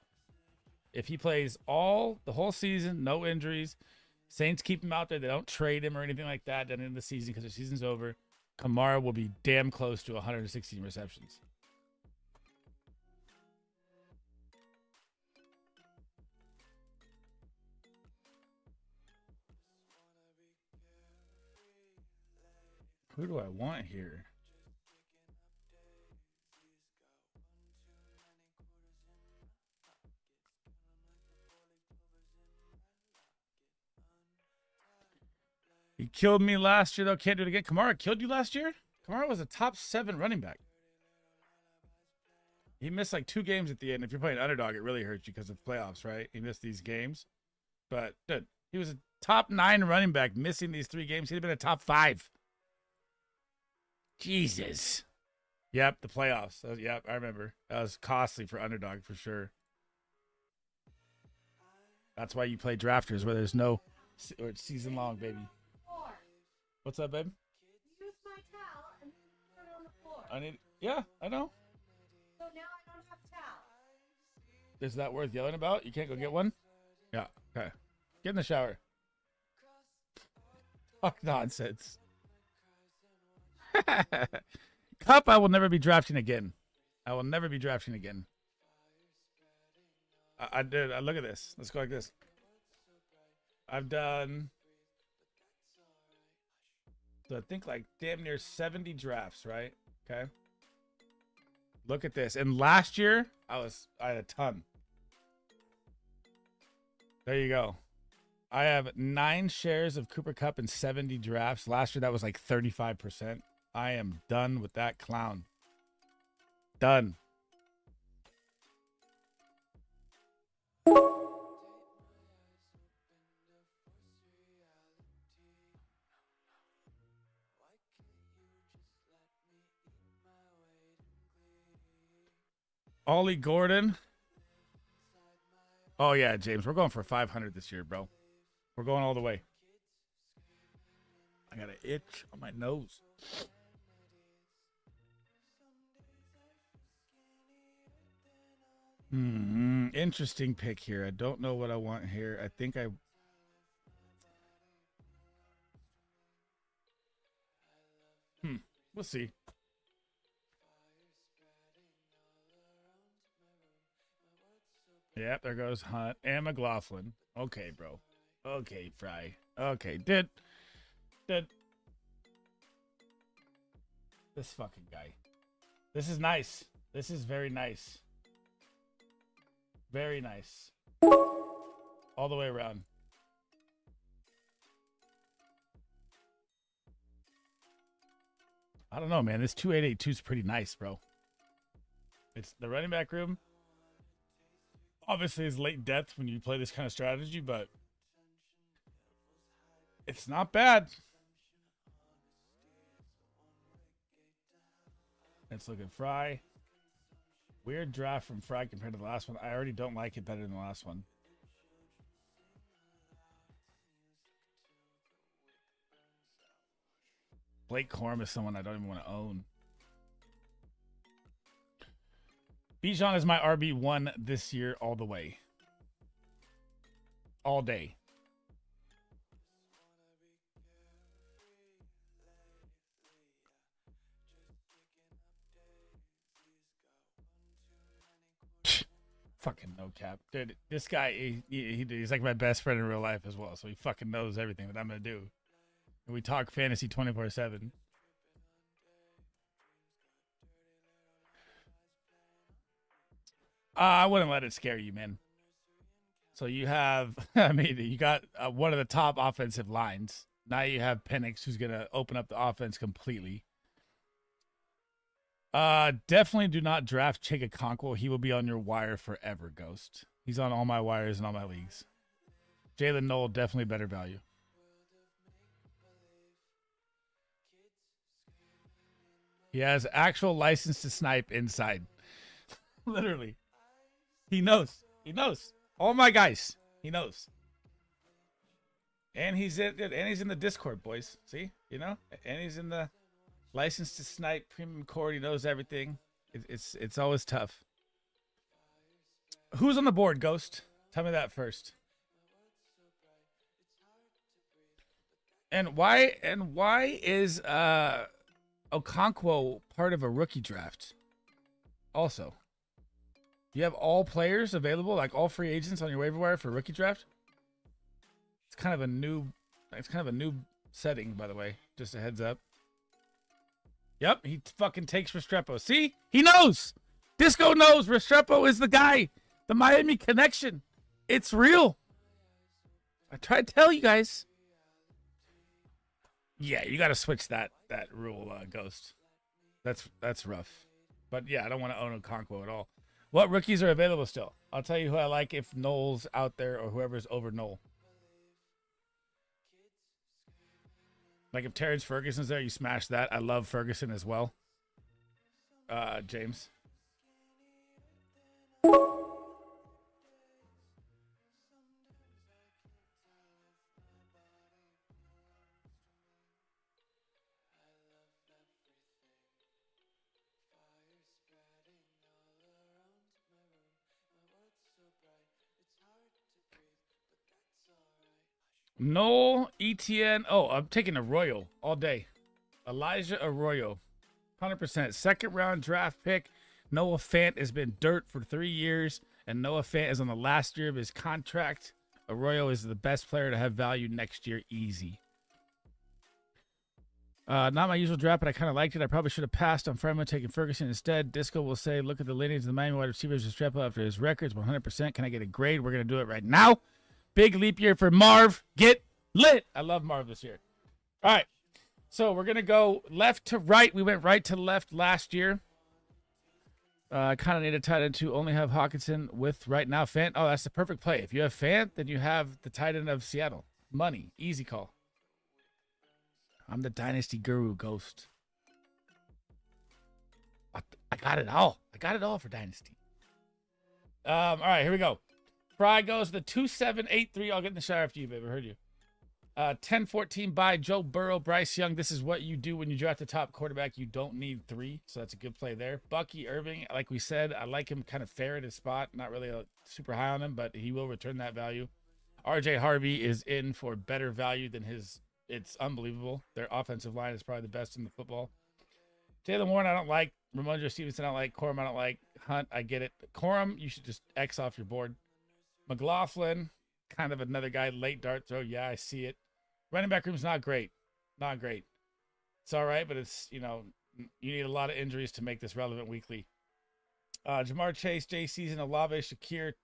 If he plays the whole season, no injuries, Saints keep him out there. They don't trade him or anything like that at the end of the season because the season's over. Kamara will be damn close to 116 receptions. Who do I want here? He killed me last year, though. Can't do it again. Kamara killed you last year? Kamara was a top 7 running back. He missed like 2 games at the end. If you're playing underdog, it really hurts you because of playoffs, right? He missed these games. But, dude, he was a top 9 running back missing these 3 games. He'd have been a top 5. Jesus. Yep, the playoffs. Yep, I remember. That was costly for underdog for sure. That's why you play drafters where there's no or it's season long, baby. What's up, babe? Use my towel and put it on the floor. Yeah, I know. So now I don't have towel. Is that worth yelling about? You can't go get one? Yeah, okay. Get in the shower. Fuck nonsense. Cup, I will never be drafting again. I will never be drafting again. I did. Look at this. Let's go like this. I've done, so I think like damn near 70 drafts, right? Okay. Look at this. And last year, I had a ton. There you go. I have 9 shares of Cooper Kupp in 70 drafts. Last year, that was like 35%. I am done with that clown. Done. Ollie Gordon. Oh, yeah, James. We're going for 500 this year, bro. We're going all the way. I got an itch on my nose. Interesting pick here. I don't know what I want here. I think we'll see. Yep, there goes Hunt and McLaughlin. Okay, bro. Okay, Fry. Okay, dude. This fucking guy. This is nice. This is very nice. Very nice. All the way around. I don't know, man. This 2882 is pretty nice, bro. It's the running back room. Obviously, it's late depth when you play this kind of strategy, but it's not bad. Let's look at Fry. Weird draft from Fry compared to the last one. I already don't like it better than the last one. Blake Corum is someone I don't even want to own. Bijan is my RB1 this year all the way. All day. Fucking no cap. Dude, this guy, he's like my best friend in real life as well, so he fucking knows everything that I'm going to do. And we talk fantasy 24/7. I wouldn't let it scare you, man. So you have, I mean, you got one of the top offensive lines. Now you have Penix, who's going to open up the offense completely. Definitely do not draft Chig Okonkwo. He will be on your wire forever, Ghost. He's on all my wires and all my leagues. Jalen Noel, definitely better value. He has actual license to snipe inside. Literally. He knows. He knows. All my guys. He knows. And he's in the Discord, boys. See? You know? And he's in the license to snipe premium court. He knows everything. It's always tough. Who's on the board, Ghost? Tell me that first. And why is Okonkwo part of a rookie draft? Also, you have all players available, like all free agents on your waiver wire for rookie draft. It's kind of a new setting, by the way. Just a heads up. Yep, he fucking takes Restrepo. See, he knows. Disco knows Restrepo is the guy. The Miami connection. It's real. I tried to tell you guys. Yeah, you got to switch that rule, Ghost. That's rough. But yeah, I don't want to own Okonkwo at all. What rookies are available still? I'll tell you who I like if Noel's out there or whoever's over Noel. Like if Terrence Ferguson's there, you smash that. I love Ferguson as well. James. Noel, ETN. Oh, I'm taking Arroyo all day. Elijah Arroyo. 100%. Second round draft pick. Noah Fant has been dirt for 3 years, and Noah Fant is on the last year of his contract. Arroyo is the best player to have value next year. Easy. Not my usual draft, but I kind of liked it. I probably should have passed on Freeman, taking Ferguson instead. Disco will say, look at the lineage of the Miami wide receivers to Restrepo after his records. 100%. Can I get a grade? We're going to do it right now. Big leap year for Marv. Get lit. I love Marv this year. All right. So we're going to go left to right. We went right to left last year. I kind of need a tight end to only have Hawkinson with right now Fant. Oh, that's the perfect play. If you have Fant, then you have the tight end of Seattle. Money. Easy call. I'm the Dynasty Guru, Ghost. I got it all. I got it all for Dynasty. All right, here we go. Fry goes the 2-7-8-3. I'll get in the shower after you, baby. I heard you. 10-14 by Joe Burrow, Bryce Young. This is what you do when you draft the top quarterback. You don't need 3, so that's a good play there. Bucky Irving, like we said, I like him kind of fair at his spot. Not really super high on him, but he will return that value. RJ Harvey is in for better value than his. It's unbelievable. Their offensive line is probably the best in the football. Jalen Warren, I don't like. Ramondre Stevenson, I don't like. Corum, I don't like. Hunt, I get it. Corum, you should just X off your board. McLaughlin, kind of another guy, late dart throw. Yeah, I see it. Running back room's not great. Not great. It's all right, but it's, you need a lot of injuries to make this relevant weekly. Jamar Chase, Jay Season, Olave, Shakir,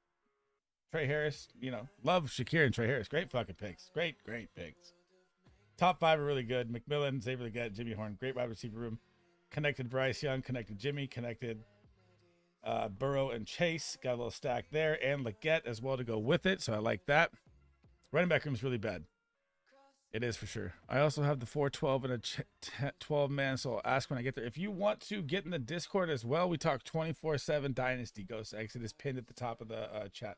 Trey Harris. Love Shakir and Trey Harris. Great fucking picks. Great picks. Top 5 are really good. McMillan, Xavier Leggett, Jimmy Horn. Great wide receiver room. Connected Bryce Young, connected Jimmy, connected Burrow and Chase. Got a little stack there. And Leggett as well to go with it, so I like that. Running back room is really bad. It is for sure. I also have the 4-12 and a 12-man, so I'll ask when I get there. If you want to get in the Discord as well, we talk 24/7 Dynasty. Ghost Exit is pinned at the top of the chat.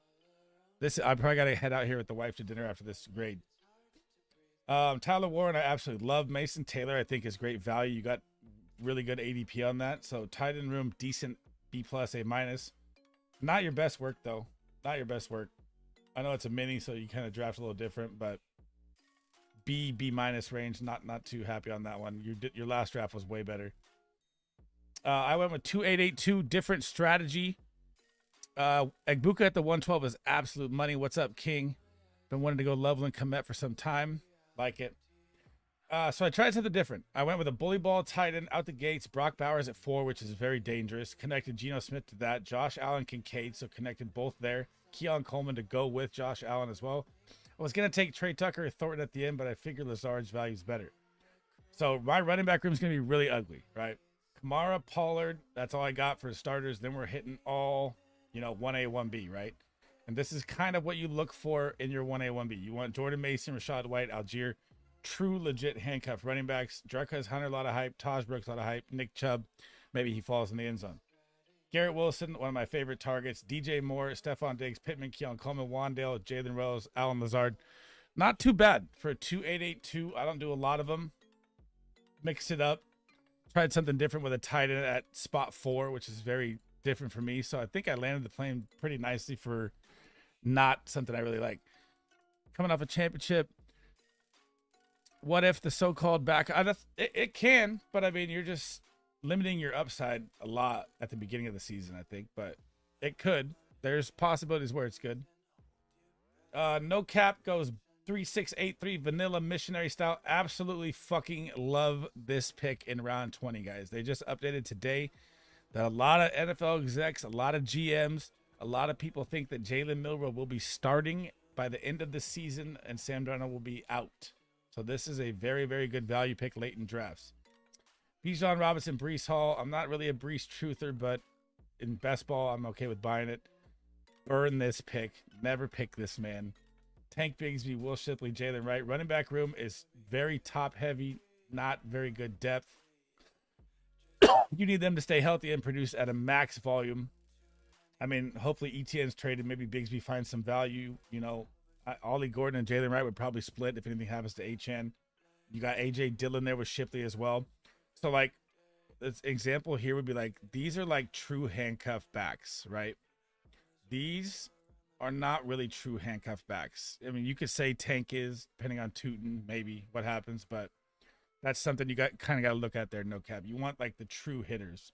I probably got to head out here with the wife to dinner after this grade. Tyler Warren, I absolutely love. Mason Taylor, I think, is great value. You got really good ADP on that. So tight end room, decent B+, A-. Not your best work, though. Not your best work. I know it's a mini, so you kind of draft a little different, but B- range, not too happy on that one. Your last draft was way better. I went with 2-8-8-2, different strategy. Egbuka at the 112 is absolute money. What's up, King? Been wanting to go Loveland Komet for some time. Like it. So I tried something different. I went with a bully ball tight end out the gates. Brock Bowers at 4, which is very dangerous. Connected Geno Smith to that. Josh Allen, Kincaid, so connected both there. Keon Coleman to go with Josh Allen as well. I was going to take Trey Tucker or Thornton at the end, but I figured Lazard's value is better. So my running back room is going to be really ugly, right? Kamara, Pollard, that's all I got for starters. Then we're hitting all, 1A, 1B, right? And this is kind of what you look for in your 1A, 1B. You want Jordan Mason, Rashad White, Algier, true legit handcuff running backs. Drucka's Hunter, a lot of hype. Taj Brooks, a lot of hype. Nick Chubb, maybe he falls in the end zone. Garrett Wilson, one of my favorite targets. DJ Moore, Stephon Diggs, Pittman, Keon Coleman, Wandale, Jalen Rose, Alan Lazard. Not too bad for a 2.882. I don't do a lot of them. Mix it up. Tried something different with a tight end at spot 4, which is very different for me. So I think I landed the plane pretty nicely for not something I really like. Coming off a championship. What if the so-called back? It can, but I mean, you're just limiting your upside a lot at the beginning of the season, I think. But it could. There's possibilities where it's good. No cap goes 3683 vanilla missionary style. Absolutely fucking love this pick in round 20, guys. They just updated today that a lot of NFL execs, a lot of GMs, a lot of people think that Jalen Milroe will be starting by the end of the season and Sam Darnold will be out. So this is a very, very good value pick late in drafts. Bijan Robinson, Breece Hall. I'm not really a Breece truther, but in best ball, I'm okay with buying it. Burn this pick. Never pick this man. Tank Bigsby, Will Shipley, Jalen Wright. Running back room is very top heavy, not very good depth. You need them to stay healthy and produce at a max volume. I mean, hopefully ETN's traded. Maybe Bigsby finds some value. You know, Ollie Gordon and Jalen Wright would probably split if anything happens to Achane. You got AJ Dillon there with Shipley as well. So, like, this example here would be like, these are like true handcuff backs, right? These are not really true handcuff backs. I mean, you could say Tank is, depending on Tootin, maybe what happens, but that's something you kind of got to look at there, no cap. You want like the true hitters.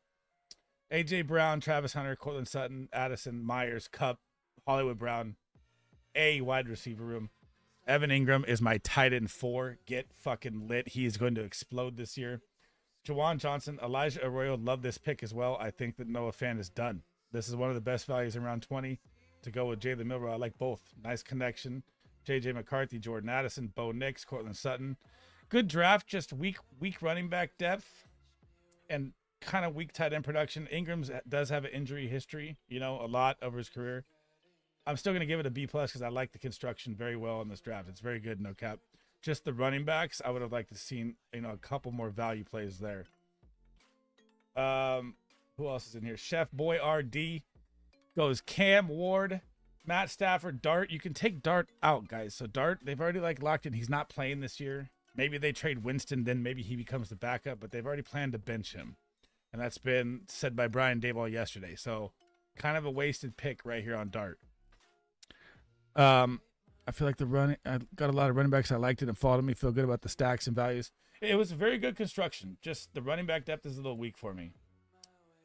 AJ Brown, Travis Hunter, Cortland Sutton, Addison, Myers, Cup, Hollywood Brown, a wide receiver room. Evan Ingram is my tight end 4. Get fucking lit. He is going to explode this year. Jawan Johnson, Elijah Arroyo, love this pick as well. I think that Noah Fant is done. This is one of the best values in round 20 to go with Jalen Milroe. I like both. Nice connection. JJ McCarthy, Jordan Addison, Bo Nix, Cortland Sutton. Good draft, just weak running back depth and kind of weak tight end production. Ingram does have an injury history, you know, a lot over his career. I'm still going to give it a B+ because I like the construction very well in this draft. It's very good, no cap. Just the running backs, I would have liked to seen, you know, a couple more value plays there. Who else is in here? Chef Boy RD goes Cam Ward, Matt Stafford, Dart. You can take Dart out, guys. So Dart, they've already like locked in. He's not playing this year. Maybe they trade Winston, then maybe he becomes the backup, but they've already planned to bench him. And that's been said by Brian Daboll yesterday. So kind of a wasted pick right here on Dart. I feel like I got a lot of running backs. I liked it and followed me. Feel good about the stacks and values. It was a very good construction. Just the running back depth is a little weak for me.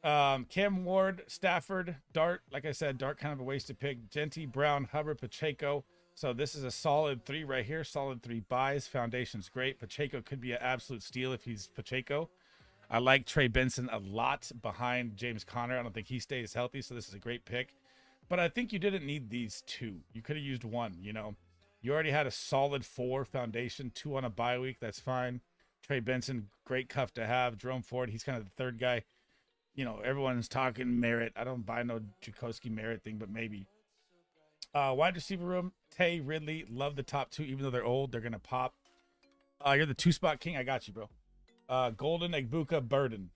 Cam Ward, Stafford, Dart. Like I said, Dart kind of a wasted pick. Genty, Brown, Hubbard, Pacheco. So this is a solid 3 right here. Solid 3 buys. Foundation's great. Pacheco could be an absolute steal if he's Pacheco. I like Trey Benson a lot behind James Conner. I don't think he stays healthy, so this is a great pick. But I think you didn't need these 2. You could have used 1, you know. You already had a solid 4 foundation, 2 on a bye week. That's fine. Trey Benson, great cuff to have. Jerome Ford, he's kind of the third guy. You know, everyone's talking Merritt. I don't buy no Jacoski Merritt thing, but maybe. Wide receiver room, Tay, Ridley, love the top 2. Even though they're old, they're going to pop. You're the 2-spot king. I got you, bro. Golden, Egbuka, Burden.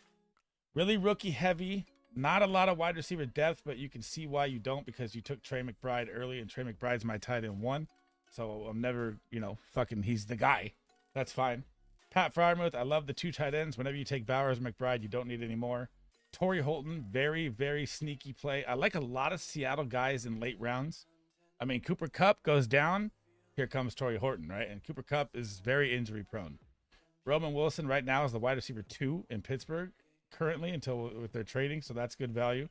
Really rookie heavy. Not a lot of wide receiver depth, but you can see why you don't because you took Trey McBride early, and Trey McBride's my tight end 1. So I'm never, you know, fucking he's the guy. That's fine. Pat Freiermuth, I love the 2 tight ends. Whenever you take Bowers and McBride, you don't need any more. Torrey Holton, very, very sneaky play. I like a lot of Seattle guys in late rounds. I mean, Cooper Kupp goes down. Here comes Torrey Horton, right? And Cooper Kupp is very injury prone. Roman Wilson right now is the wide receiver 2 in Pittsburgh currently until if they're trading, so that's good value.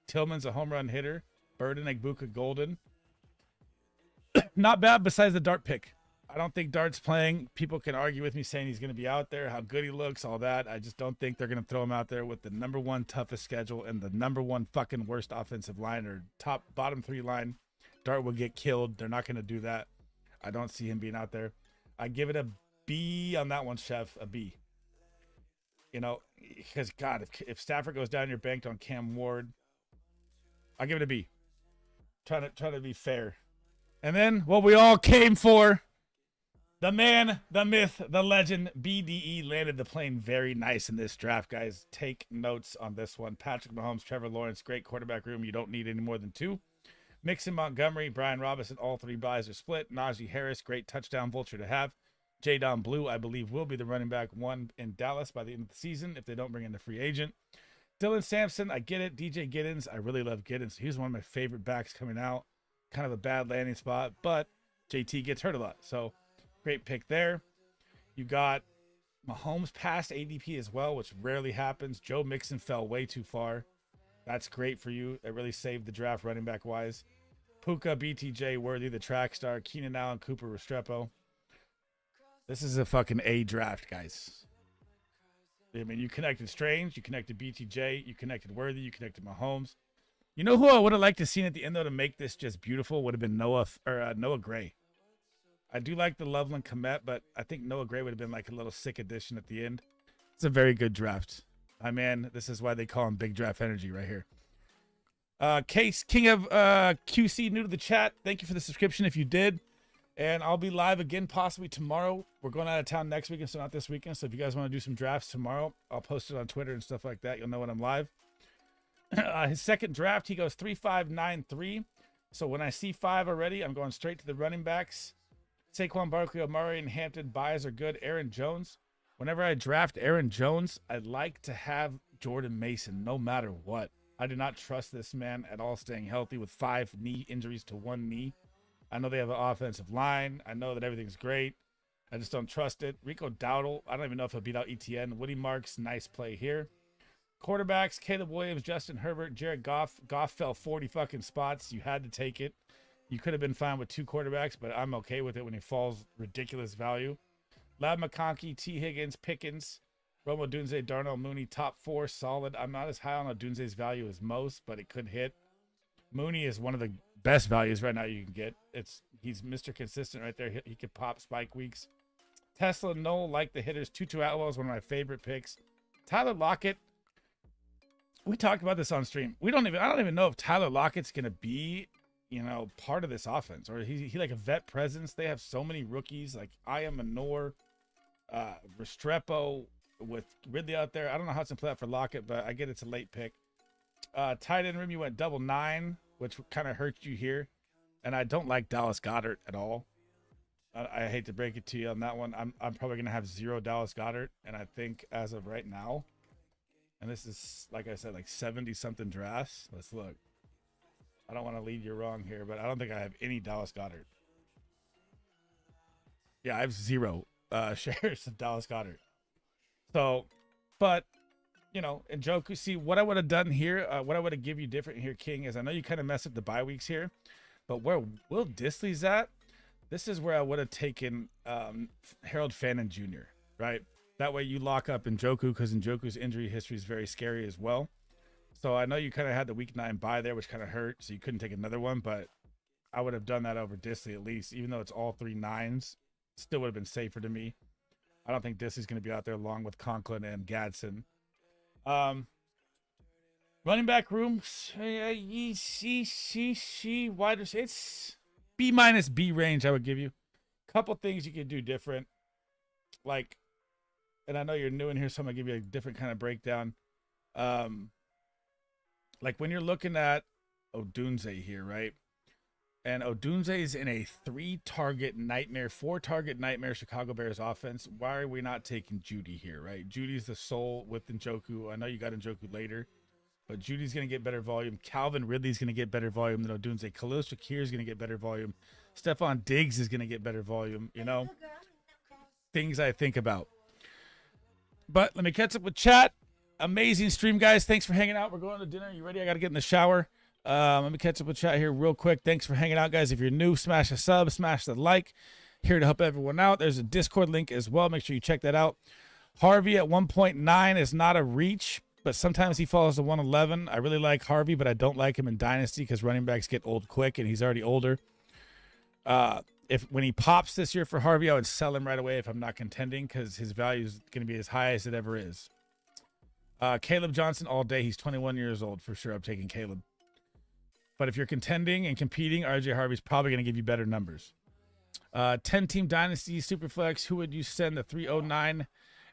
Tillman's a home run hitter. Burden, Egbuka, Golden. Not bad besides the Dart pick. I don't think Dart's playing. People can argue with me saying he's going to be out there, how good he looks, all that. I just don't think they're going to throw him out there with the number 1 toughest schedule and the number 1 fucking worst offensive line or bottom 3 line. Dart will get killed. They're not going to do that. I don't see him being out there. I give it a B on that one, Chef. A B. You know, because, God, if Stafford goes down, you're banked on Cam Ward. I'll give it a B. Trying to be fair. And then what we all came for, the man, the myth, the legend, BDE landed the plane very nice in this draft, guys. Take notes on this one. Patrick Mahomes, Trevor Lawrence, great quarterback room. You don't need any more than 2. Mixon, Montgomery, Brian Robinson, all 3 buys are split. Najee Harris, great touchdown vulture to have. Jadon Blue, I believe, will be the running back 1 in Dallas by the end of the season if they don't bring in the free agent. Dylan Sampson, I get it. DJ Giddens, I really love Giddens. He's one of my favorite backs coming out. Kind of a bad landing spot, but JT gets hurt a lot. So great pick there. You got Mahomes past ADP as well, which rarely happens. Joe Mixon fell way too far. That's great for you. It really saved the draft running back wise. Puka, BTJ, Worthy, the track star, Keenan Allen, Cooper, Restrepo. This is a fucking A draft, guys. I mean, you connected Strange, you connected BTJ, you connected Worthy, you connected Mahomes. You know who I would have liked to seen at the end though to make this just beautiful would have been Noah Gray. I do like the Loveland Komet, but I think Noah Gray would have been like a little sick addition at the end. It's a very good draft. My man, this is why they call him Big Draft Energy right here. Case, King of QC, new to the chat. Thank you for the subscription if you did. And I'll be live again possibly tomorrow. We're going out of town next weekend, so not this weekend. So if you guys want to do some drafts tomorrow, I'll post it on Twitter and stuff like that. You'll know when I'm live. His second draft, he goes 3-5-9-3. So when I see 5 already, I'm going straight to the running backs. Saquon Barkley, Omari, and Hampton buys are good. Aaron Jones. Whenever I draft Aaron Jones, I like to have Jordan Mason no matter what. I do not trust this man at all staying healthy with 5 knee injuries to 1 knee. I know they have an offensive line. I know that everything's great. I just don't trust it. Rico Dowdle, I don't even know if he'll beat out ETN. Woody Marks, nice play here. Quarterbacks, Caleb Williams, Justin Herbert, Jared Goff. Goff fell 40 fucking spots. You had to take it. You could have been fine with 2 quarterbacks, but I'm okay with it when he falls ridiculous value. Lab McConkey, T. Higgins, Pickens, Romo Dunze, Darnell Mooney, top 4, solid. I'm not as high on Dunze's value as most, but it could hit. Mooney is one of the best values right now you can get. He's Mr. Consistent right there. He could pop spike weeks. Tesla, Noel, like the hitters. Tutu Atwell is one of my favorite picks. Tyler Lockett. We talked about this on stream. I don't even know if Tyler Lockett's gonna be, part of this offense, or he like a vet presence. They have so many rookies like Aya Manor, Restrepo with Ridley out there. I don't know how it's gonna play out for Lockett, but I get it's a late pick. Tight end room, you went 9, which kind of hurt you here. And I don't like Dallas Goedert at all. I hate to break it to you on that one. I'm probably going to have 0 Dallas Goedert. And I think as of right now, and this is, like I said, like 70-something drafts. Let's look. I don't want to lead you wrong here, but I don't think I have any Dallas Goedert. Yeah, I have 0 shares of Dallas Goedert. So, but... and Joku, see what I would have done here, what I would have give you different here, King, is I know you kind of messed up the bye weeks here, but where Will Disley's at, this is where I would have taken Harold Fannin Jr., right? That way you lock up Njoku, because Njoku's injury history is very scary as well. So I know you kind of had the week 9 bye there, which kind of hurt, so you couldn't take another one, but I would have done that over Disley at least, even though it's all 3 9s, still would have been safer to me. I don't think Disley's going to be out there along with Conklin and Gadsden. Running back room, wider. It's B- B range. I would give you a couple things you could do different, like, and I know you're new in here, so I'm gonna give you a different kind of breakdown. Like when you're looking at Odunze here, right? And Odunze is in a 4-target nightmare Chicago Bears offense. Why are we not taking Judy here, right? Judy's the soul with Njoku. I know you got Njoku later, but Judy's going to get better volume. Calvin Ridley's going to get better volume than Odunze. Khalil Shakir is going to get better volume. Stephon Diggs is going to get better volume, Things I think about. But let me catch up with chat. Amazing stream, guys. Thanks for hanging out. We're going to dinner. You ready? I got to get in the shower. Let me catch up with chat here real quick. Thanks for hanging out, guys. If you're new, smash a sub, smash the like. Here to help everyone out. There's a Discord link as well. Make sure you check that out. Harvey at 1.9 is not a reach, but sometimes he falls to 111. I really like Harvey, but I don't like him in Dynasty because running backs get old quick, and he's already older. When he pops this year for Harvey, I would sell him right away if I'm not contending because his value is going to be as high as it ever is. Caleb Johnson all day. He's 21 years old for sure. I'm taking Caleb. But if you're contending and competing, RJ Harvey's probably going to give you better numbers. 10-team Dynasty Superflex. Who would you send the 309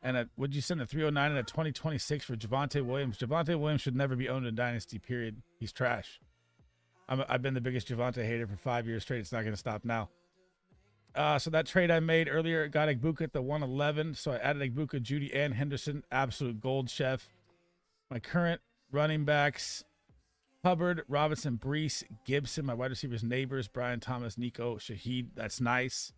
and would you send the 309 and a 2026 for Javonte Williams? Javonte Williams should never be owned in Dynasty, period. He's trash. I've been the biggest Javonte hater for 5 years straight. It's not going to stop now. So that trade I made earlier got Igbuka at the 111. So I added Igbuka, Judy, and Henderson. Absolute gold, chef. My current running backs: Hubbard, Robinson, Brees, Gibson. My wide receivers: Neighbors, Brian Thomas, Nico, Shaheed. That's nice.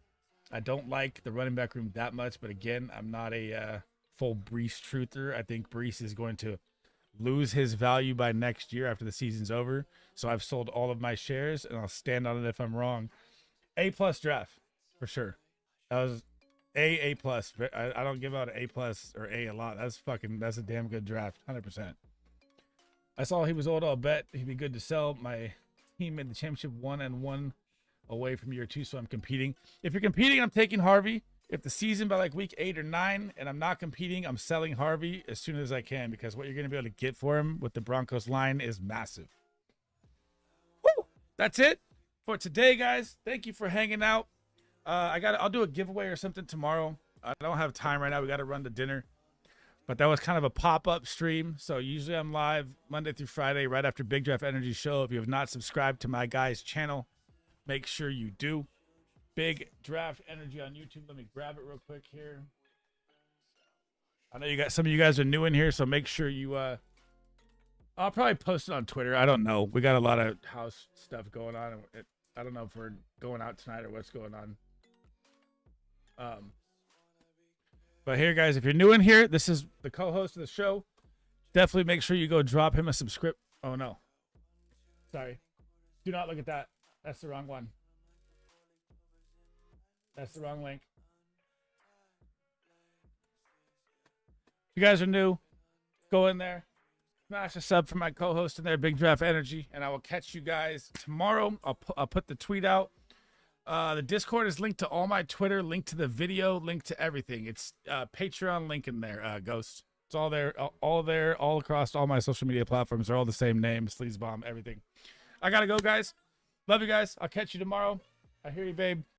I don't like the running back room that much, but again, I'm not a full Brees truther. I think Brees is going to lose his value by next year after the season's over. So I've sold all of my shares, and I'll stand on it if I'm wrong. A+ draft for sure. That was A+. I don't give out an A+ or A a lot. That's a damn good draft, 100%. I saw he was old. I'll bet he'd be good to sell. My team made the championship 1-1 away from year 2, so I'm competing. If you're competing, I'm taking Harvey. If the season by like week 8 or 9 and I'm not competing, I'm selling Harvey as soon as I can, because what you're going to be able to get for him with the Broncos line is massive. Woo! That's it for today, guys. Thank you for hanging out. I'll do a giveaway or something tomorrow. I don't have time right now. We got to run to dinner. But that was kind of a pop-up stream. So usually I'm live Monday through Friday right after Big Draft Energy Show. If you have not subscribed to my guy's channel, make sure you do. Big Draft Energy on YouTube. Let me grab it real quick here. I know some of you guys are new in here, so make sure you I'll probably post it on Twitter. I don't know. We got a lot of house stuff going on. I don't know if we're going out tonight or what's going on. But here, guys, if you're new in here, this is the co-host of the show. Definitely make sure you go drop him a subscribe. Oh, no. Sorry. Do not look at that. That's the wrong one. That's the wrong link. If you guys are new, go in there. Smash a sub for my co-host in there, Big Draft Energy. And I will catch you guys tomorrow. I'll put the tweet out. The Discord is linked to all my Twitter, linked to the video, linked to everything. It's Patreon link in there, Ghost. It's all there, all across all my social media platforms. They're all the same name, Sleez Bomb, everything. I gotta go, guys. Love you guys. I'll catch you tomorrow. I hear you, babe.